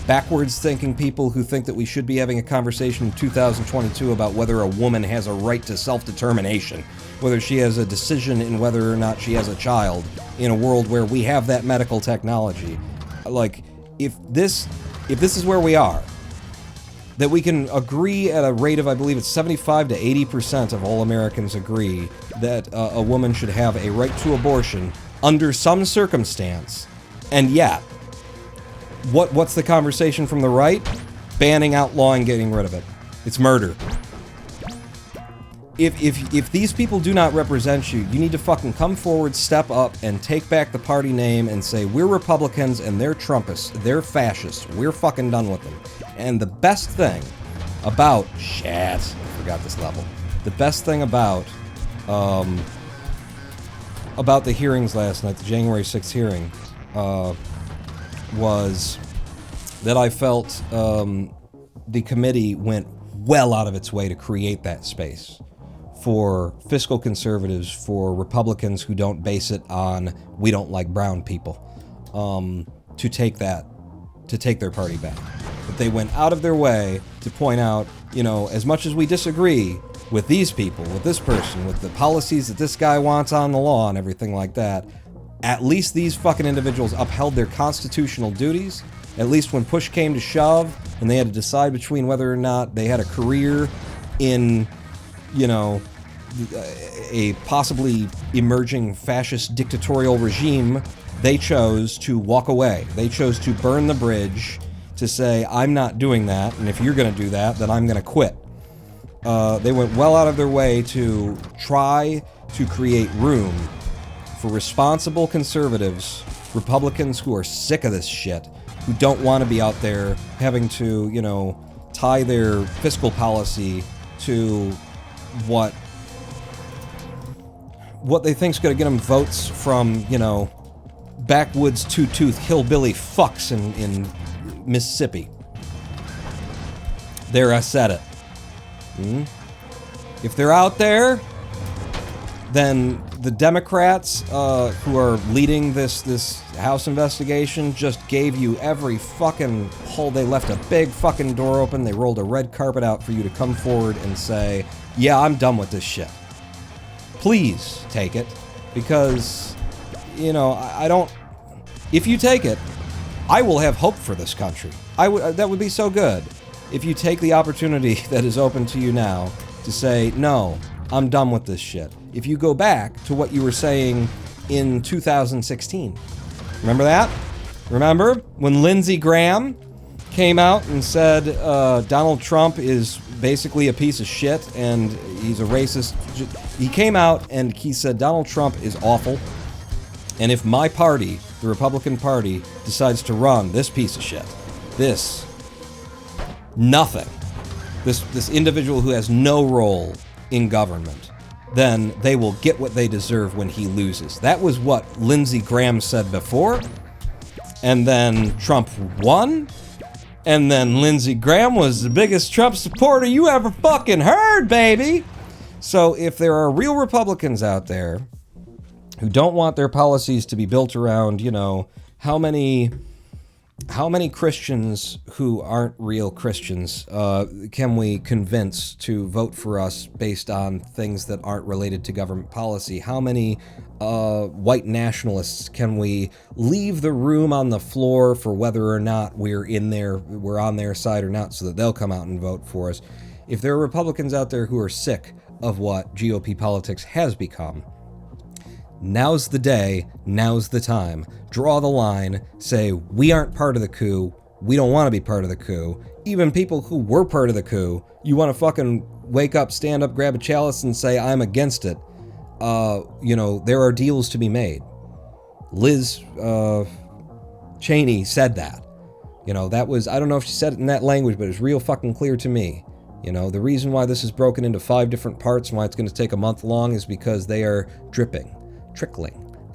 backwards thinking people who think that we should be having a conversation in 2022 about whether a woman has a right to self-determination, whether she has a decision in whether or not she has a child in a world where we have that medical technology. Like, if this is where we are, that we can agree at a rate of, I believe it's 75 to 80% of all Americans agree that a woman should have a right to abortion under some circumstance, and yet, what's the conversation from the right? Banning, outlawing, getting rid of it. It's murder. If these people do not represent you, you need to fucking come forward, step up, and take back the party name and say, we're Republicans and they're Trumpists, they're fascists, we're fucking done with them. And the best thing about... Shit, I forgot this level. The best thing about the hearings last night, the January 6th hearing, was that I felt the committee went well out of its way to create that space for fiscal conservatives, for Republicans who don't base it on we don't like brown people, to take their party back. But they went out of their way to point out, you know, as much as we disagree with these people, with this person, with the policies that this guy wants on the law and everything like that, at least these fucking individuals upheld their constitutional duties. At least when push came to shove and they had to decide between whether or not they had a career in, you know, a possibly emerging fascist dictatorial regime, they chose to walk away. They chose to burn the bridge, to say, I'm not doing that, and if you're going to do that, then I'm going to quit. They went well out of their way to try to create room for responsible conservatives, Republicans who are sick of this shit, who don't want to be out there having to, you know, tie their fiscal policy to what they think's going to get them votes from, you know, backwoods two-tooth hillbilly fucks in Mississippi. There, I said it. If they're out there, then the Democrats who are leading this House investigation just gave you every fucking hole. They left a big fucking door open. They rolled a red carpet out for you to come forward and say, yeah, I'm done with this shit. Please take it, because, you know, I don't... If you take it, I will have hope for this country. That would be so good. If you take the opportunity that is open to you now to say, no, I'm done with this shit. If you go back to what you were saying in 2016. Remember that? Remember when Lindsey Graham came out and said Donald Trump is basically a piece of shit and he's a racist? He came out and he said Donald Trump is awful, and if my party, the Republican Party, decides to run this piece of shit, this individual who has no role in government, then they will get what they deserve when he loses. That was what Lindsey Graham said before, and then Trump won, and then Lindsey Graham was the biggest Trump supporter you ever fucking heard, baby! So if there are real Republicans out there who don't want their policies to be built around, you know, how many Christians who aren't real Christians can we convince to vote for us based on things that aren't related to government policy? How many white nationalists can we leave the room on the floor for whether or not we're on their side or not, so that they'll come out and vote for us? If there are Republicans out there who are sick of what GOP politics has become, now's the day, now's the time. Draw the line, say, we aren't part of the coup, we don't want to be part of the coup. Even people who were part of the coup, you want to fucking wake up, stand up, grab a chalice and say, I'm against it. You know, there are deals to be made. Liz Cheney said that. You know, that was, I don't know if she said it in that language, but it was real fucking clear to me. You know, the reason why this is broken into 5 different parts and why it's going to take a month long is because they are trickling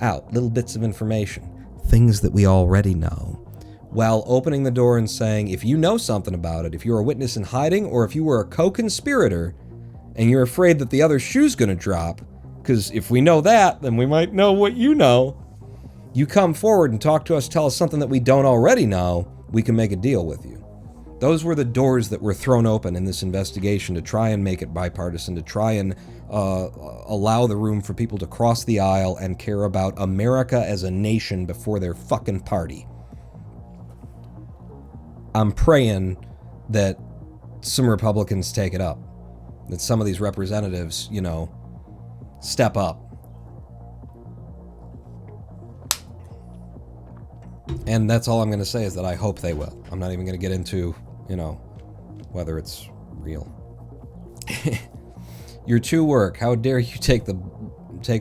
out little bits of information, things that we already know, while opening the door and saying, if you know something about it, if you're a witness in hiding, or if you were a co-conspirator and you're afraid that the other shoe's going to drop, because if we know that, then we might know what you know. You come forward and talk to us, tell us something that we don't already know, we can make a deal with you. Those were the doors that were thrown open in this investigation to try and make it bipartisan, to try and allow the room for people to cross the aisle and care about America as a nation before their fucking party. I'm praying that some Republicans take it up, that some of these representatives, you know, step up. And that's all I'm going to say, is that I hope they will. I'm not even going to get into, you know, whether it's real. You're too work. How dare you take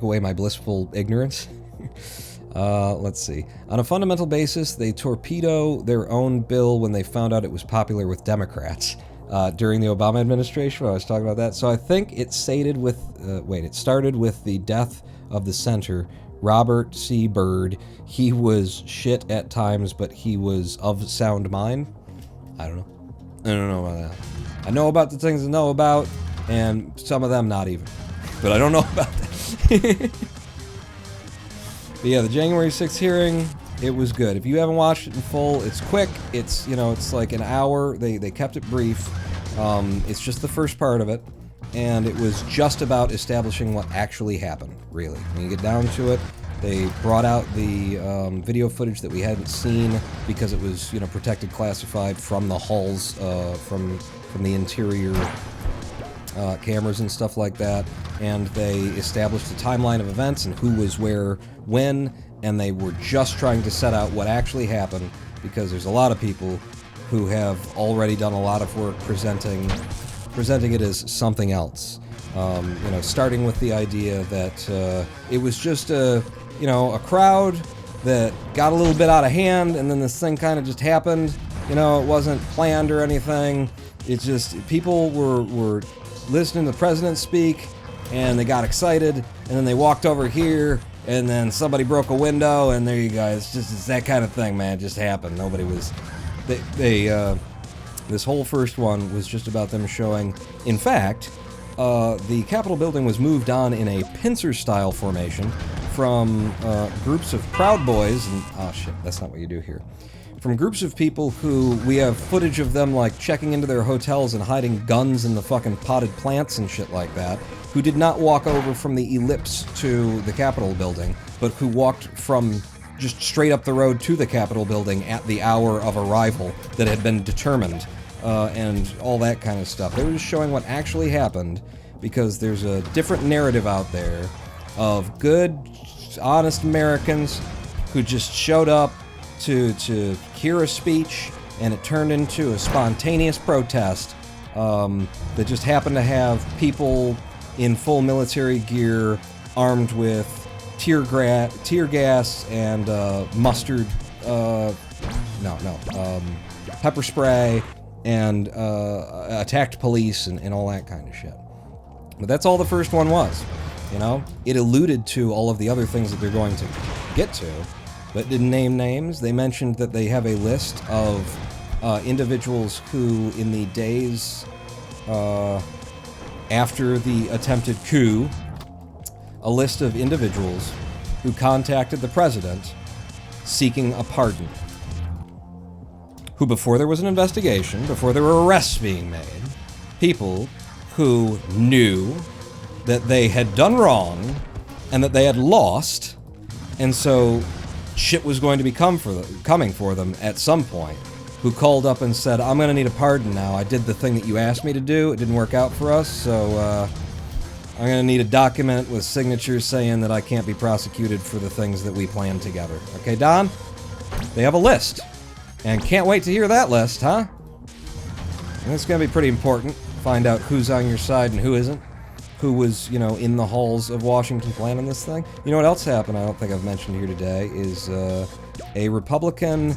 away my blissful ignorance? Let's see. On a fundamental basis, they torpedo their own bill when they found out it was popular with Democrats. During the Obama administration, I was talking about that. So I think it started with the death of the center, Robert C. Byrd. He was shit at times, but he was of sound mind. I don't know about that. I know about the things I know about, and some of them not even. But I don't know about that. But yeah, the January 6th hearing, It was good. If you haven't watched it in full, it's quick. It's, you know, it's like an hour. They kept it brief. It's just the first part of it, and it was just about establishing what actually happened, really. When you get down to it, they brought out the video footage that we hadn't seen because it was, you know, protected, classified from the hulls, from the interior cameras and stuff like that, and they established the timeline of events and who was where when, and they were just trying to set out what actually happened, because there's a lot of people who have already done a lot of work presenting it as something else. You know, starting with the idea that it was just a crowd that got a little bit out of hand, and then this thing kind of just happened. You know, it wasn't planned or anything. It's just people were listening to the president speak, and they got excited, and then they walked over here, and then somebody broke a window, and there you go. It's that kind of thing, man. It just happened. Nobody was... This whole first one was just about them showing... In fact, the Capitol building was moved on in a pincer-style formation from groups of Proud Boys, and... Oh, shit, that's not what you do here. From groups of people who we have footage of them, like, checking into their hotels and hiding guns in the fucking potted plants and shit like that, who did not walk over from the ellipse to the Capitol building, but who walked from just straight up the road to the Capitol building at the hour of arrival that had been determined, and all that kind of stuff. They were just showing what actually happened, because there's a different narrative out there of good, honest Americans who just showed up to hear a speech, and it turned into a spontaneous protest that just happened to have people in full military gear, armed with tear gas and mustard, pepper spray, and attacked police and all that kind of shit. But that's all the first one was, you know? It alluded to all of the other things that they're going to get to, but didn't name names. They mentioned that they have a list of individuals who, in the days after the attempted coup, a list of individuals who contacted the president seeking a pardon. Who, before there was an investigation, before there were arrests being made, people who knew that they had done wrong and that they had lost, and so shit was going to be coming for them at some point, who called up and said, I'm going to need a pardon now. I did the thing that you asked me to do. It didn't work out for us, so I'm going to need a document with signatures saying that I can't be prosecuted for the things that we planned together. Okay, Don? They have a list. And can't wait to hear that list, huh? And it's going to be pretty important. Find out who's on your side and who isn't. Who was, you know, in the halls of Washington planning this thing. You know what else happened I don't think I've mentioned here today is a Republican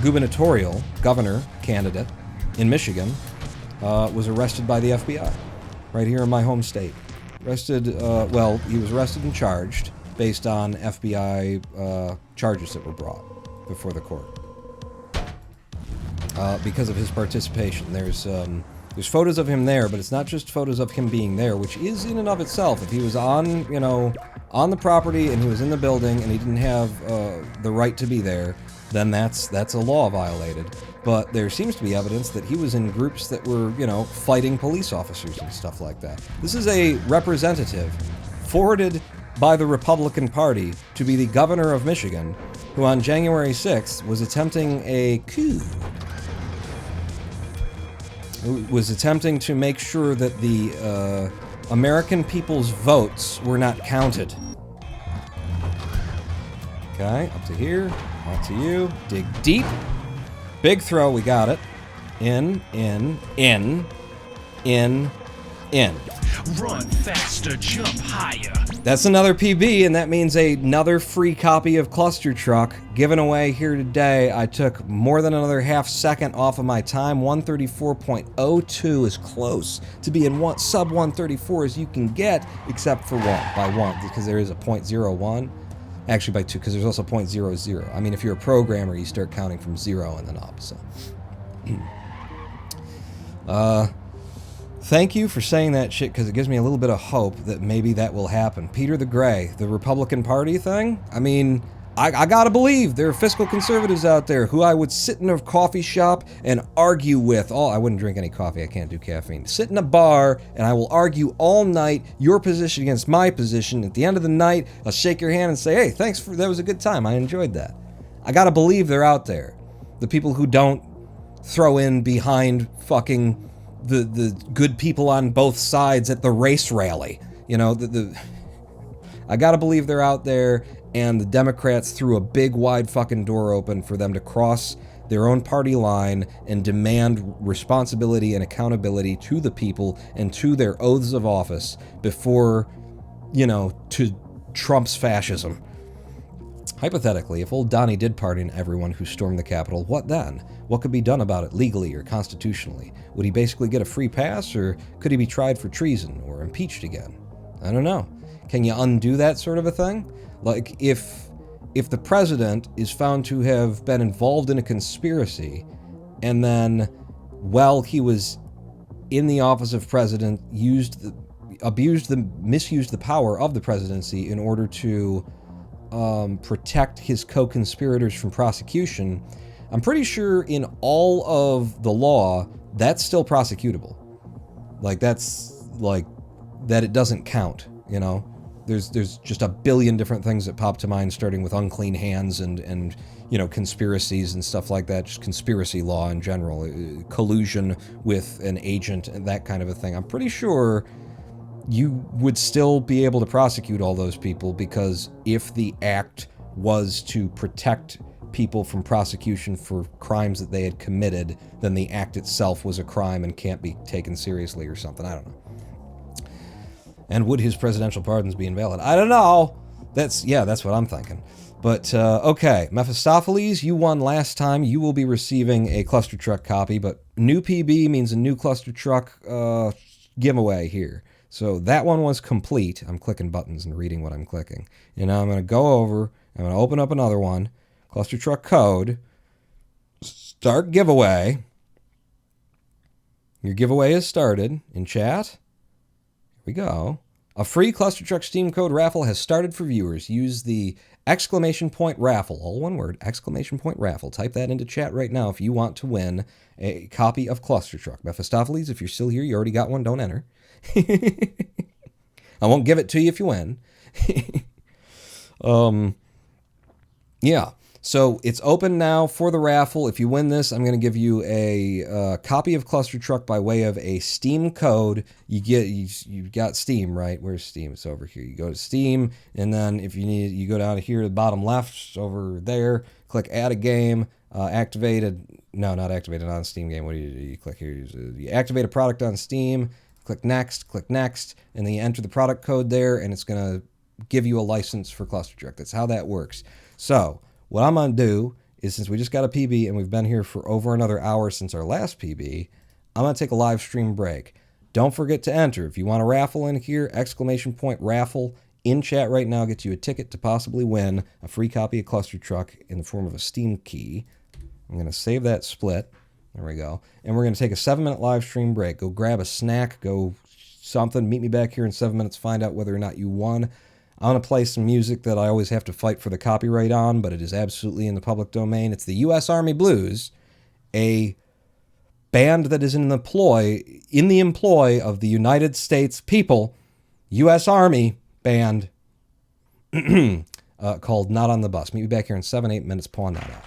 gubernatorial governor candidate in Michigan was arrested by the FBI right here in my home state. Arrested, he was arrested and charged based on FBI charges that were brought before the court because of his participation. There's photos of him there, but it's not just photos of him being there, which is in and of itself. If he was on the property and he was in the building and he didn't have the right to be there, then that's a law violated. But there seems to be evidence that he was in groups that were, fighting police officers and stuff like that. This is a representative forwarded by the Republican Party to be the governor of Michigan, who on January 6th was attempting a coup. Was attempting to make sure that the American people's votes were not counted. Okay, up to here, up to you. Dig deep. Big throw, we got it. In.
Run faster, jump higher.
That's another PB, and that means another free copy of Clustertruck given away here today. I took more than another half second off of my time. 134.02 is close to being sub 134 as you can get, except for by one, because there is a 0.01. Actually by 2, because there's also 0.00. I mean, if you're a programmer, you start counting from 0 and then up, so. Thank you for saying that shit, because it gives me a little bit of hope that maybe that will happen. Peter the Gray, the Republican Party thing? I mean, I gotta believe there are fiscal conservatives out there who I would sit in a coffee shop and argue with. Oh, I wouldn't drink any coffee. I can't do caffeine. Sit in a bar and I will argue all night your position against my position. At the end of the night, I'll shake your hand and say, hey, thanks that was a good time. I enjoyed that. I gotta believe they're out there. The people who don't throw in behind fucking the good people on both sides at the race rally. You know, I gotta believe they're out there, and the Democrats threw a big wide fucking door open for them to cross their own party line and demand responsibility and accountability to the people and to their oaths of office before, you know, to Trump's fascism. Hypothetically, if old Donnie did pardon everyone who stormed the Capitol, what then? What could be done about it legally or constitutionally? Would he basically get a free pass, or could he be tried for treason or impeached again? I don't know. Can you undo that sort of a thing? Like, if the president is found to have been involved in a conspiracy, and then, while he was in the office of president, misused the power of the presidency in order to protect his co-conspirators from prosecution, I'm pretty sure in all of the law, that's still prosecutable. Like, that's, like, that it doesn't count, you know? There's just a billion different things that pop to mind, starting with unclean hands and you know, conspiracies and stuff like that, just conspiracy law in general, collusion with an agent and that kind of a thing. I'm pretty sure you would still be able to prosecute all those people, because if the act was to protect people from prosecution for crimes that they had committed, then the act itself was a crime and can't be taken seriously or something. I don't know. And would his presidential pardons be invalid? I don't know. That's what I'm thinking. But, okay, Mephistopheles, you won last time. You will be receiving a Clustertruck copy, but new PB means a new Clustertruck giveaway here. So that one was complete. I'm clicking buttons and reading what I'm clicking. And now I'm going to go over, I'm going to open up another one, Clustertruck code, start giveaway. Your giveaway is started in chat. Here we go. A free Clustertruck Steam Code raffle has started for viewers. Use the !raffle, all one word, !raffle. Type that into chat right now if you want to win a copy of Clustertruck. Mephistopheles, if you're still here, you already got one, don't enter. I won't give it to you if you win. Yeah. So it's open now for the raffle. If you win this, I'm going to give you a copy of Clustertruck by way of a Steam code. You've got Steam, right? Where's Steam? It's over here. You go to Steam, and then if you need, you go down here to the bottom left, over there, click Add a Game, activated. No, not activated on Steam game. What do? You click here. You activate a product on Steam. Click Next, and then you enter the product code there, and it's going to give you a license for Clustertruck. That's how that works. So what I'm going to do is, since we just got a PB and we've been here for over another hour since our last PB, I'm going to take a live stream break. Don't forget to enter. If you want a raffle in here, !raffle in chat right now gets you a ticket to possibly win a free copy of Clustertruck in the form of a Steam key. I'm going to save that split. There we go. And we're going to take a 7-minute live stream break. Go grab a snack, go something. Meet me back here in 7 minutes. Find out whether or not you won. I'm going to play some music that I always have to fight for the copyright on, but it is absolutely in the public domain. It's the U.S. Army Blues, a band that is in the employ of the United States people, U.S. Army band, called Not on the Bus. Meet me back here in 7-8 minutes. Pawn that out.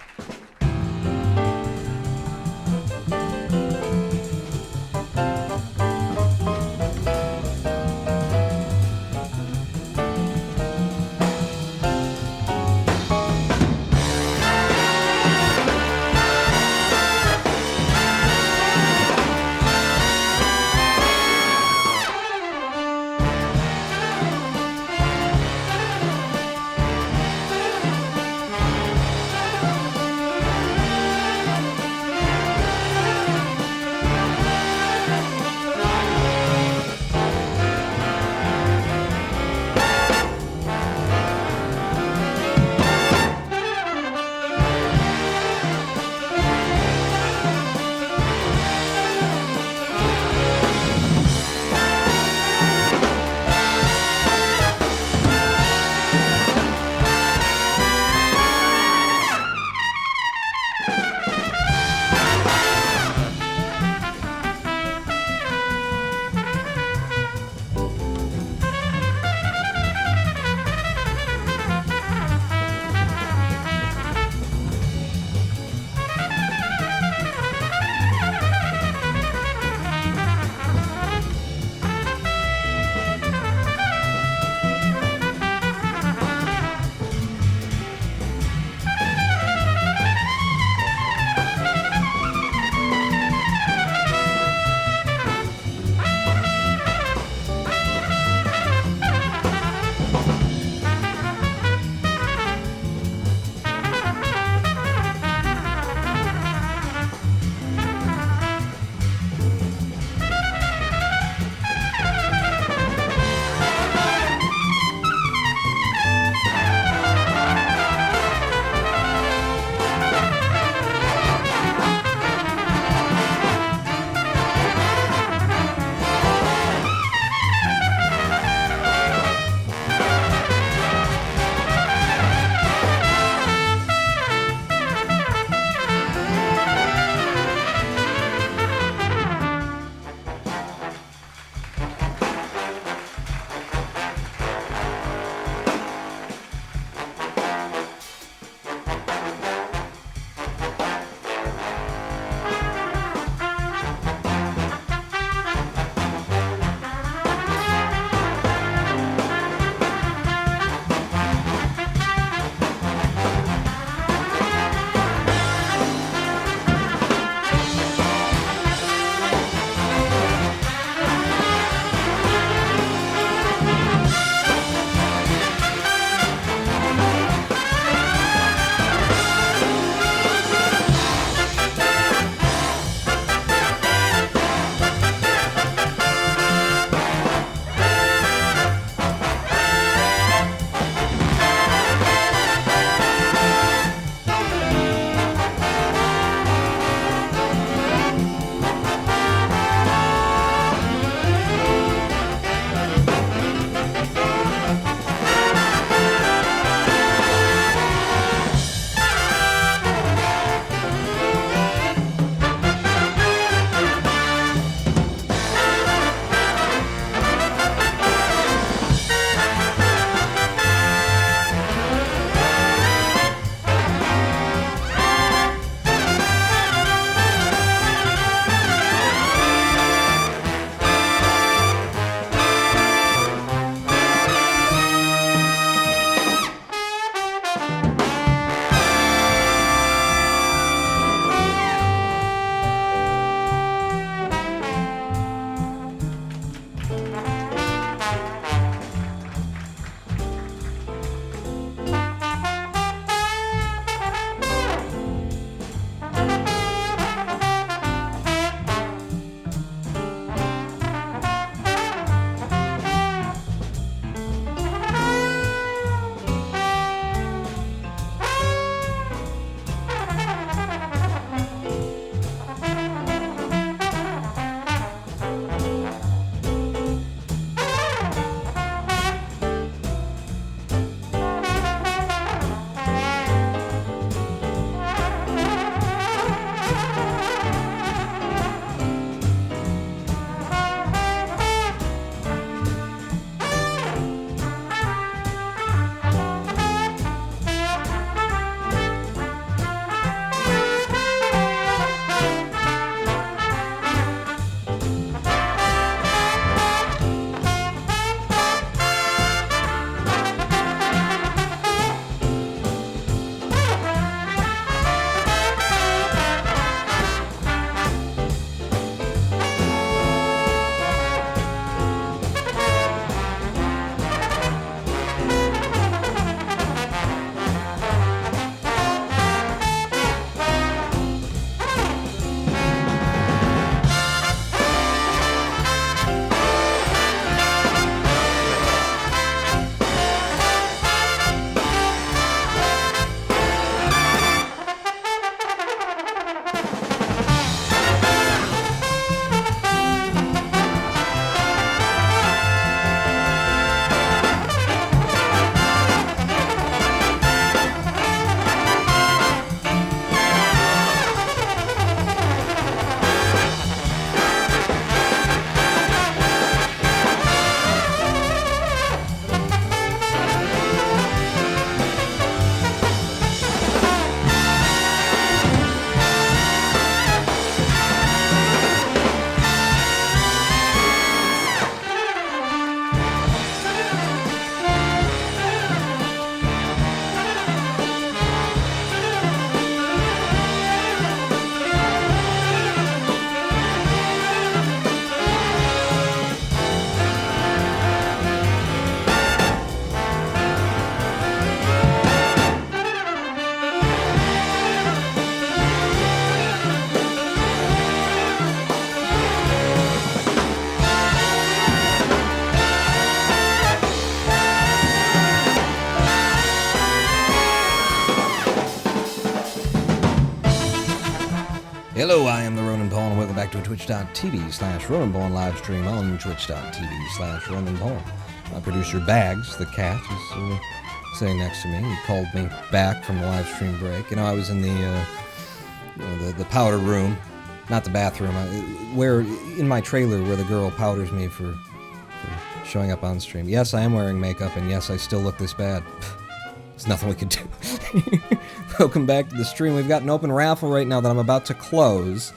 Hello, I am the Ronan Paul, and welcome back to a twitch.tv/Ronan Paul live stream on twitch.tv/Ronan Paul. My producer Bags, the cat, is sitting next to me. He called me back from the live stream break. You know, I was in the powder room, not the bathroom, where in my trailer where the girl powders me for showing up on stream. Yes, I am wearing makeup, and yes, I still look this bad. There's nothing we can do. Welcome back to the stream. We've got an open raffle right now that I'm about to close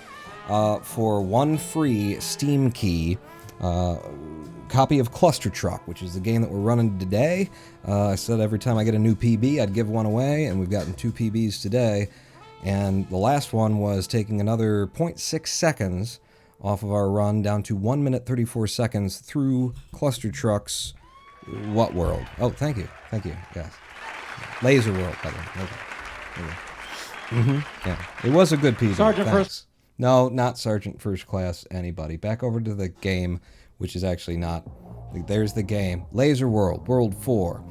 for one free Steam Key copy of Clustertruck, which is the game that we're running today. I said every time I get a new PB, I'd give one away, and we've gotten 2 PBs today. And the last one was taking another 0.6 seconds off of our run down to 1 minute 34 seconds through Clustertruck's what world? Oh, thank you. Thank you. Yes. Laser World, by the way. Okay. Yeah. It was a good PB.
Sergeant First.
No, not Sergeant First Class anybody. Back over to the game, which is actually not. There's the game. Laser World, World 4.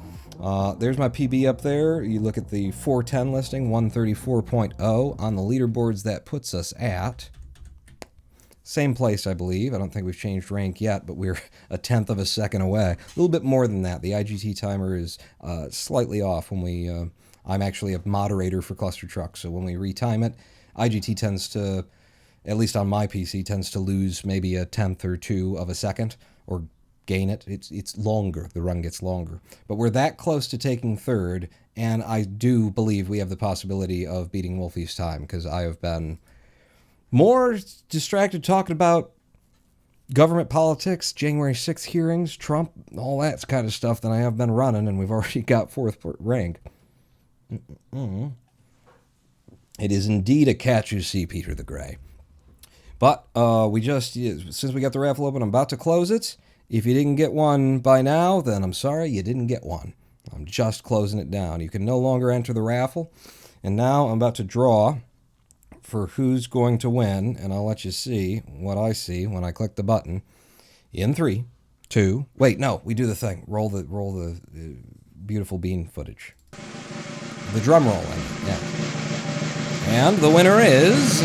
There's my PB up there. You look at the 410 listing, 134.0. On the leaderboards, that puts us at same place, I believe. I don't think we've changed rank yet, but we're a tenth of a second away. A little bit more than that. The IGT timer is slightly off when we... I'm actually a moderator for Clustertruck, so when we retime it, IGT tends to, at least on my PC, tends to lose maybe a tenth or two of a second, or gain it. It's longer. The run gets longer. But we're that close to taking third, and I do believe we have the possibility of beating Wolfie's time, because I have been more distracted talking about government politics, January 6th hearings, Trump, all that kind of stuff than I have been running, and we've already got 4th rank. It is indeed a catch you see, Peter the Grey. But we just, since we got the raffle open, I'm about to close it. If you didn't get one by now, then I'm sorry, you didn't get one. I'm just closing it down. You can no longer enter the raffle. And now I'm about to draw for who's going to win, and I'll let you see what I see when I click the button. In 3, 2, wait, no, we do the thing. Roll the beautiful bean footage. The drum roll, yeah. And the winner is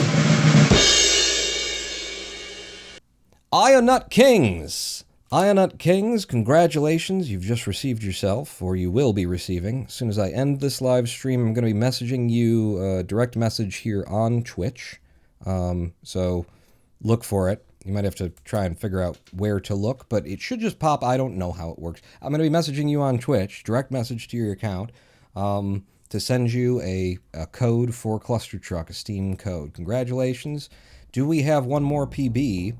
Ionut Kings. Ionut Kings, congratulations. You've just received yourself, or you will be receiving. As soon as I end this live stream, I'm going to be messaging you a direct message here on Twitch. So look for it. You might have to try and figure out where to look, but it should just pop. I don't know how it works. I'm going to be messaging you on Twitch, direct message to your account, to send you a code for Clustertruck, a Steam code. Congratulations. Do we have one more PB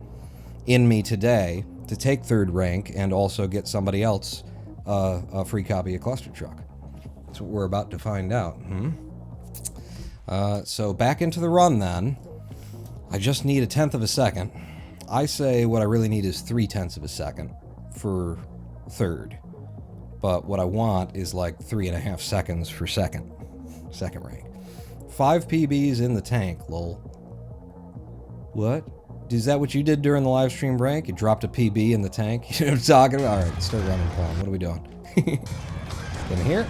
in me today to take 3rd rank and also get somebody else a free copy of Clustertruck? That's what we're about to find out. So back into the run then. I just need a tenth of a second. I say what I really need is 3/10 of a second for 3rd. But what I want is like 3.5 seconds for second rank. 5 PBs in the tank, lol. What? Is that what you did during the live stream break? You dropped a PB in the tank? You know what I'm talking about? All right, start running, Paul. What are we doing? In here?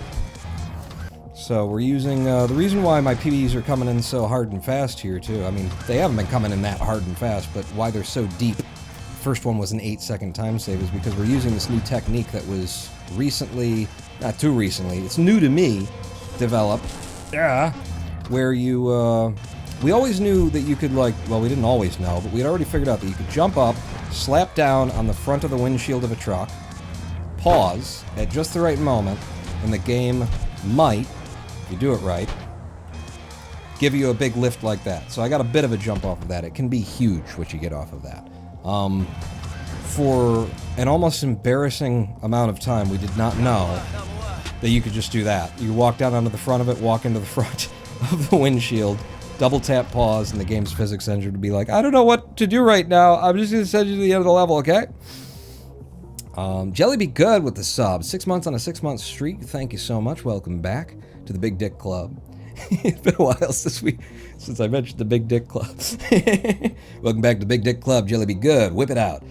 So we're using, the reason why my PBs are coming in so hard and fast here, too, I mean, they haven't been coming in that hard and fast, but why they're so deep. First one was an 8-second time save is because we're using this new technique that was recently, not too recently, it's new to me, developed, where you, we always knew that you could, like, well, we didn't always know, but we had already figured out that you could jump up, slap down on the front of the windshield of a truck, pause at just the right moment, and the game might, if you do it right, give you a big lift like that. So I got a bit of a jump off of that. It can be huge what you get off of that. For an almost embarrassing amount of time, we did not know that you could just do that. You walk down onto the front of it, walk into the front of the windshield, double tap pause, and the game's physics engine would be like, I don't know what to do right now. I'm just going to send you to the end of the level, okay? Jelly Be Good with the sub. 6 months on a 6-month streak. Thank you so much. Welcome back to the Big Dick Club. It's been a while since I mentioned the Big Dick Club. Welcome back to the Big Dick Club. Jelly Be Good. Whip it out.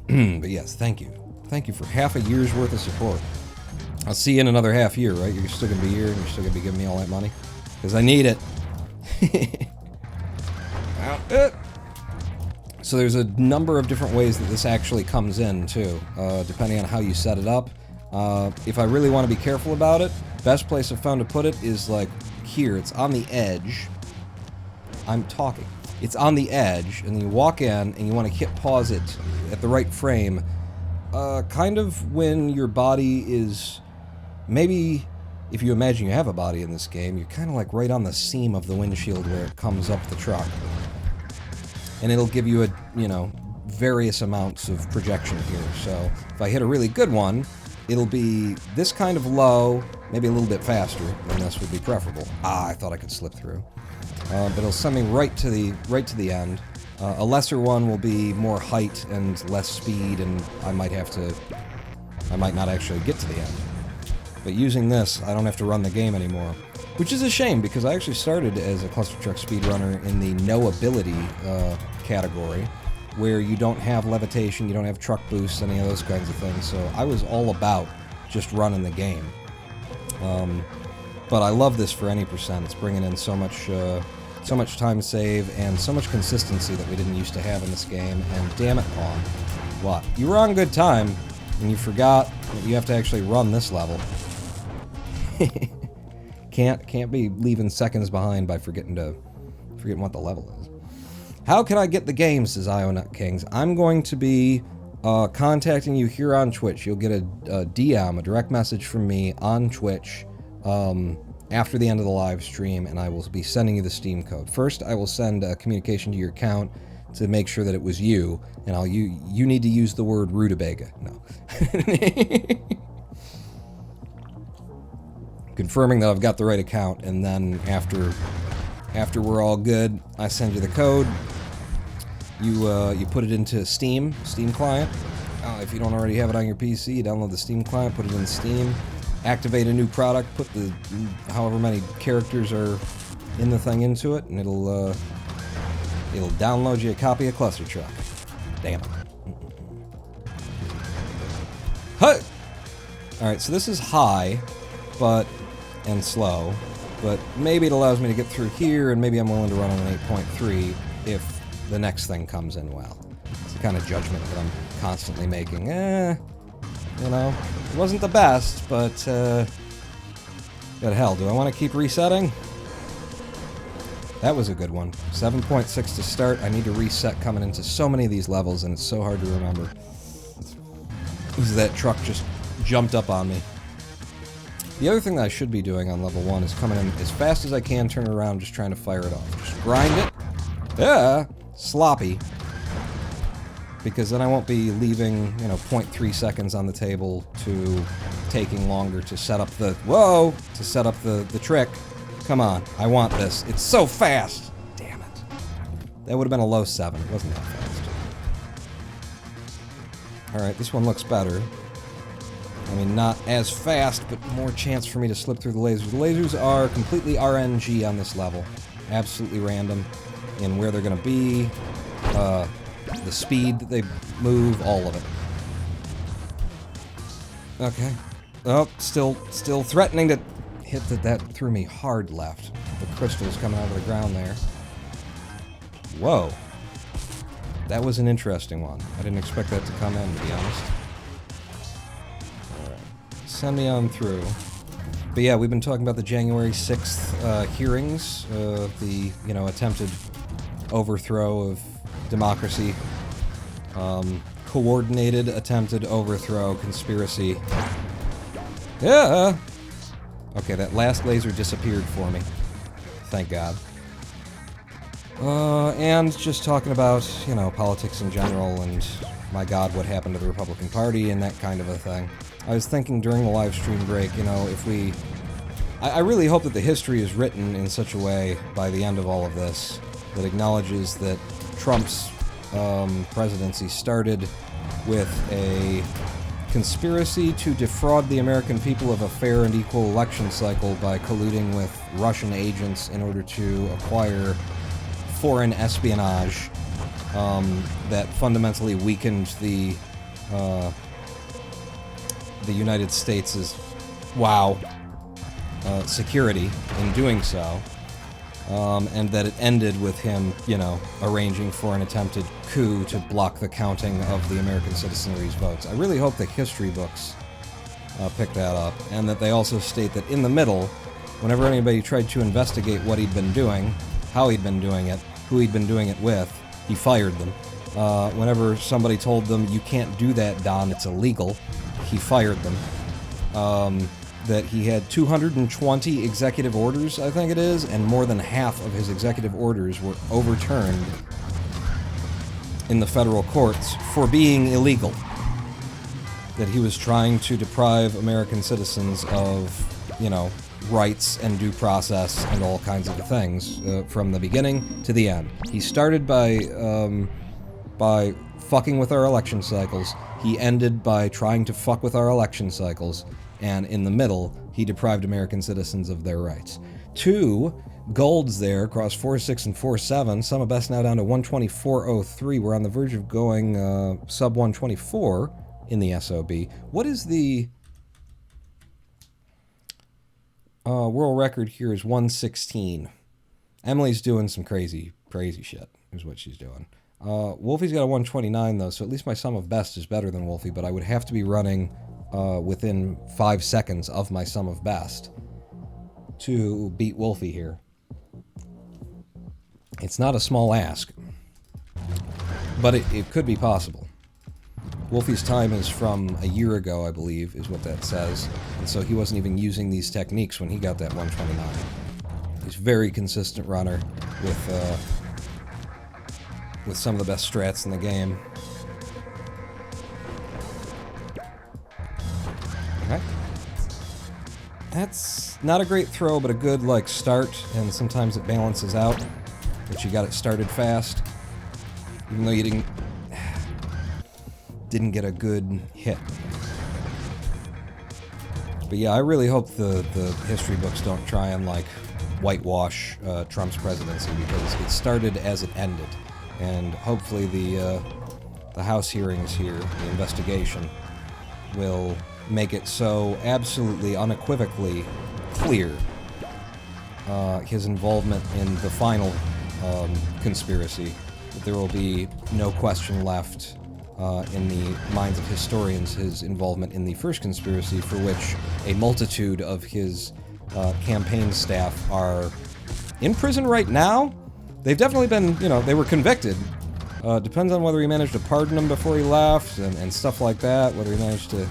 But yes, thank you. Thank you for half a year's worth of support. I'll see you in another half year, right? You're still going to be here and you're still going to be giving me all that money? because I need it. So there's a number of different ways that this actually comes in, too, depending on how you set it up. If I really want to be careful about it, best place I've found to put it is, like, here. It's on the edge. I'm talking. It's on the edge, and then you walk in, and you want to hit pause it at the right frame. Kind of when your body is... Maybe, if you imagine you have a body in this game, you're kind of like right on the seam of the windshield where it comes up the truck. And it'll give you various amounts of projection here. So, if I hit a really good one, it'll be this kind of low, maybe a little bit faster, and this would be preferable. I thought I could slip through. But it'll send me right to the end. A lesser one will be more height and less speed, and I might not actually get to the end. But using this, I don't have to run the game anymore. Which is a shame, because I actually started as a Clustertruck Speedrunner in the no ability category, where you don't have levitation, you don't have truck boosts, any of those kinds of things, so I was all about just running the game. But I love this for any percent. It's bringing in so much time save and so much consistency that we didn't used to have in this game, and damn it, Pawn. What? You were on good time, and you forgot that you have to actually run this level. Can't be leaving seconds behind by forgetting what the level is. How can I get the game, says IONut Kings. I'm going to be contacting you here on Twitch. You'll get a DM, a direct message from me on Twitch after the end of the live stream, and I will be sending you the Steam code. First, I will send a communication to your account to make sure that it was you, and you need to use the word rutabaga. No. Confirming that I've got the right account, and then after we're all good, I send you the code. You put it into Steam client. If you don't already have it on your PC, you download the Steam client, put it in Steam, activate a new product, put the however many characters are in the thing into it, and it'll download you a copy of Clustertruck. Damn it. Huh! Alright, so this is high, and slow, but maybe it allows me to get through here, and maybe I'm willing to run on an 8.3 if the next thing comes in well. It's the kind of judgment that I'm constantly making. It wasn't the best, but hell, do I want to keep resetting? That was a good one. 7.6 to start. I need to reset coming into so many of these levels, and it's so hard to remember. That truck just jumped up on me. The other thing that I should be doing on level 1 is coming in as fast as I can, turn around, just trying to fire it off. Just grind it. Yeah, sloppy. Because then I won't be leaving, 0.3 seconds on the table to taking longer to set up the... Whoa! To set up the trick. Come on, I want this. It's so fast! Damn it. That would have been a low 7. It wasn't that fast. Alright, this one looks better. I mean, not as fast, but more chance for me to slip through the lasers. The lasers are completely RNG on this level. Absolutely random in where they're going to be, the speed that they move, all of it. Okay. Oh, still threatening to hit that threw me hard left. The crystals coming out of the ground there. Whoa. That was an interesting one. I didn't expect that to come in, to be honest. Send me on through. But yeah, we've been talking about the January 6th hearings, the, attempted overthrow of democracy, coordinated attempted overthrow conspiracy. Yeah! Okay, that last laser disappeared for me. Thank God. And just talking about, politics in general, and my God, what happened to the Republican Party, and that kind of a thing. I was thinking during the live stream break, if we... I really hope that the history is written in such a way, by the end of all of this, that acknowledges that Trump's presidency started with a conspiracy to defraud the American people of a fair and equal election cycle by colluding with Russian agents in order to acquire foreign espionage that fundamentally weakened the United States' wow. security in doing so, and that it ended with him, you know, arranging for an attempted coup to block the counting of the American citizenry's votes. I really hope the history books pick that up, and that they also state that in the middle, whenever anybody tried to investigate what he'd been doing, how he'd been doing it, who he'd been doing it with, he fired them. Whenever somebody told them, you can't do that, Don, it's illegal, he fired them. That he had 220 executive orders, I think it is, and more than half of his executive orders were overturned in the federal courts for being illegal. That he was trying to deprive American citizens of, you know, rights and due process and all kinds of things from the beginning to the end. He started by fucking with our election cycles. He ended by trying to fuck with our election cycles. And in the middle, he deprived American citizens of their rights. 2 golds there across 4.6 and 4.7. Sum of best now down to 124.03. We're on the verge of going sub 124 in the SOB. What is the world record here is 116. Emily's doing some crazy shit, is what she's doing. Wolfie's got a 129, though, so at least my sum of best is better than Wolfie, but I would have to be running within 5 seconds of my sum of best to beat Wolfie here. It's not a small ask, but it could be possible. Wolfie's time is from a year ago, I believe, is what that says, and so he wasn't even using these techniques when he got that 129. He's a very consistent runner with some of the best strats in the game. Okay. That's not a great throw, but a good, like, start, and sometimes it balances out, but you got it started fast, even though you didn't get a good hit. But yeah, I really hope the history books don't try and, like, whitewash Trump's presidency, because it started as it ended, and hopefully the House hearings here, the investigation, will make it so absolutely, unequivocally clear his involvement in the final conspiracy, that there will be no question left in the minds of historians his involvement in the first conspiracy, for which a multitude of his campaign staff are in prison right now. They've definitely been, you know, they were convicted. Depends on whether he managed to pardon them before he left and stuff like that, whether he managed to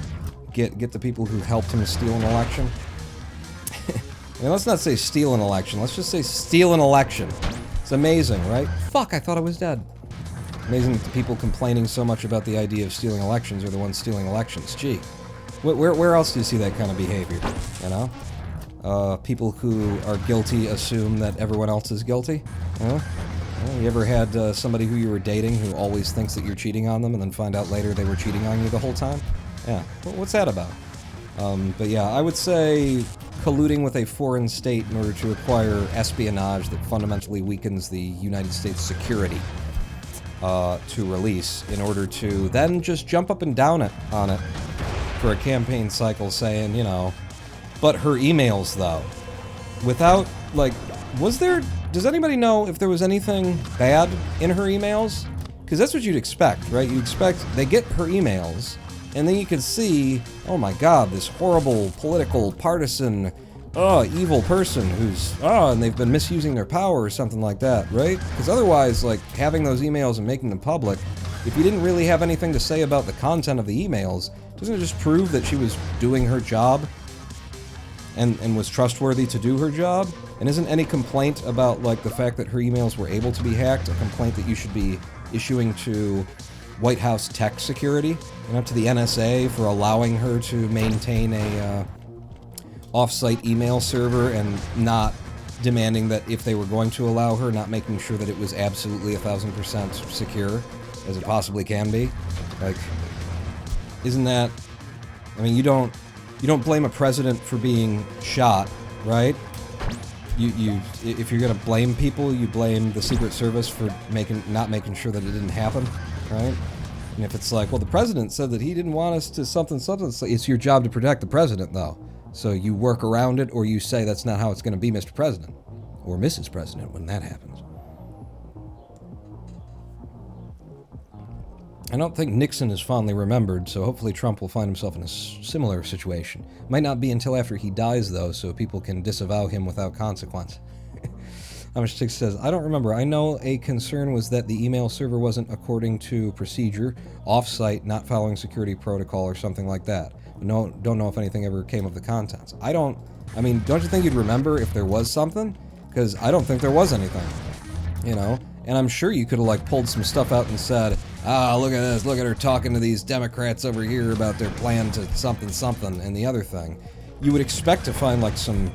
get the people who helped him steal an election. I mean, let's not say steal an election, let's just say steal an election. It's amazing, right? Fuck, I thought I was dead. Amazing that the people complaining so much about the idea of stealing elections are the ones stealing elections. Gee, where else do you see that kind of behavior, you know? People who are guilty assume that everyone else is guilty, you know? You ever had somebody who you were dating who always thinks that you're cheating on them and then find out later they were cheating on you the whole time? Yeah, what's that about? But yeah, I would say colluding with a foreign state in order to acquire espionage that fundamentally weakens the United States security to release, in order to then just jump up and down on it for a campaign cycle saying, you know, but her emails, though, without, like, does anybody know if there was anything bad in her emails? Because that's what you'd expect, right? You'd expect they get her emails, and then you could see, oh my god, this horrible, political, partisan, evil person who's, and they've been misusing their power or something like that, right? Because otherwise, like, having those emails and making them public, if you didn't really have anything to say about the content of the emails, doesn't it just prove that she was doing her job and was trustworthy to do her job? And isn't any complaint about, like, the fact that her emails were able to be hacked a complaint that you should be issuing to White House tech security, and up to the NSA for allowing her to maintain a off-site email server and not demanding that if they were going to allow her, not making sure that it was absolutely 1,000% secure, as it possibly can be? Like, isn't that... I mean, you don't blame a president for being shot, right? If you're gonna blame people, you blame the Secret Service for not making sure that it didn't happen, right? And if it's like, well, the president said that he didn't want us to something, it's your job to protect the president, though. So you work around it, or you say that's not how it's going to be, Mr. President. Or Mrs. President, when that happens. I don't think Nixon is fondly remembered, so hopefully Trump will find himself in a similar situation. Might not be until after he dies, though, so people can disavow him without consequence. Amish6 says, I don't remember. I know a concern was that the email server wasn't according to procedure, off-site, not following security protocol, or something like that. No, don't know if anything ever came of the contents. Don't you think you'd remember if there was something? Because I don't think there was anything, you know? And I'm sure you could have, like, pulled some stuff out and said, look at this, look at her talking to these Democrats over here about their plan to something, and the other thing. You would expect to find, like, some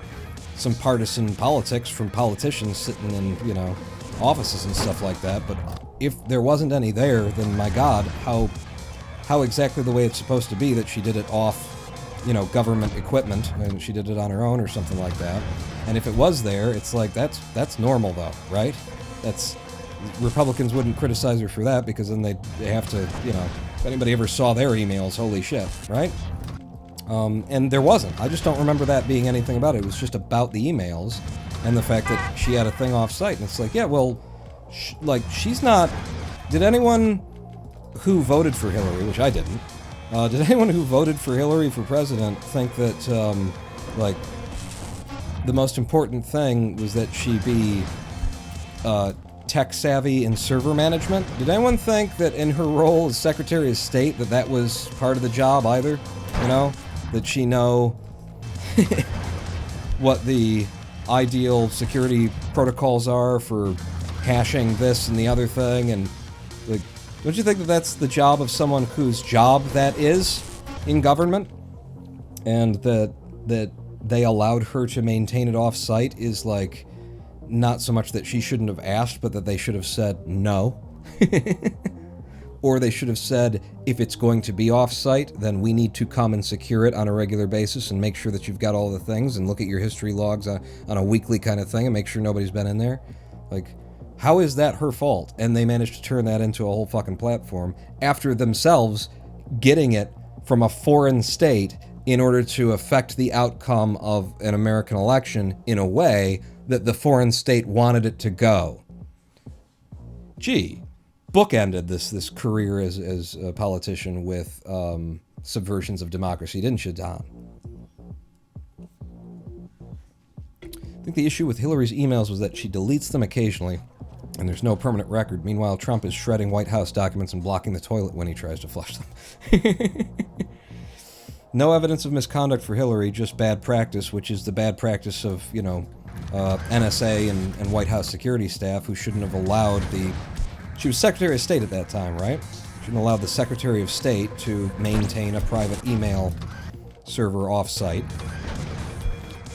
partisan politics from politicians sitting in, you know, offices and stuff like that, but if there wasn't any there, then my God, how exactly the way it's supposed to be that she did it off, you know, government equipment, and she did it on her own or something like that. And if it was there, it's like, that's normal though, right? Republicans wouldn't criticize her for that, because then they have to, you know, if anybody ever saw their emails, holy shit, right? And there wasn't. I just don't remember that being anything about it. It was just about the emails and the fact that she had a thing off-site. And it's like, yeah, well, she's not... Did anyone who voted for Hillary, which I didn't, did anyone who voted for Hillary for president think that, like, the most important thing was that she be tech-savvy in server management? Did anyone think that in her role as Secretary of State that was part of the job either? You know? That she know what the ideal security protocols are for hashing this and the other thing, and like, don't you think that that's the job of someone whose job that is in government, and that they allowed her to maintain it off-site is like not so much that she shouldn't have asked, but that they should have said no. Or they should have said, if it's going to be off-site, then we need to come and secure it on a regular basis and make sure that you've got all the things and look at your history logs on a weekly kind of thing and make sure nobody's been in there. Like, how is that her fault? And they managed to turn that into a whole fucking platform after themselves getting it from a foreign state in order to affect the outcome of an American election in a way that the foreign state wanted it to go. Gee. Bookended this career as a politician with subversions of democracy, didn't you, Don? I think the issue with Hillary's emails was that she deletes them occasionally, and there's no permanent record. Meanwhile, Trump is shredding White House documents and blocking the toilet when he tries to flush them. No evidence of misconduct for Hillary, just bad practice, which is the bad practice of, you know, NSA and White House security staff who shouldn't have allowed the... She was Secretary of State at that time, right? Shouldn't allow the Secretary of State to maintain a private email server off-site.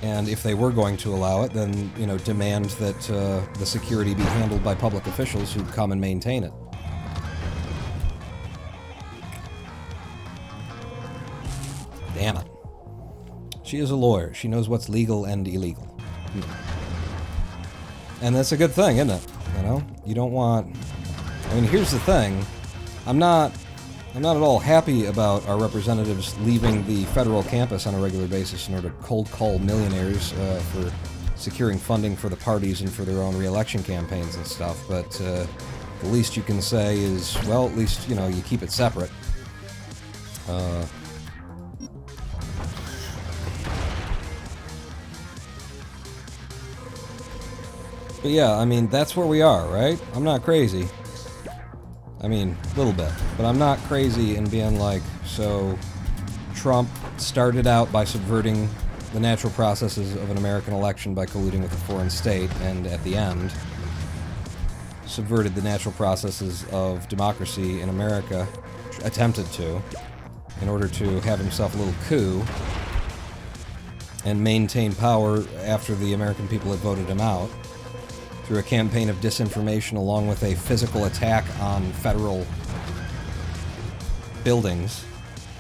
And if they were going to allow it, then, you know, demand that the security be handled by public officials who come and maintain it. Damn it. She is a lawyer. She knows what's legal and illegal. And that's a good thing, isn't it? You know? You don't want... I mean, here's the thing. I'm not at all happy about our representatives leaving the federal campus on a regular basis in order to cold call millionaires for securing funding for the parties and for their own re-election campaigns and stuff, but the least you can say is, well, at least, you know, you keep it separate. But yeah, I mean, that's where we are, right? I'm not crazy. I mean, a little bit. But I'm not crazy in being like, so Trump started out by subverting the natural processes of an American election by colluding with a foreign state, and at the end, subverted the natural processes of democracy in America, attempted to, in order to have himself a little coup, and maintain power after the American people had voted him out, through a campaign of disinformation along with a physical attack on federal buildings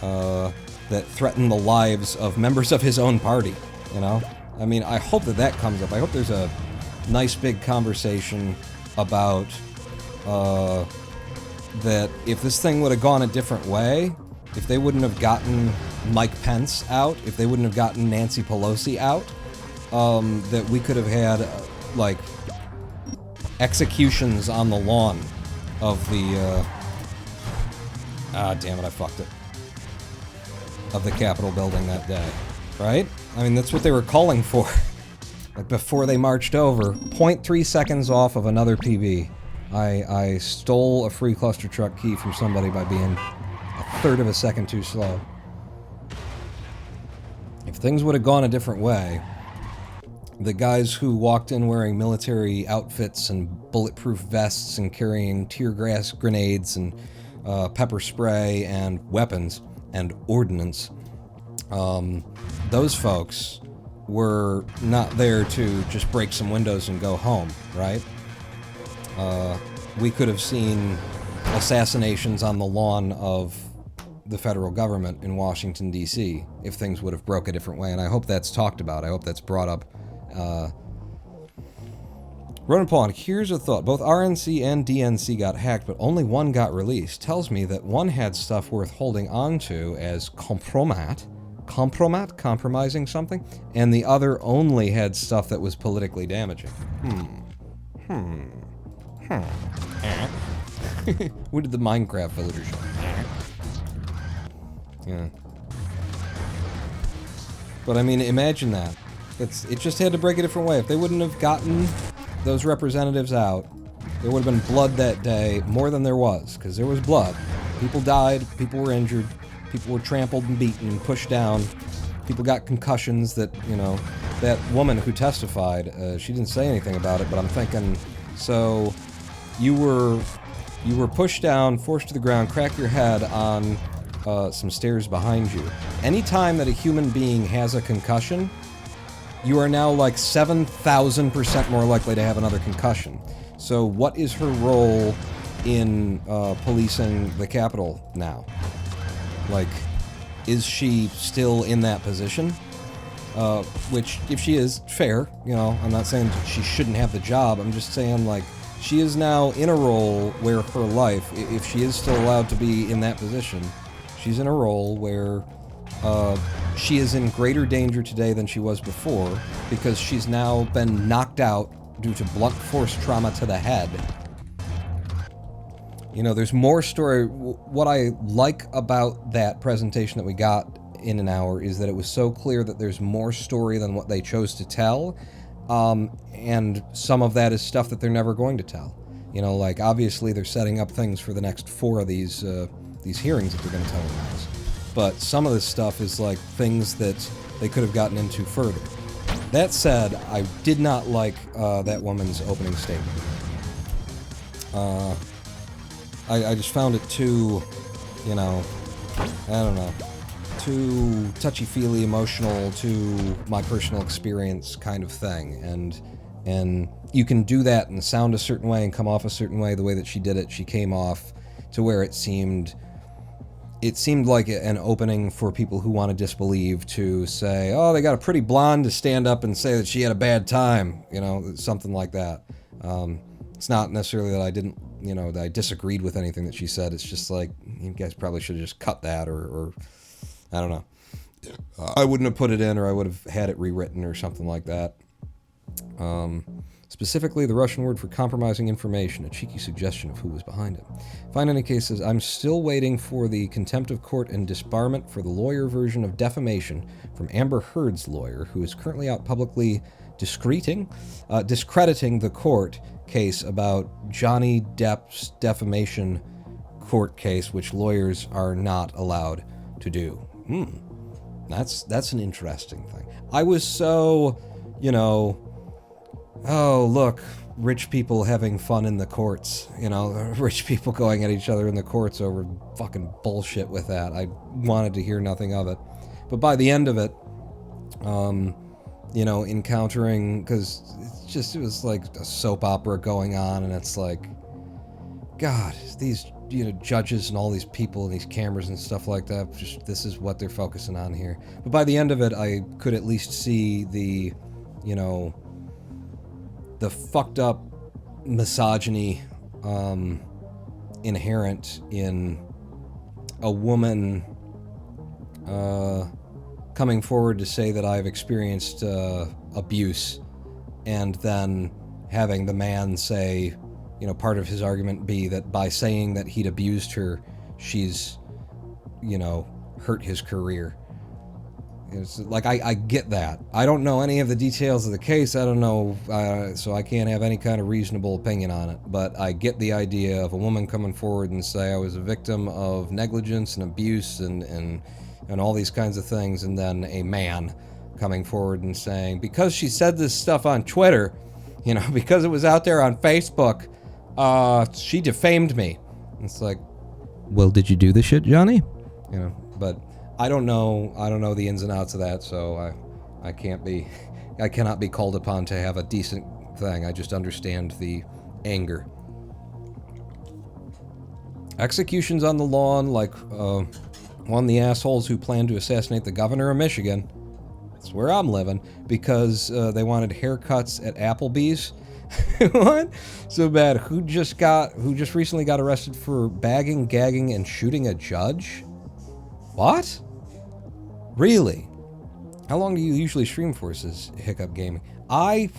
that threaten the lives of members of his own party, you know? I mean, I hope that comes up. I hope there's a nice big conversation about that if this thing would have gone a different way, if they wouldn't have gotten Mike Pence out, if they wouldn't have gotten Nancy Pelosi out, that we could have had, like, executions on the lawn of the, damn it, I fucked it. Of the Capitol building that day, right? I mean, that's what they were calling for. Like, before they marched over, 0.3 seconds off of another PB. I stole a free Clustertruck key from somebody by being a third of a second too slow. If things would have gone a different way, the guys who walked in wearing military outfits and bulletproof vests and carrying tear gas grenades and pepper spray and weapons and ordnance, those folks were not there to just break some windows and go home, right? We could have seen assassinations on the lawn of the federal government in Washington, D.C. if things would have broke a different way, and I hope that's talked about. I hope that's brought up. Ronan Paul, here's a thought. Both RNC and DNC got hacked, but only one got released. Tells me that one had stuff worth holding on to as compromising something, and the other only had stuff that was politically damaging. What did the Minecraft villagers show? Yeah. But I mean, imagine that. It just had to break a different way. If they wouldn't have gotten those representatives out, there would have been blood that day, more than there was, because there was blood. People died, people were injured, people were trampled and beaten and pushed down. People got concussions that, you know, that woman who testified, she didn't say anything about it, but I'm thinking, so you were pushed down, forced to the ground, cracked your head on some stairs behind you. Anytime that a human being has a concussion, you are now like 7,000% more likely to have another concussion. So what is her role in policing the Capitol now? Like, is she still in that position? Which, if she is, fair, you know, I'm not saying she shouldn't have the job, I'm just saying, like, she is now in a role where her life, if she is still allowed to be in that position, she's in a role where she is in greater danger today than she was before, because she's now been knocked out due to blunt force trauma to the head. You know, there's more story. What I like about that presentation that we got in an hour is that it was so clear that there's more story than what they chose to tell, and some of that is stuff that they're never going to tell. You know, like, obviously they're setting up things for the next 4 of these hearings that they're going to televise. But some of this stuff is like things that they could have gotten into further. That said, I did not like that woman's opening statement. I just found it too, you know, I don't know, too touchy-feely, emotional, too my personal experience kind of thing. And you can do that and sound a certain way and come off a certain way. The way that she did it, she came off to where it seemed like an opening for people who want to disbelieve to say, oh, they got a pretty blonde to stand up and say that she had a bad time, you know, something like that. It's not necessarily that I didn't, you know, that I disagreed with anything that she said. It's just like, you guys probably should have just cut that, or I don't know. I wouldn't have put it in, or I would have had it rewritten or something like that. Specifically, the Russian word for compromising information, a cheeky suggestion of who was behind it. Find any cases. I'm still waiting for the contempt of court and disbarment for the lawyer version of defamation from Amber Heard's lawyer, who is currently out publicly discrediting the court case about Johnny Depp's defamation court case, which lawyers are not allowed to do. That's an interesting thing. I was so, you know, oh, look, rich people having fun in the courts, you know, rich people going at each other in the courts over fucking bullshit with that. I wanted to hear nothing of it. But by the end of it, you know, encountering, because it was like a soap opera going on, and it's like, God, these, you know, judges and all these people and these cameras and stuff like that, just, this is what they're focusing on here. But by the end of it, I could at least see the, you know, the fucked up misogyny inherent in a woman coming forward to say that I've experienced abuse, and then having the man say, you know, part of his argument be that by saying that he'd abused her, she's, you know, hurt his career. It's like, I get that. I don't know any of the details of the case. I don't know, so I can't have any kind of reasonable opinion on it. But I get the idea of a woman coming forward and say I was a victim of negligence and abuse and all these kinds of things, and then a man coming forward and saying, because she said this stuff on Twitter, you know, because it was out there on Facebook, she defamed me. It's like, well, did you do the shit, Johnny? You know, but I don't know the ins and outs of that, so I cannot be called upon to have a decent thing. I just understand the anger. Executions on the lawn, like one of the assholes who planned to assassinate the governor of Michigan. That's where I'm living, because they wanted haircuts at Applebee's. What? So bad. Who just recently got arrested for bagging, gagging, and shooting a judge? What? Really? How long do you usually stream for, says Hiccup Gaming? I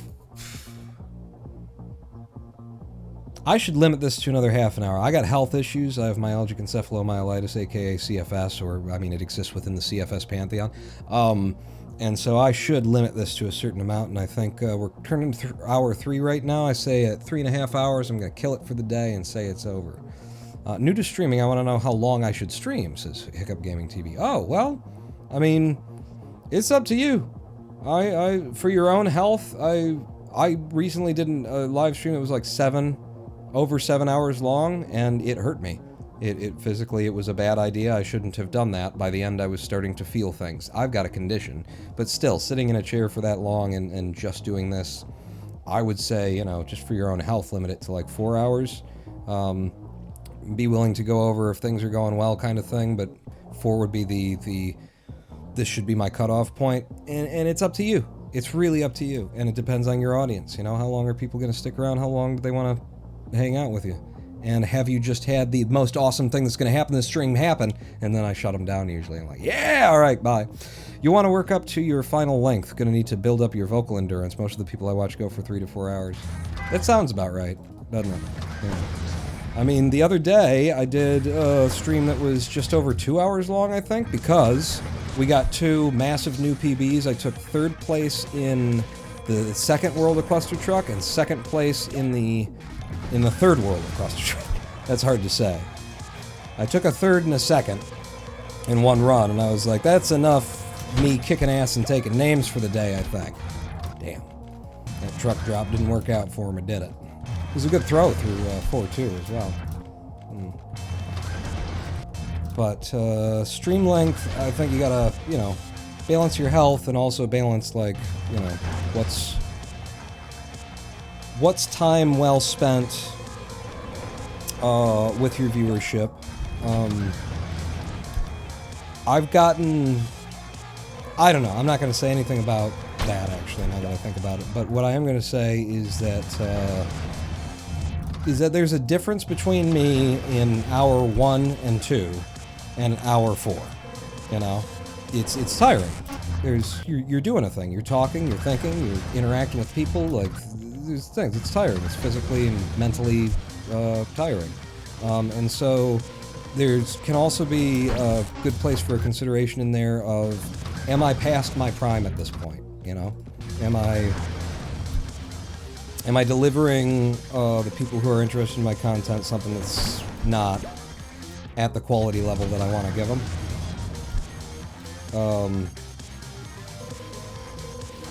should limit this to another half an hour. I got health issues. I have myalgic encephalomyelitis, aka CFS, or, I mean, it exists within the CFS pantheon. And so I should limit this to a certain amount, and I think we're turning hour 3 right now. I say at 3.5 hours, I'm going to kill it for the day and say it's over. New to streaming, I want to know how long I should stream, says Hiccup Gaming TV. Oh, well, I mean, it's up to you. I for your own health, I recently did a live stream that was like over 7 hours long, and it hurt me. It physically, it was a bad idea. I shouldn't have done that. By the end, I was starting to feel things. I've got a condition, but still, sitting in a chair for that long and just doing this, I would say, you know, just for your own health, limit it to like 4 hours. Be willing to go over if things are going well kind of thing, but 4 would be this should be my cutoff point, and it's up to you. It's really up to you, and it depends on your audience. You know, how long are people going to stick around? How long do they want to hang out with you? And have you just had the most awesome thing that's going to happen in the stream happen, and then I shut them down usually. I'm like, yeah, all right, bye. You want to work up to your final length. Going to need to build up your vocal endurance. Most of the people I watch go for 3 to 4 hours. That sounds about right, doesn't it? Yeah. I mean, the other day, I did a stream that was just over 2 hours long, I think, because we got 2 massive new PBs. I took 3rd place in the second World of Clustertruck and 2nd place in the 3rd World of Clustertruck. That's hard to say. I took a 3rd and a 2nd in one run, and I was like, that's enough me kicking ass and taking names for the day, I think. Damn. That truck drop didn't work out for him, or did it? It was a good throw through 4-2 as well. But stream length, I think you gotta, you know, balance your health and also balance, like, you know, what's time well spent with your viewership. I've gotten, I don't know, I'm not going to say anything about that, actually, now that I think about it, but what I am going to say is that there's a difference between me in hour 1 and 2 and hour 4, you know? It's tiring. You're doing a thing. You're talking, you're thinking, you're interacting with people, like, there's things. It's tiring. It's physically and mentally tiring. And so can also be a good place for a consideration in there of, am I past my prime at this point, you know? Am I delivering the people who are interested in my content something that's not at the quality level that I want to give them?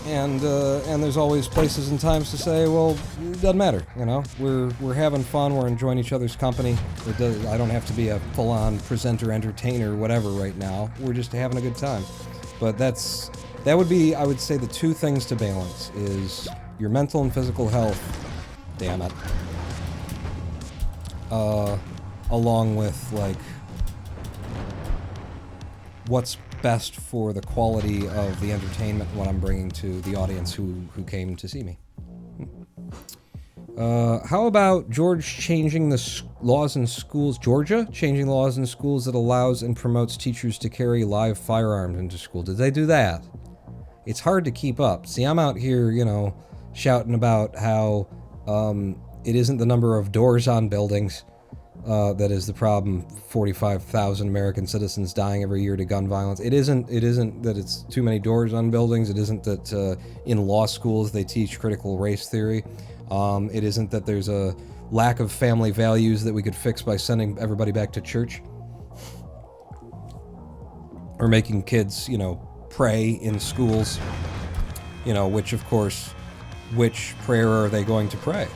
And there's always places and times to say, well, it doesn't matter, you know? We're having fun, we're enjoying each other's company. I don't have to be a full-on presenter, entertainer, whatever right now. We're just having a good time. But that would be, I would say, the 2 things to balance is your mental and physical health, damn it, along with, like, what's best for the quality of the entertainment what I'm bringing to the audience who came to see me. How about Georgia changing the laws in schools that allows and promotes teachers to carry live firearms into school? Did they do that? It's hard to keep up. See, I'm out here, you know, shouting about how it isn't the number of doors on buildings that is the problem. 45,000 American citizens dying every year to gun violence. It isn't that it's too many doors on buildings. It isn't that in law schools they teach critical race theory. It isn't that there's a lack of family values that we could fix by sending everybody back to church. Or making kids, you know, pray in schools. You know, which prayer are they going to pray?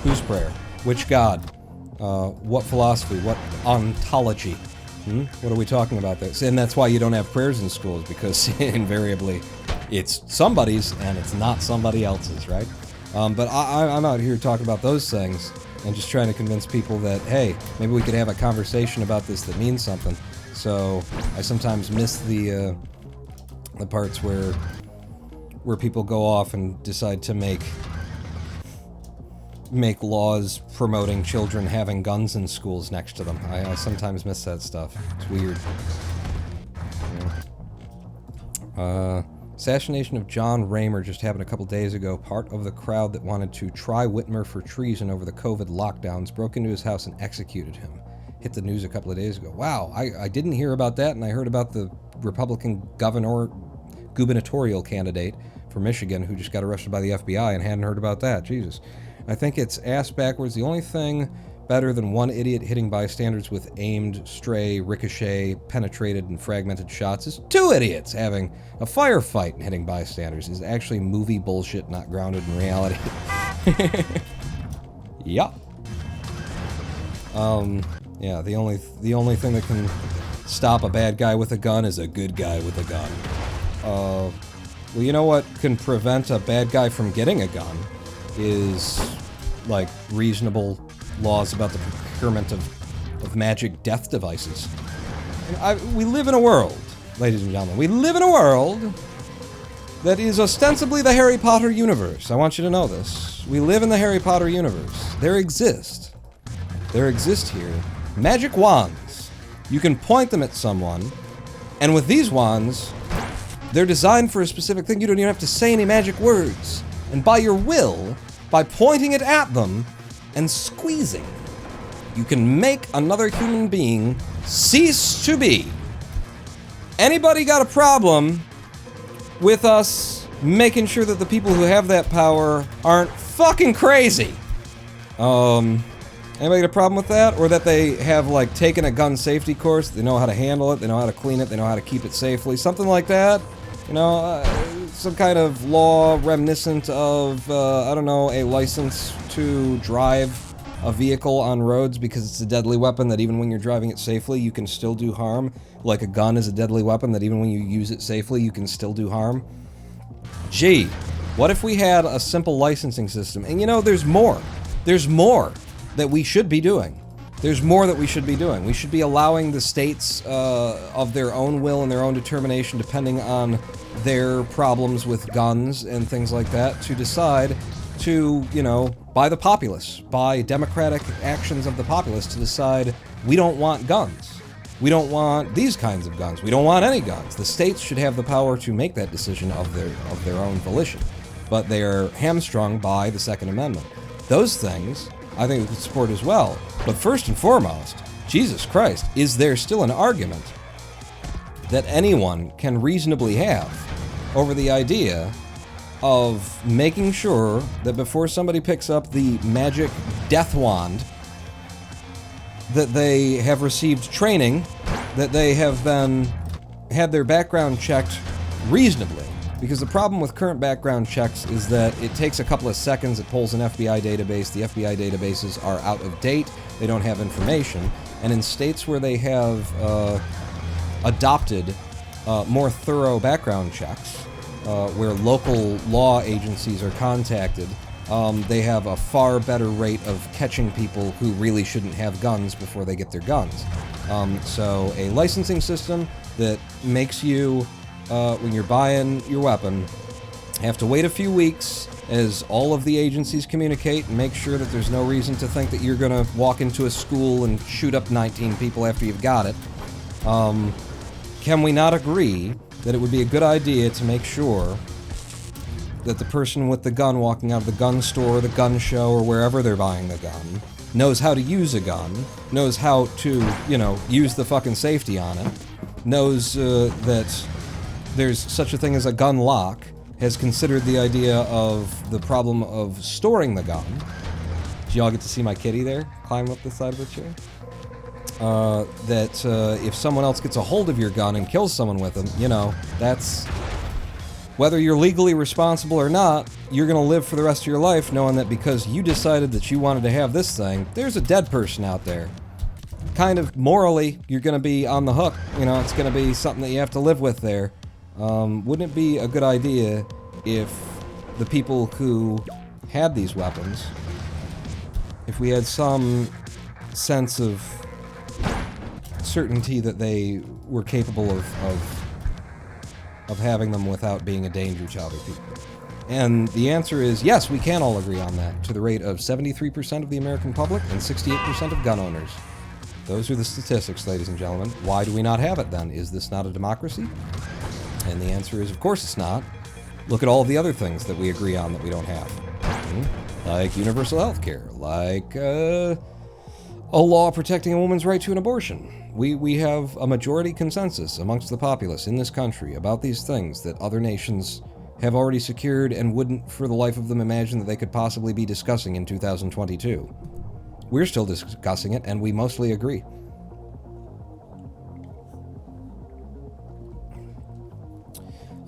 Whose prayer? Which God? What philosophy? What ontology? What are we talking about there? And that's why you don't have prayers in schools, because invariably it's somebody's and it's not somebody else's, right? But I'm out here talking about those things and just trying to convince people that, hey, maybe we could have a conversation about this that means something. So I sometimes miss the parts where people go off and decide to make laws promoting children having guns in schools next to them. I sometimes miss that stuff. It's weird. Assassination of John Raymer just happened a couple days ago. Part of the crowd that wanted to try Whitmer for treason over the COVID lockdowns broke into his house and executed him. Hit the news a couple of days ago. Wow, I didn't hear about that, and I heard about the Republican gubernatorial candidate for Michigan who just got arrested by the FBI and hadn't heard about that. Jesus. I think it's ass backwards. The only thing better than one idiot hitting bystanders with aimed, stray, ricochet, penetrated, and fragmented shots is two idiots having a firefight and hitting bystanders. Is actually movie bullshit, not grounded in reality. Yeah. Yeah, the only thing that can stop a bad guy with a gun is a good guy with a gun. Well, you know what can prevent a bad guy from getting a gun is, like, reasonable laws about the procurement of magic death devices. We live in a world, ladies and gentlemen, we live in a world that is ostensibly the Harry Potter universe. I want you to know this. We live in the Harry Potter universe. There exist here magic wands. You can point them at someone, and with these wands, they're designed for a specific thing. You don't even have to say any magic words. And by your will, by pointing it at them and squeezing, you can make another human being cease to be. Anybody got a problem with us making sure that the people who have that power aren't fucking crazy? Anybody got a problem with that? Or that they have, like, taken a gun safety course, they know how to handle it, they know how to clean it, they know how to keep it safely, something like that? You know, some kind of law reminiscent of, I don't know, a license to drive a vehicle on roads because it's a deadly weapon that even when you're driving it safely, you can still do harm. Like a gun is a deadly weapon that even when you use it safely, you can still do harm. Gee, what if we had a simple licensing system? And you know, there's more. There's more that we should be doing. There's more that we should be doing. We should be allowing the states, of their own will and their own determination, depending on their problems with guns and things like that, to decide to, you know, by the populace, by democratic actions of the populace, to decide we don't want guns. We don't want these kinds of guns. We don't want any guns. The states should have the power to make that decision of their own volition. But they are hamstrung by the Second Amendment. Those things I think we could support as well. But first and foremost, Jesus Christ, is there still an argument that anyone can reasonably have over the idea of making sure that before somebody picks up the magic death wand, that they have received training, that they have had their background checked reasonably? Because the problem with current background checks is that it takes a couple of seconds, it pulls an FBI database, the FBI databases are out of date, they don't have information, and in states where they have adopted more thorough background checks, where local law agencies are contacted, they have a far better rate of catching people who really shouldn't have guns before they get their guns. So a licensing system that makes you, when you're buying your weapon, have to wait a few weeks as all of the agencies communicate and make sure that there's no reason to think that you're going to walk into a school and shoot up 19 people after you've got it. Can we not agree that it would be a good idea to make sure that the person with the gun walking out of the gun store, the gun show, or wherever they're buying the gun knows how to use a gun, knows how to, use the fucking safety on it, knows that there's such a thing as a gun lock, has considered the idea of the problem of storing the gun. Did y'all get to see my kitty there climb up the side of the chair? That if someone else gets a hold of your gun and kills someone with them, that's... Whether you're legally responsible or not, you're going to live for the rest of your life knowing that because you decided that you wanted to have this thing, there's a dead person out there. Kind of morally, you're going to be on the hook. It's going to be something that you have to live with there. Wouldn't it be a good idea if the people who had these weapons, if we had some sense of certainty that they were capable of having them without being a danger to other people? And the answer is yes, we can all agree on that, to the rate of 73% of the American public and 68% of gun owners. Those are the statistics, ladies and gentlemen. Why do we not have it then? Is this not a democracy? And the answer is, of course it's not. Look at all the other things that we agree on that we don't have. Like universal health care, like a law protecting a woman's right to an abortion. We have a majority consensus amongst the populace in this country about these things that other nations have already secured and wouldn't for the life of them imagine that they could possibly be discussing in 2022. We're still discussing it, and we mostly agree.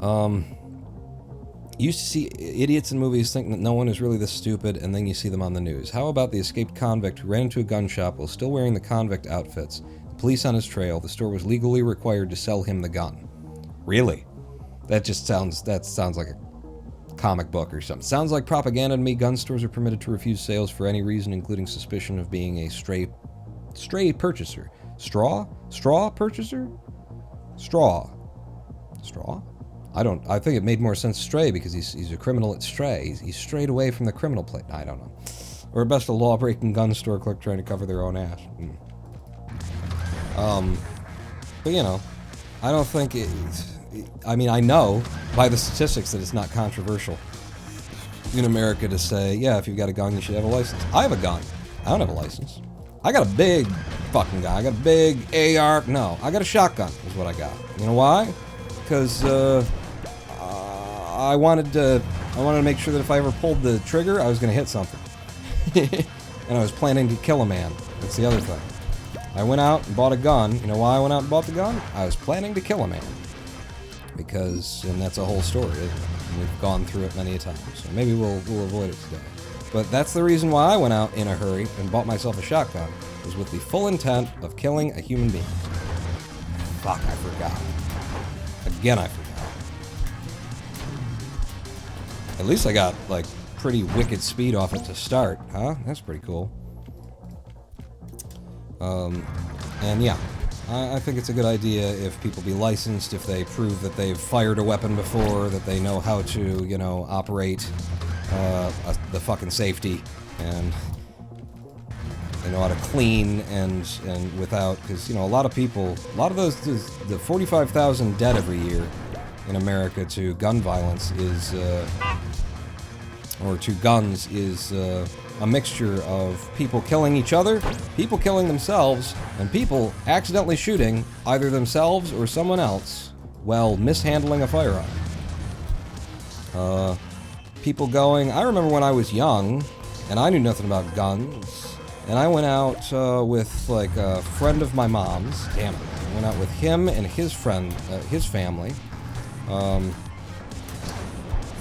You used to see idiots in movies think that no one is really this stupid, and then you see them on the news. How about the escaped convict who ran into a gun shop while still wearing the convict outfits? The police on his trail. The store was legally required to sell him the gun. Really? That sounds like a comic book or something. Sounds like propaganda to me. Gun stores are permitted to refuse sales for any reason, including suspicion of being a stray purchaser. Straw purchaser? Straw? I think it made more sense stray because he's a criminal at stray. He's strayed away from the criminal plate. I don't know. Or at best a law-breaking gun store clerk trying to cover their own ass. But I don't think I know by the statistics that it's not controversial in America to say, yeah, if you've got a gun, you should have a license. I have a gun. I don't have a license. I got a big fucking gun. I got a big AR. No, I got a shotgun is what I got. You know why? Because I wanted to make sure that if I ever pulled the trigger, I was going to hit something. And I was planning to kill a man. That's the other thing. I went out and bought a gun. You know why I went out and bought the gun? I was planning to kill a man. And that's a whole story, isn't it? And we've gone through it many a time. So maybe we'll avoid it today. But that's the reason why I went out in a hurry and bought myself a shotgun, was with the full intent of killing a human being. Fuck, I forgot. Again, I forgot. At least I got, pretty wicked speed off it to start, huh? That's pretty cool. And yeah, I think it's a good idea if people be licensed, if they prove that they've fired a weapon before, that they know how to, operate the fucking safety, and they know how to clean and without, because, a lot of those, the 45,000 dead every year in America to gun violence or to guns is a mixture of people killing each other, people killing themselves, and people accidentally shooting either themselves or someone else while mishandling a firearm. People going... I remember when I was young, and I knew nothing about guns, and I went out with, a friend of my mom's. Damn it. I went out with him and his friend, his family,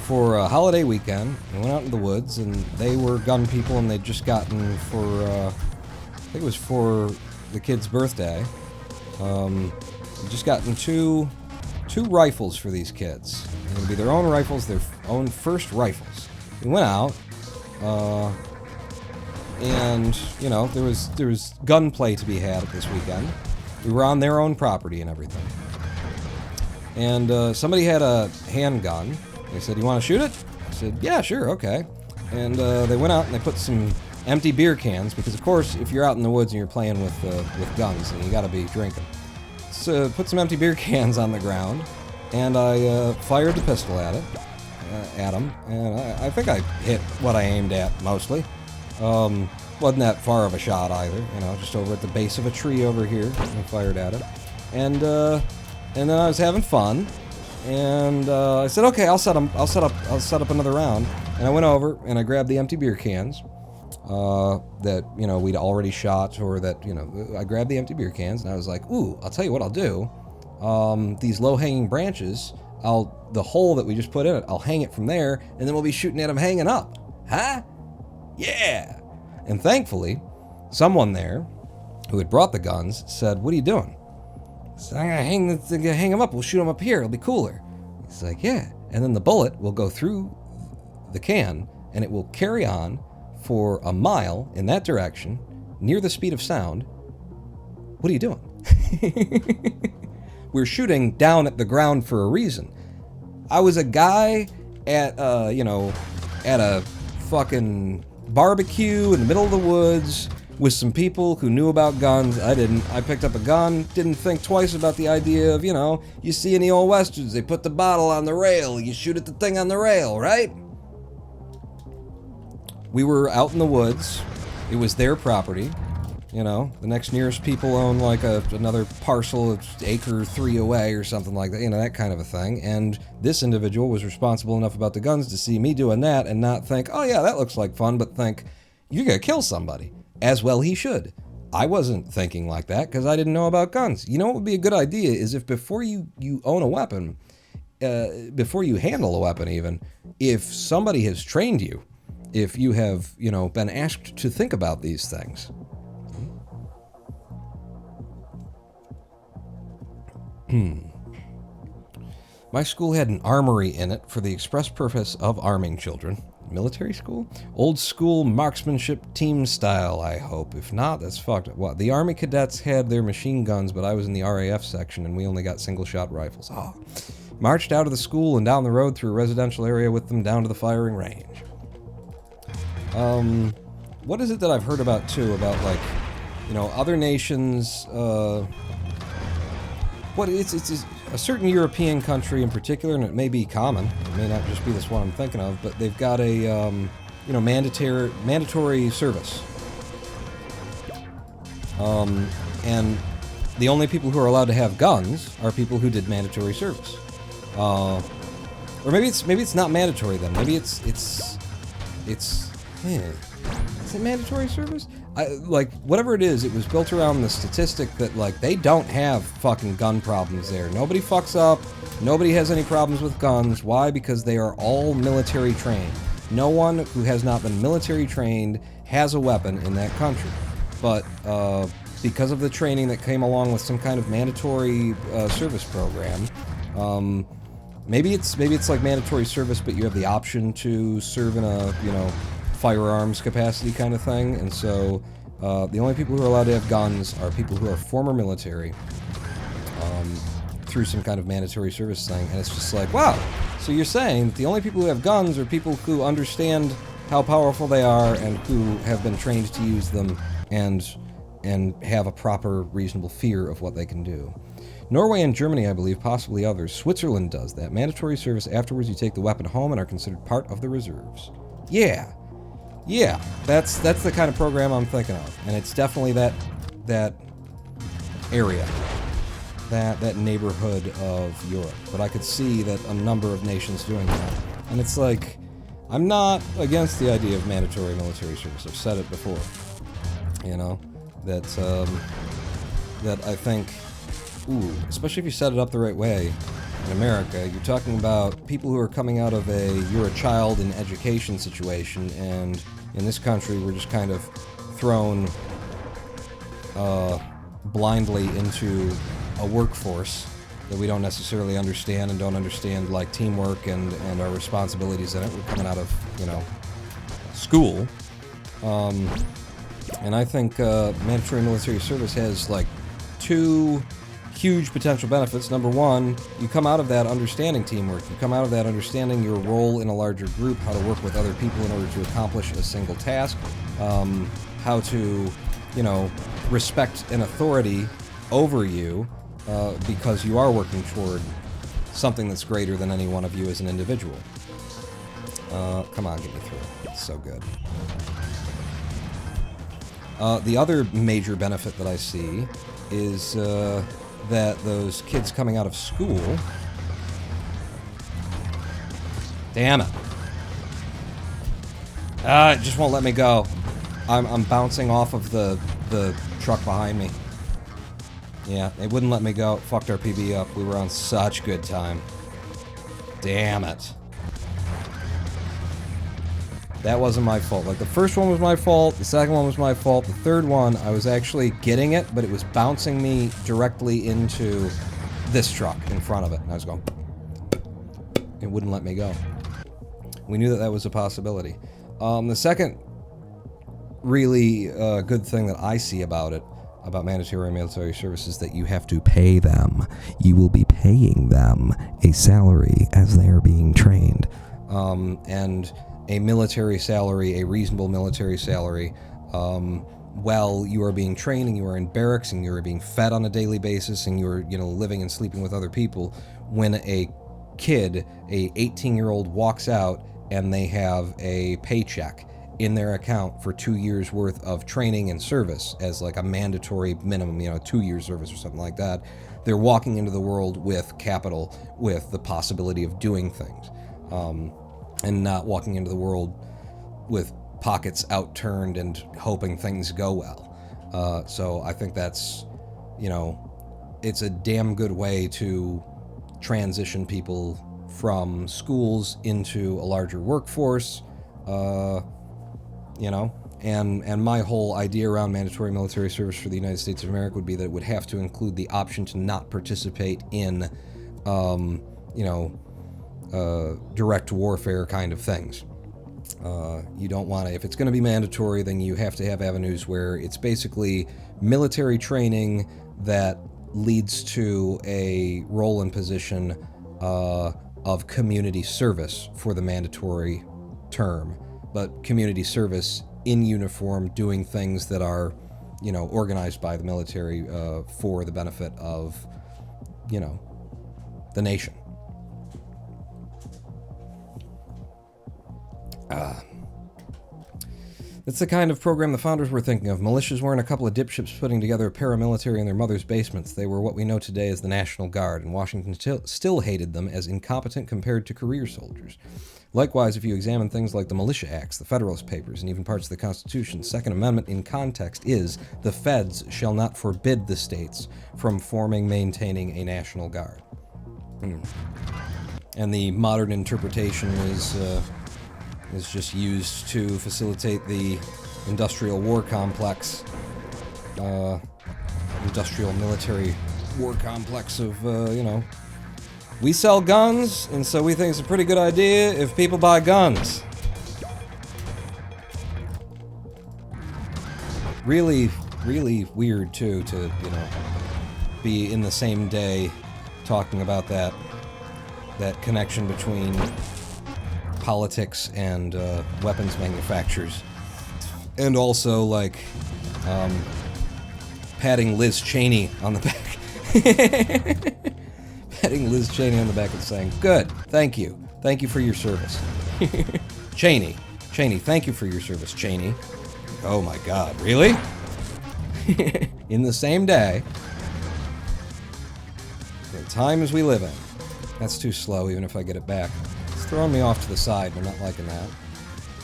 for a holiday weekend. We went out in the woods, and they were gun people, and they'd just gotten for, I think it was for the kid's birthday, just gotten two rifles for these kids. They're going to be their own rifles, their own first rifles. We went out, and, there was gunplay to be had at this weekend. We were on their own property and everything. And somebody had a handgun, They said, "You want to shoot it?" I said, "Yeah, sure, okay." And they went out and they put some empty beer cans, because of course, if you're out in the woods and you're playing with guns, then you got to be drinking. So put some empty beer cans on the ground, and I fired the pistol at it, at him, and I think I hit what I aimed at mostly. Wasn't that far of a shot either, you know, just over at the base of a tree over here. I fired at it, and then I was having fun, and I said, "Okay, I'll set up another round." And I went over and I grabbed the empty beer cans that, you know, we'd already shot, or that, you know, I grabbed the empty beer cans and I was like, "Ooh, I'll tell you what I'll do. These low-hanging branches, the hole that we just put in it, I'll hang it from there, and then we'll be shooting at them hanging up. Huh? Yeah." And thankfully, someone there who had brought the guns said, "What are you doing?" I said, "I'm gonna hang them up. We'll shoot them up here. It'll be cooler." He's like, "Yeah." And then the bullet will go through the can, and it will carry on for a mile in that direction, near the speed of sound. What are you doing? We're shooting down at the ground for a reason. I was a guy at, at a fucking barbecue in the middle of the woods with some people who knew about guns. I didn't. I picked up a gun, didn't think twice about the idea of, you see in the old westerns, they put the bottle on the rail, you shoot at the thing on the rail, right? We were out in the woods. It was their property. The next nearest people own like another parcel, acre 3 away or something like that, that kind of a thing. And this individual was responsible enough about the guns to see me doing that and not think, "Oh yeah, that looks like fun," but think, "You're gonna kill somebody." As well he should. I wasn't thinking like that because I didn't know about guns. You know what would be a good idea is if before you own a weapon, before you handle a weapon even, if somebody has trained you, if you have, been asked to think about these things. My school had an armory in it for the express purpose of arming children. Military school? Old school marksmanship team style, I hope. If not, that's fucked up. Well, the Army cadets had their machine guns, but I was in the RAF section and we only got single-shot rifles. Marched out of the school and down the road through a residential area with them down to the firing range. What is it that I've heard about, too, about, like, other nations, it's a certain European country in particular, and it may be common, it may not just be this one I'm thinking of, but they've got a, mandatory service. And the only people who are allowed to have guns are people who did mandatory service. Or maybe it's not mandatory then. Maybe it's is it mandatory service? Whatever it is, it was built around the statistic that, they don't have fucking gun problems there. Nobody fucks up. Nobody has any problems with guns. Why? Because they are all military trained. No one who has not been military trained has a weapon in that country. But, because of the training that came along with some kind of mandatory, service program, maybe it's like mandatory service, but you have the option to serve in a, firearms capacity kind of thing, and so the only people who are allowed to have guns are people who are former military through some kind of mandatory service thing, and it's just like, wow, so you're saying that the only people who have guns are people who understand how powerful they are and who have been trained to use them and have a proper, reasonable fear of what they can do. Norway and Germany, I believe, possibly others. Switzerland does that. Mandatory service afterwards, you take the weapon home and are considered part of the reserves. Yeah, that's the kind of program I'm thinking of, and it's definitely that area, that neighborhood of Europe. But I could see that a number of nations doing that, and it's like, I'm not against the idea of mandatory military service. I've said it before, that I think, especially if you set it up the right way. In America, you're talking about people who are coming out of you're a child in education situation, and in this country we're just kind of thrown blindly into a workforce that we don't necessarily understand and don't understand, like teamwork and our responsibilities in it. We're coming out of, school. And I think mandatory military service has, two huge potential benefits. Number one, you come out of that understanding teamwork. You come out of that understanding your role in a larger group, how to work with other people in order to accomplish a single task, how to, respect an authority over you because you are working toward something that's greater than any one of you as an individual. Come on, get me through it. It's so good. The other major benefit that I see is that those kids coming out of school... Damn it. It just won't let me go. I'm bouncing off of the truck behind me. Yeah, it wouldn't let me go. It fucked our PB up. We were on such good time. Damn it. That wasn't my fault. Like, the first one was my fault, the second one was my fault, the third one, I was actually getting it, but it was bouncing me directly into this truck in front of it. And I was going... It wouldn't let me go. We knew that that was a possibility. The second really good thing that I see about it, about mandatory military service, is that you have to pay them. You will be paying them a salary as they are being trained. And a military salary, a reasonable military salary, while you are being trained and you are in barracks and you are being fed on a daily basis and you're, living and sleeping with other people. When a kid, a 18-year-old, walks out and they have a paycheck in their account for 2 years worth of training and service as like a mandatory minimum, 2 years service or something like that, they're walking into the world with capital, with the possibility of doing things. And not walking into the world with pockets outturned and hoping things go well. So I think that's, it's a damn good way to transition people from schools into a larger workforce, and my whole idea around mandatory military service for the United States of America would be that it would have to include the option to not participate in, direct warfare kind of things. You don't want to, if it's going to be mandatory, then you have to have avenues where it's basically military training that leads to a role and position of community service for the mandatory term, but community service in uniform, doing things that are, organized by the military for the benefit of, the nation. That's the kind of program the founders were thinking of. Militias weren't a couple of dipships putting together a paramilitary in their mother's basements. They were what we know today as the National Guard, and Washington still hated them as incompetent compared to career soldiers. Likewise, if you examine things like the Militia Acts, the Federalist Papers, and even parts of the Constitution, the Second Amendment in context is, the feds shall not forbid the states from forming, maintaining a National Guard. And the modern interpretation is just used to facilitate the industrial war complex, industrial military war complex of, we sell guns, and so we think it's a pretty good idea if people buy guns. Really, really weird, too, to, be in the same day talking about that connection between politics and weapons manufacturers, and also like patting Liz Cheney on the back, patting Liz Cheney on the back and saying, "Good, thank you for your service, Cheney, thank you for your service, Cheney." Oh my God, really? In the same day, the times we live in. That's too slow, even if I get it back. It's throwing me off to the side. I'm not liking that.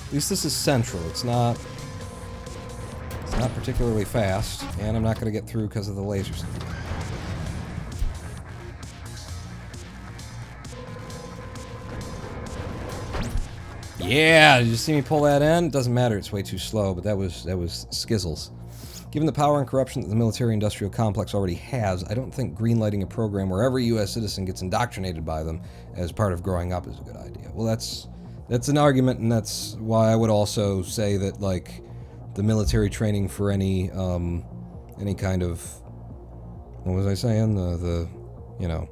At least this is central. It's not particularly fast, and I'm not going to get through because of the lasers. Yeah, did you see me pull that in? It doesn't matter, it's way too slow, but that was skizzles. Given the power and corruption that the military-industrial complex already has, I don't think greenlighting a program where every U.S. citizen gets indoctrinated by them as part of growing up is a good idea. Well, that's an argument, and that's why I would also say that, like, the military training for any kind of what was I saying? You know,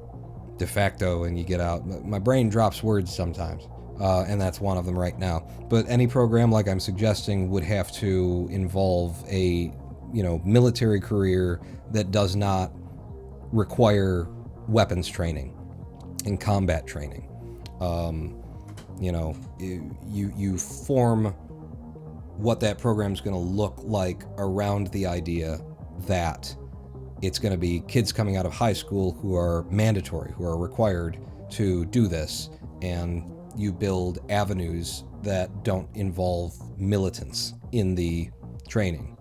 de facto, and you get out. My brain drops words sometimes, and that's one of them right now. But any program like I'm suggesting would have to involve a, you know, military career that does not require weapons training and combat training. You know, you form what that program's going to look like around the idea that it's going to be kids coming out of high school who are mandatory, who are required to do this, and you build avenues that don't involve militants in the training.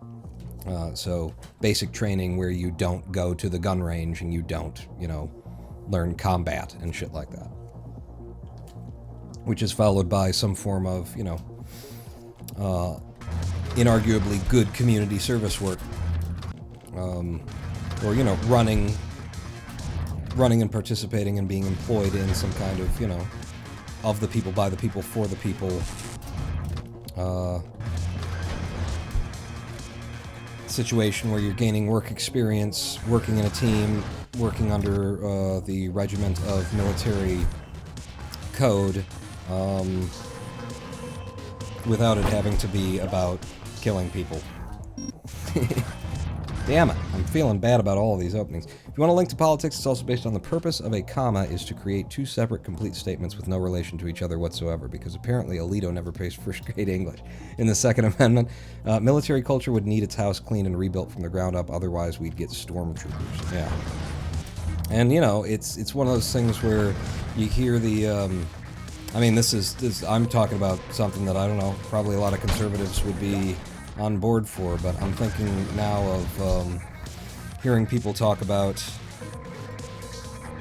So basic training where you don't go to the gun range and you don't, you know, learn combat and shit like that. Which is followed by some form of, you know, inarguably good community service work. Or, you know, running and participating and being employed in some kind of, you know, of the people, by the people, for the people situation where you're gaining work experience, working in a team, working under the regiment of military code, without it having to be about killing people. Damn it, I'm feeling bad about all of these openings. If you want to link to politics, it's also based on the purpose of a comma is to create two separate complete statements with no relation to each other whatsoever, because apparently Alito never pays first grade English. In the Second Amendment, military culture would need its house cleaned and rebuilt from the ground up, otherwise we'd get stormtroopers. Yeah. And, you know, it's one of those things where you hear the, I mean, I'm talking about something that, I don't know, probably a lot of conservatives would be on board for, but I'm thinking now of hearing people talk about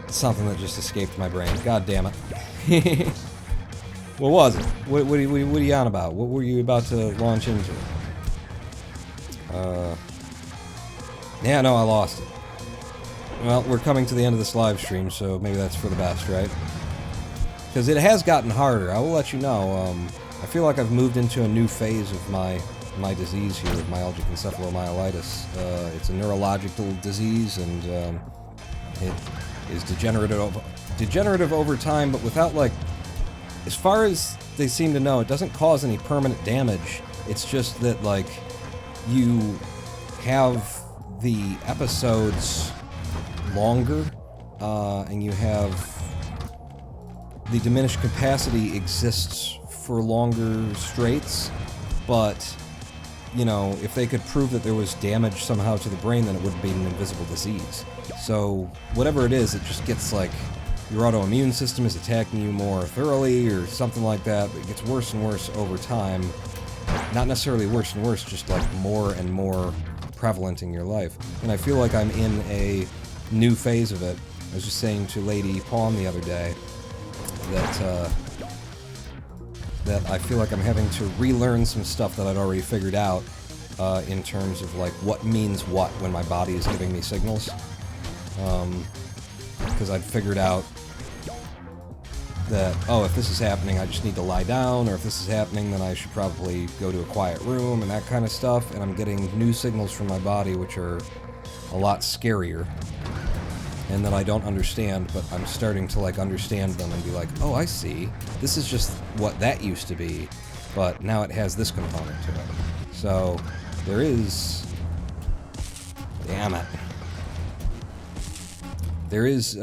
something that just escaped my brain. God damn it. What was it? What are you on about? What were you about to launch into? Yeah, no, I lost it. Well, we're coming to the end of this live stream, so maybe that's for the best, right? Because it has gotten harder. I will let you know. I feel like I've moved into a new phase of my disease here with myalgic encephalomyelitis. It's a neurological disease, and it is degenerative over time, but without, like, as far as they seem to know, it doesn't cause any permanent damage. It's just that, like, you have the episodes longer, and you have the diminished capacity exists for longer straights, but, you know, if they could prove that there was damage somehow to the brain, then it would be an invisible disease. So, whatever it is, it just gets, like, your autoimmune system is attacking you more thoroughly, or something like that, but it gets worse and worse over time. Not necessarily worse and worse, just, like, more and more prevalent in your life. And I feel like I'm in a new phase of it. I was just saying to Lady Pawn the other day that I feel like I'm having to relearn some stuff that I'd already figured out in terms of, like, what means what when my body is giving me signals. Because I'd figured out that, oh, if this is happening, I just need to lie down, or if this is happening, then I should probably go to a quiet room, and that kind of stuff, and I'm getting new signals from my body which are a lot scarier, and that I don't understand, but I'm starting to, like, understand them and be like, oh, I see. This is just what that used to be, but now it has this component to it. So, there is... Damn it. There is,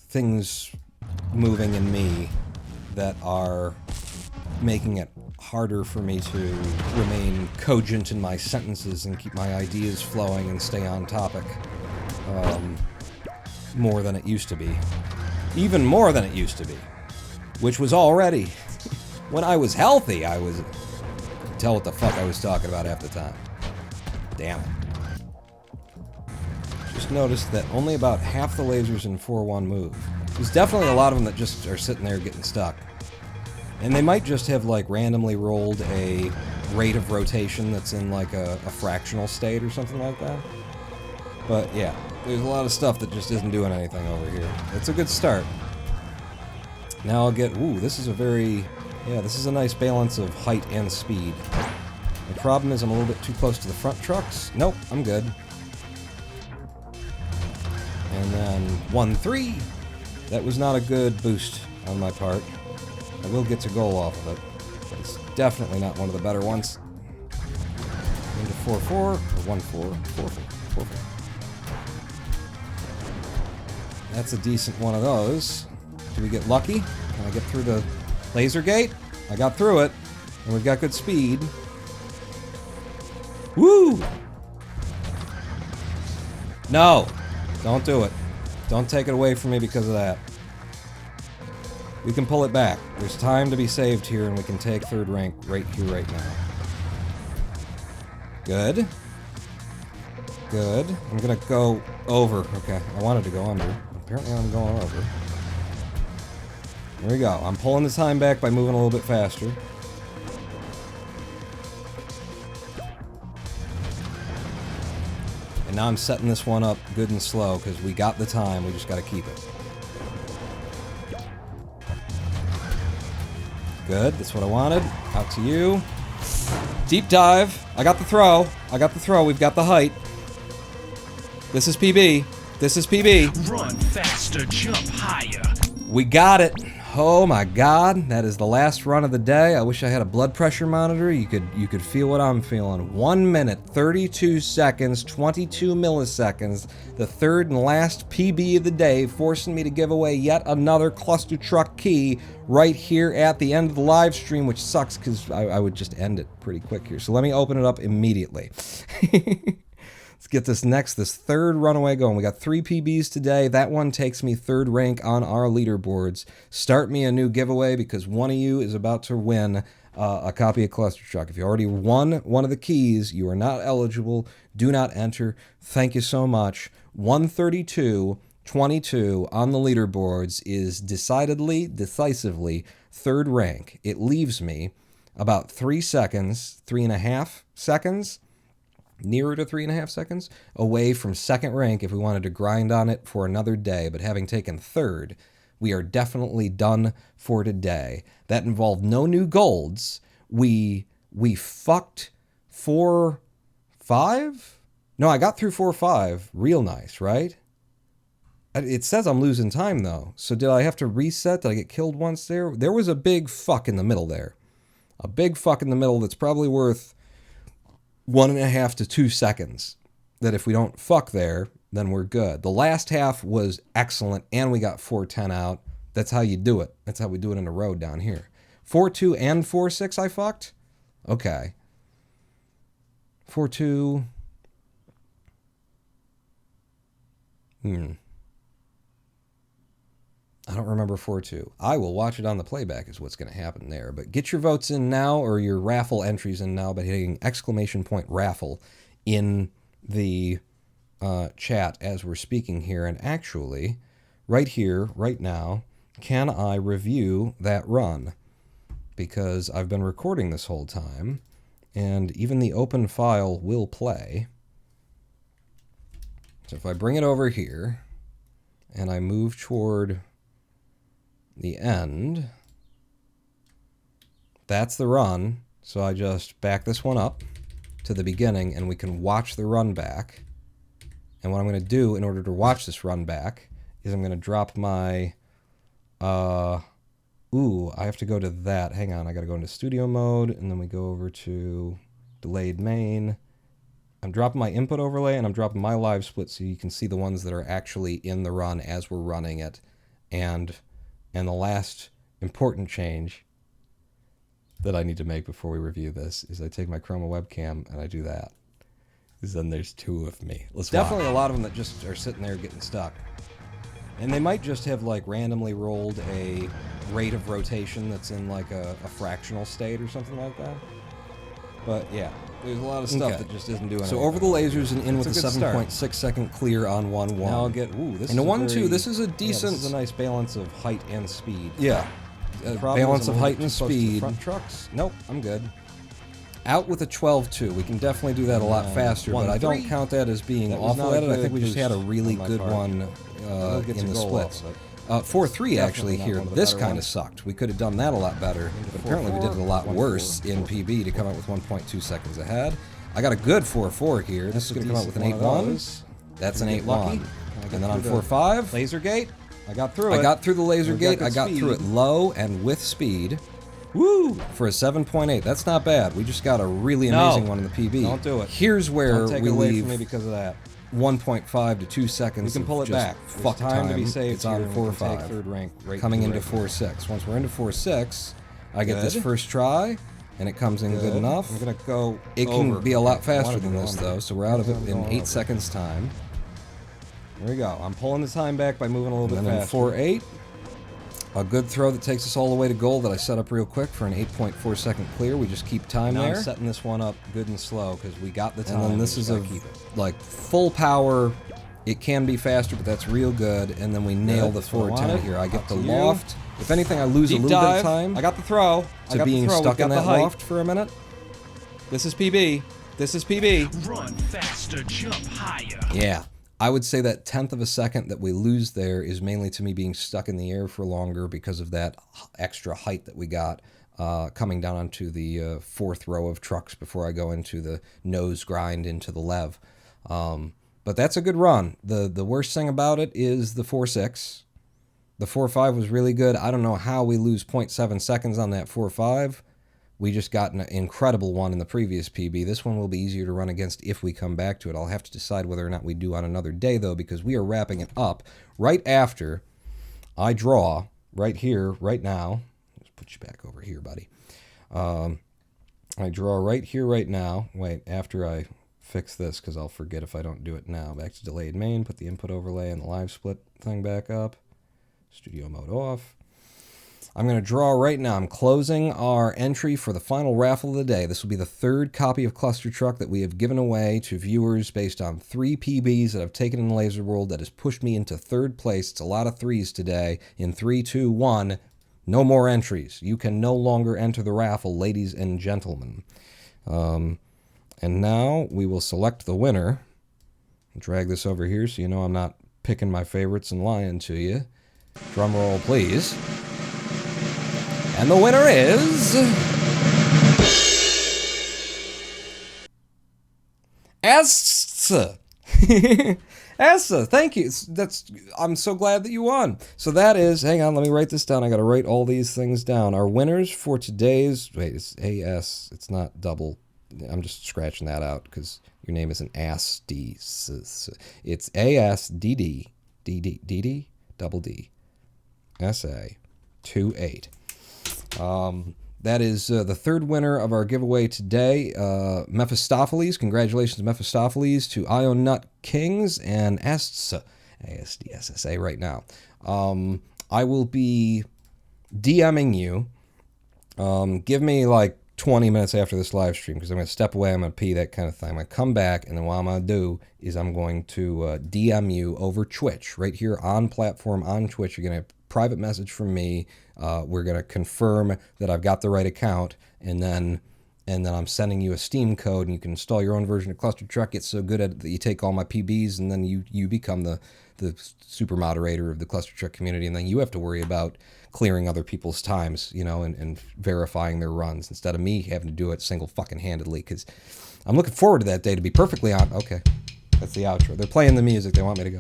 things moving in me that are making it harder for me to remain cogent in my sentences and keep my ideas flowing and stay on topic. More than it used to be. Even more than it used to be. Which was already... when I was healthy, I could tell what the fuck I was talking about half the time. Damn it. Just noticed that only about half the lasers in 4-1 move. There's definitely a lot of them that just are sitting there getting stuck. And they might just have, like, randomly rolled a rate of rotation that's in, like, a fractional state or something like that. But, yeah. There's a lot of stuff that just isn't doing anything over here. It's a good start. Now I'll get... Ooh, this is a very... Yeah, this is a nice balance of height and speed. The problem is I'm a little bit too close to the front trucks. Nope, I'm good. And then 1-3. That was not a good boost on my part. I will get to goal off of it, but it's definitely not one of the better ones. Into 4-4, or 1-4, 4-4, 4-4. That's a decent one of those. Do we get lucky? Can I get through the laser gate? I got through it, and we've got good speed. Woo! No! Don't do it. Don't take it away from me because of that. We can pull it back. There's time to be saved here, and we can take third rank right here, right now. Good. Good. I'm gonna go over. Okay, I wanted to go under. Apparently I'm going over. There we go. I'm pulling the time back by moving a little bit faster. And now I'm setting this one up good and slow, because we got the time, we just gotta keep it. Good, that's what I wanted. Out to you. Deep dive. I got the throw. I got the throw. We've got the height. This is PB. This is PB.
Run faster, jump higher.
We got it. Oh my god, that is the last run of the day. I wish I had a blood pressure monitor. You could feel what I'm feeling. 1 minute, 32 seconds, 22 milliseconds. The third and last PB of the day, forcing me to give away yet another Clustertruck key right here at the end of the live stream, which sucks because I would just end it pretty quick here. So let me open it up immediately. Let's get this third runaway going. We got 3 PBs today. That one takes me third rank on our leaderboards. Start me a new giveaway because one of you is about to win a copy of Clustertruck. If you already won one of the keys, you are not eligible. Do not enter. Thank you so much. 132-22 on the leaderboards is decisively third rank. It leaves me about 3.5 seconds, nearer to 3.5 seconds, away from second rank if we wanted to grind on it for another day. But having taken third, we are definitely done for today. That involved no new golds. We fucked 4-5? No, I got through 4-5. Real nice, right? It says I'm losing time, though. So did I have to reset? Did I get killed once there? There was a big fuck in the middle there. A big fuck in the middle that's probably worth 1.5 to 2 seconds. That if we don't fuck there, then we're good. The last half was excellent, and we got 4-10 out. That's how you do it. That's how we do it in a road down here. 4-2 and 4-6 I fucked? Okay. 4-2. I don't remember 4-2. I will watch it on the playback is what's going to happen there. But get your votes in now, or your raffle entries in now, by hitting !raffle in the chat as we're speaking here. And actually, right here, right now, can I review that run? Because I've been recording this whole time, and even the open file will play. So if I bring it over here, and I move toward the end, that's the run. So I just back this one up to the beginning, and we can watch the run back. And what I'm going to do in order to watch this run back is I'm going to drop my I have to go to that. Hang on, I got to go into studio mode, and then we go over to delayed main. I'm dropping my input overlay, and I'm dropping my live split so you can see the ones that are actually in the run as we're running it. And the last important change that I need to make before we review this is I take my Chroma webcam and I do that. Because then there's 2 of me. Let's definitely watch. A lot of them that just are sitting there getting stuck. And they might just have like randomly rolled a rate of rotation that's in like a fractional state or something like that. But yeah, there's a lot of stuff that just isn't doing anything. So over the lasers and in with a 7.6 second clear on 1-1. Now I'll get, this and a 1-2, this is a decent... this is a nice balance of height and speed. Yeah. Balance of height and speed. Front trucks? Nope, I'm good. Out with a 12-2. We can definitely do that a lot faster, but I don't count that as being awful at it. I think we just had a really good one in the splits. 4-3 actually here. This kind of sucked. We could have done that a lot better, but apparently we did it a lot worse in PB to come out with 1.2 seconds ahead. I got a good 4-4 here. This is going to come out with an 8-1. That's an 8-1. And then on 4.5,
laser gate. I got through it.
I got through the laser
We've
gate.
got
I got
good
through it
speed.
low and with speed.
Woo!
For a 7.8. That's not bad. We just got a really amazing one in the PB.
Don't do it.
Here's where
Don't take
we
it away
leave
from me because of that.
1.5 to 2 seconds.
You can pull
of
it
just
back.
Fuck
There's time to be safe.
It's on 4.5.
Third rank. Right
Coming into
right.
4.6. Once we're into 4.6, I get this
Good.
first try, and it comes in good enough.
I'm gonna go.
It
over.
can be a lot
Okay, I
faster
wanna
than
go
this,
under.
though, so we're out of it
I'm
in
going
8
over.
seconds time.
Here we go. I'm pulling the time back by moving a little
And
bit
then in
faster.
4.8, a good throw that takes us all the way to goal that I set up real quick for an 8.4 second clear. We just keep time
Now
there.
I'm setting this one up good and slow because we got the time.
And then this is a like full power. It can be faster, but that's real good. And then we nail the
That's what I
forward 10
wanted.
here. I get
Up
the
to you.
loft. If anything, I lose
Deep
a little bit
dive.
of time
I got the throw. I
to
got
being
the throw.
stuck
We've
in
got
that
the height.
loft for a minute.
This is PB. This is PB.
Run faster, jump higher.
Yeah. I would say that 1/10 of a second that we lose there is mainly to me being stuck in the air for longer because of that extra height that we got coming down onto the fourth row of trucks before I go into the nose grind into the lev. But that's a good run. The worst thing about it is the 4.6. The 4.5 was really good. I don't know how we lose 0.7 seconds on that 4.5. We just got an incredible one in the previous PB. This one will be easier to run against if we come back to it. I'll have to decide whether or not we do on another day, though, because we are wrapping it up right after I draw right here, right now. Let's put you back over here, buddy. I draw right here, right now. Wait, after I fix this, because I'll forget if I don't do it now. Back to delayed main, put the input overlay and the live split thing back up. Studio mode off. I'm going to draw right now. I'm closing our entry for the final raffle of the day. This will be the third copy of Clustertruck that we have given away to viewers based on 3 PBs that I've taken in the Laser World that has pushed me into third place. It's a lot of threes today. In 3, 2, 1, no more entries. You can no longer enter the raffle, ladies and gentlemen. And now we will select the winner. Drag this over here so you know I'm not picking my favorites and lying to you. Drum roll, please. And the winner is... Essa. Essa, thank you. I'm so glad that you won. So that is, hang on, let me write this down. I got to write all these things down. Our winners for today's, wait, it's AS, it's not double. I'm just scratching that out because your name isn't ASD. It's ASDD, DD, double D, SA28. That is the third winner of our giveaway today, Mephistopheles. Congratulations, Mephistopheles, to Ion Nut Kings and ASDSSA right now. I will be DMing you. Give me like 20 minutes after this live stream because I'm going to step away, I'm going to pee, that kind of thing. I'm going to come back, and then what I'm going to do is I'm going to DM you over Twitch, right here on platform on Twitch. You're going to private message from me. We're going to confirm that I've got the right account, and then I'm sending you a Steam code, and you can install your own version of Clustertruck. Get so good at it that you take all my PBs, and then you become the super moderator of the Clustertruck community, and then you have to worry about clearing other people's times, you know, and verifying their runs instead of me having to do it single fucking handedly, because I'm looking forward to that day, to be perfectly honest. Okay, that's the outro. They're playing the music. They want me to go.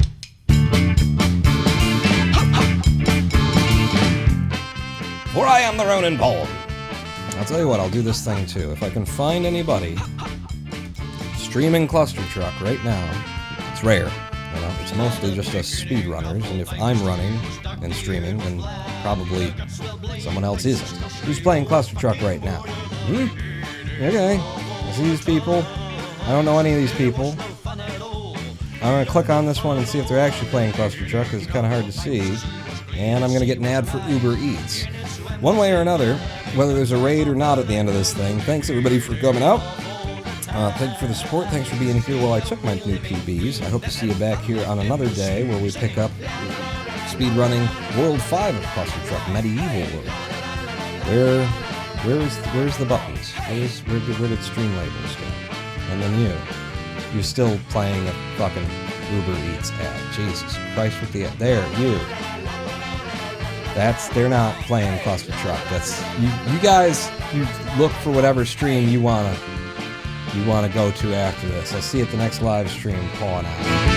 For I am the Ronin Bald. I'll tell you what, I'll do this thing too. If I can find anybody streaming Clustertruck right now, it's rare. You know, it's mostly just us speedrunners, and if I'm running and streaming, then probably someone else isn't. Who's playing Clustertruck right now? Okay, I see these people. I don't know any of these people. I'm going to click on this one and see if they're actually playing Clustertruck, because it's kind of hard to see. And I'm going to get an ad for Uber Eats. One way or another, whether there's a raid or not at the end of this thing, thanks everybody for coming out. Thank you for the support. Thanks for being here while I took my new PBs. I hope to see you back here on another day where we pick up speedrunning World 5 of Clustertruck, Medieval World. Where's the buttons? Where did stream labels go? And then you're still playing a fucking Uber Eats ad. Jesus Christ with the there you. They're not playing Clustertruck. That's you guys. You look for whatever stream you wanna go to after this. I'll see you at the next live stream. Pawing out.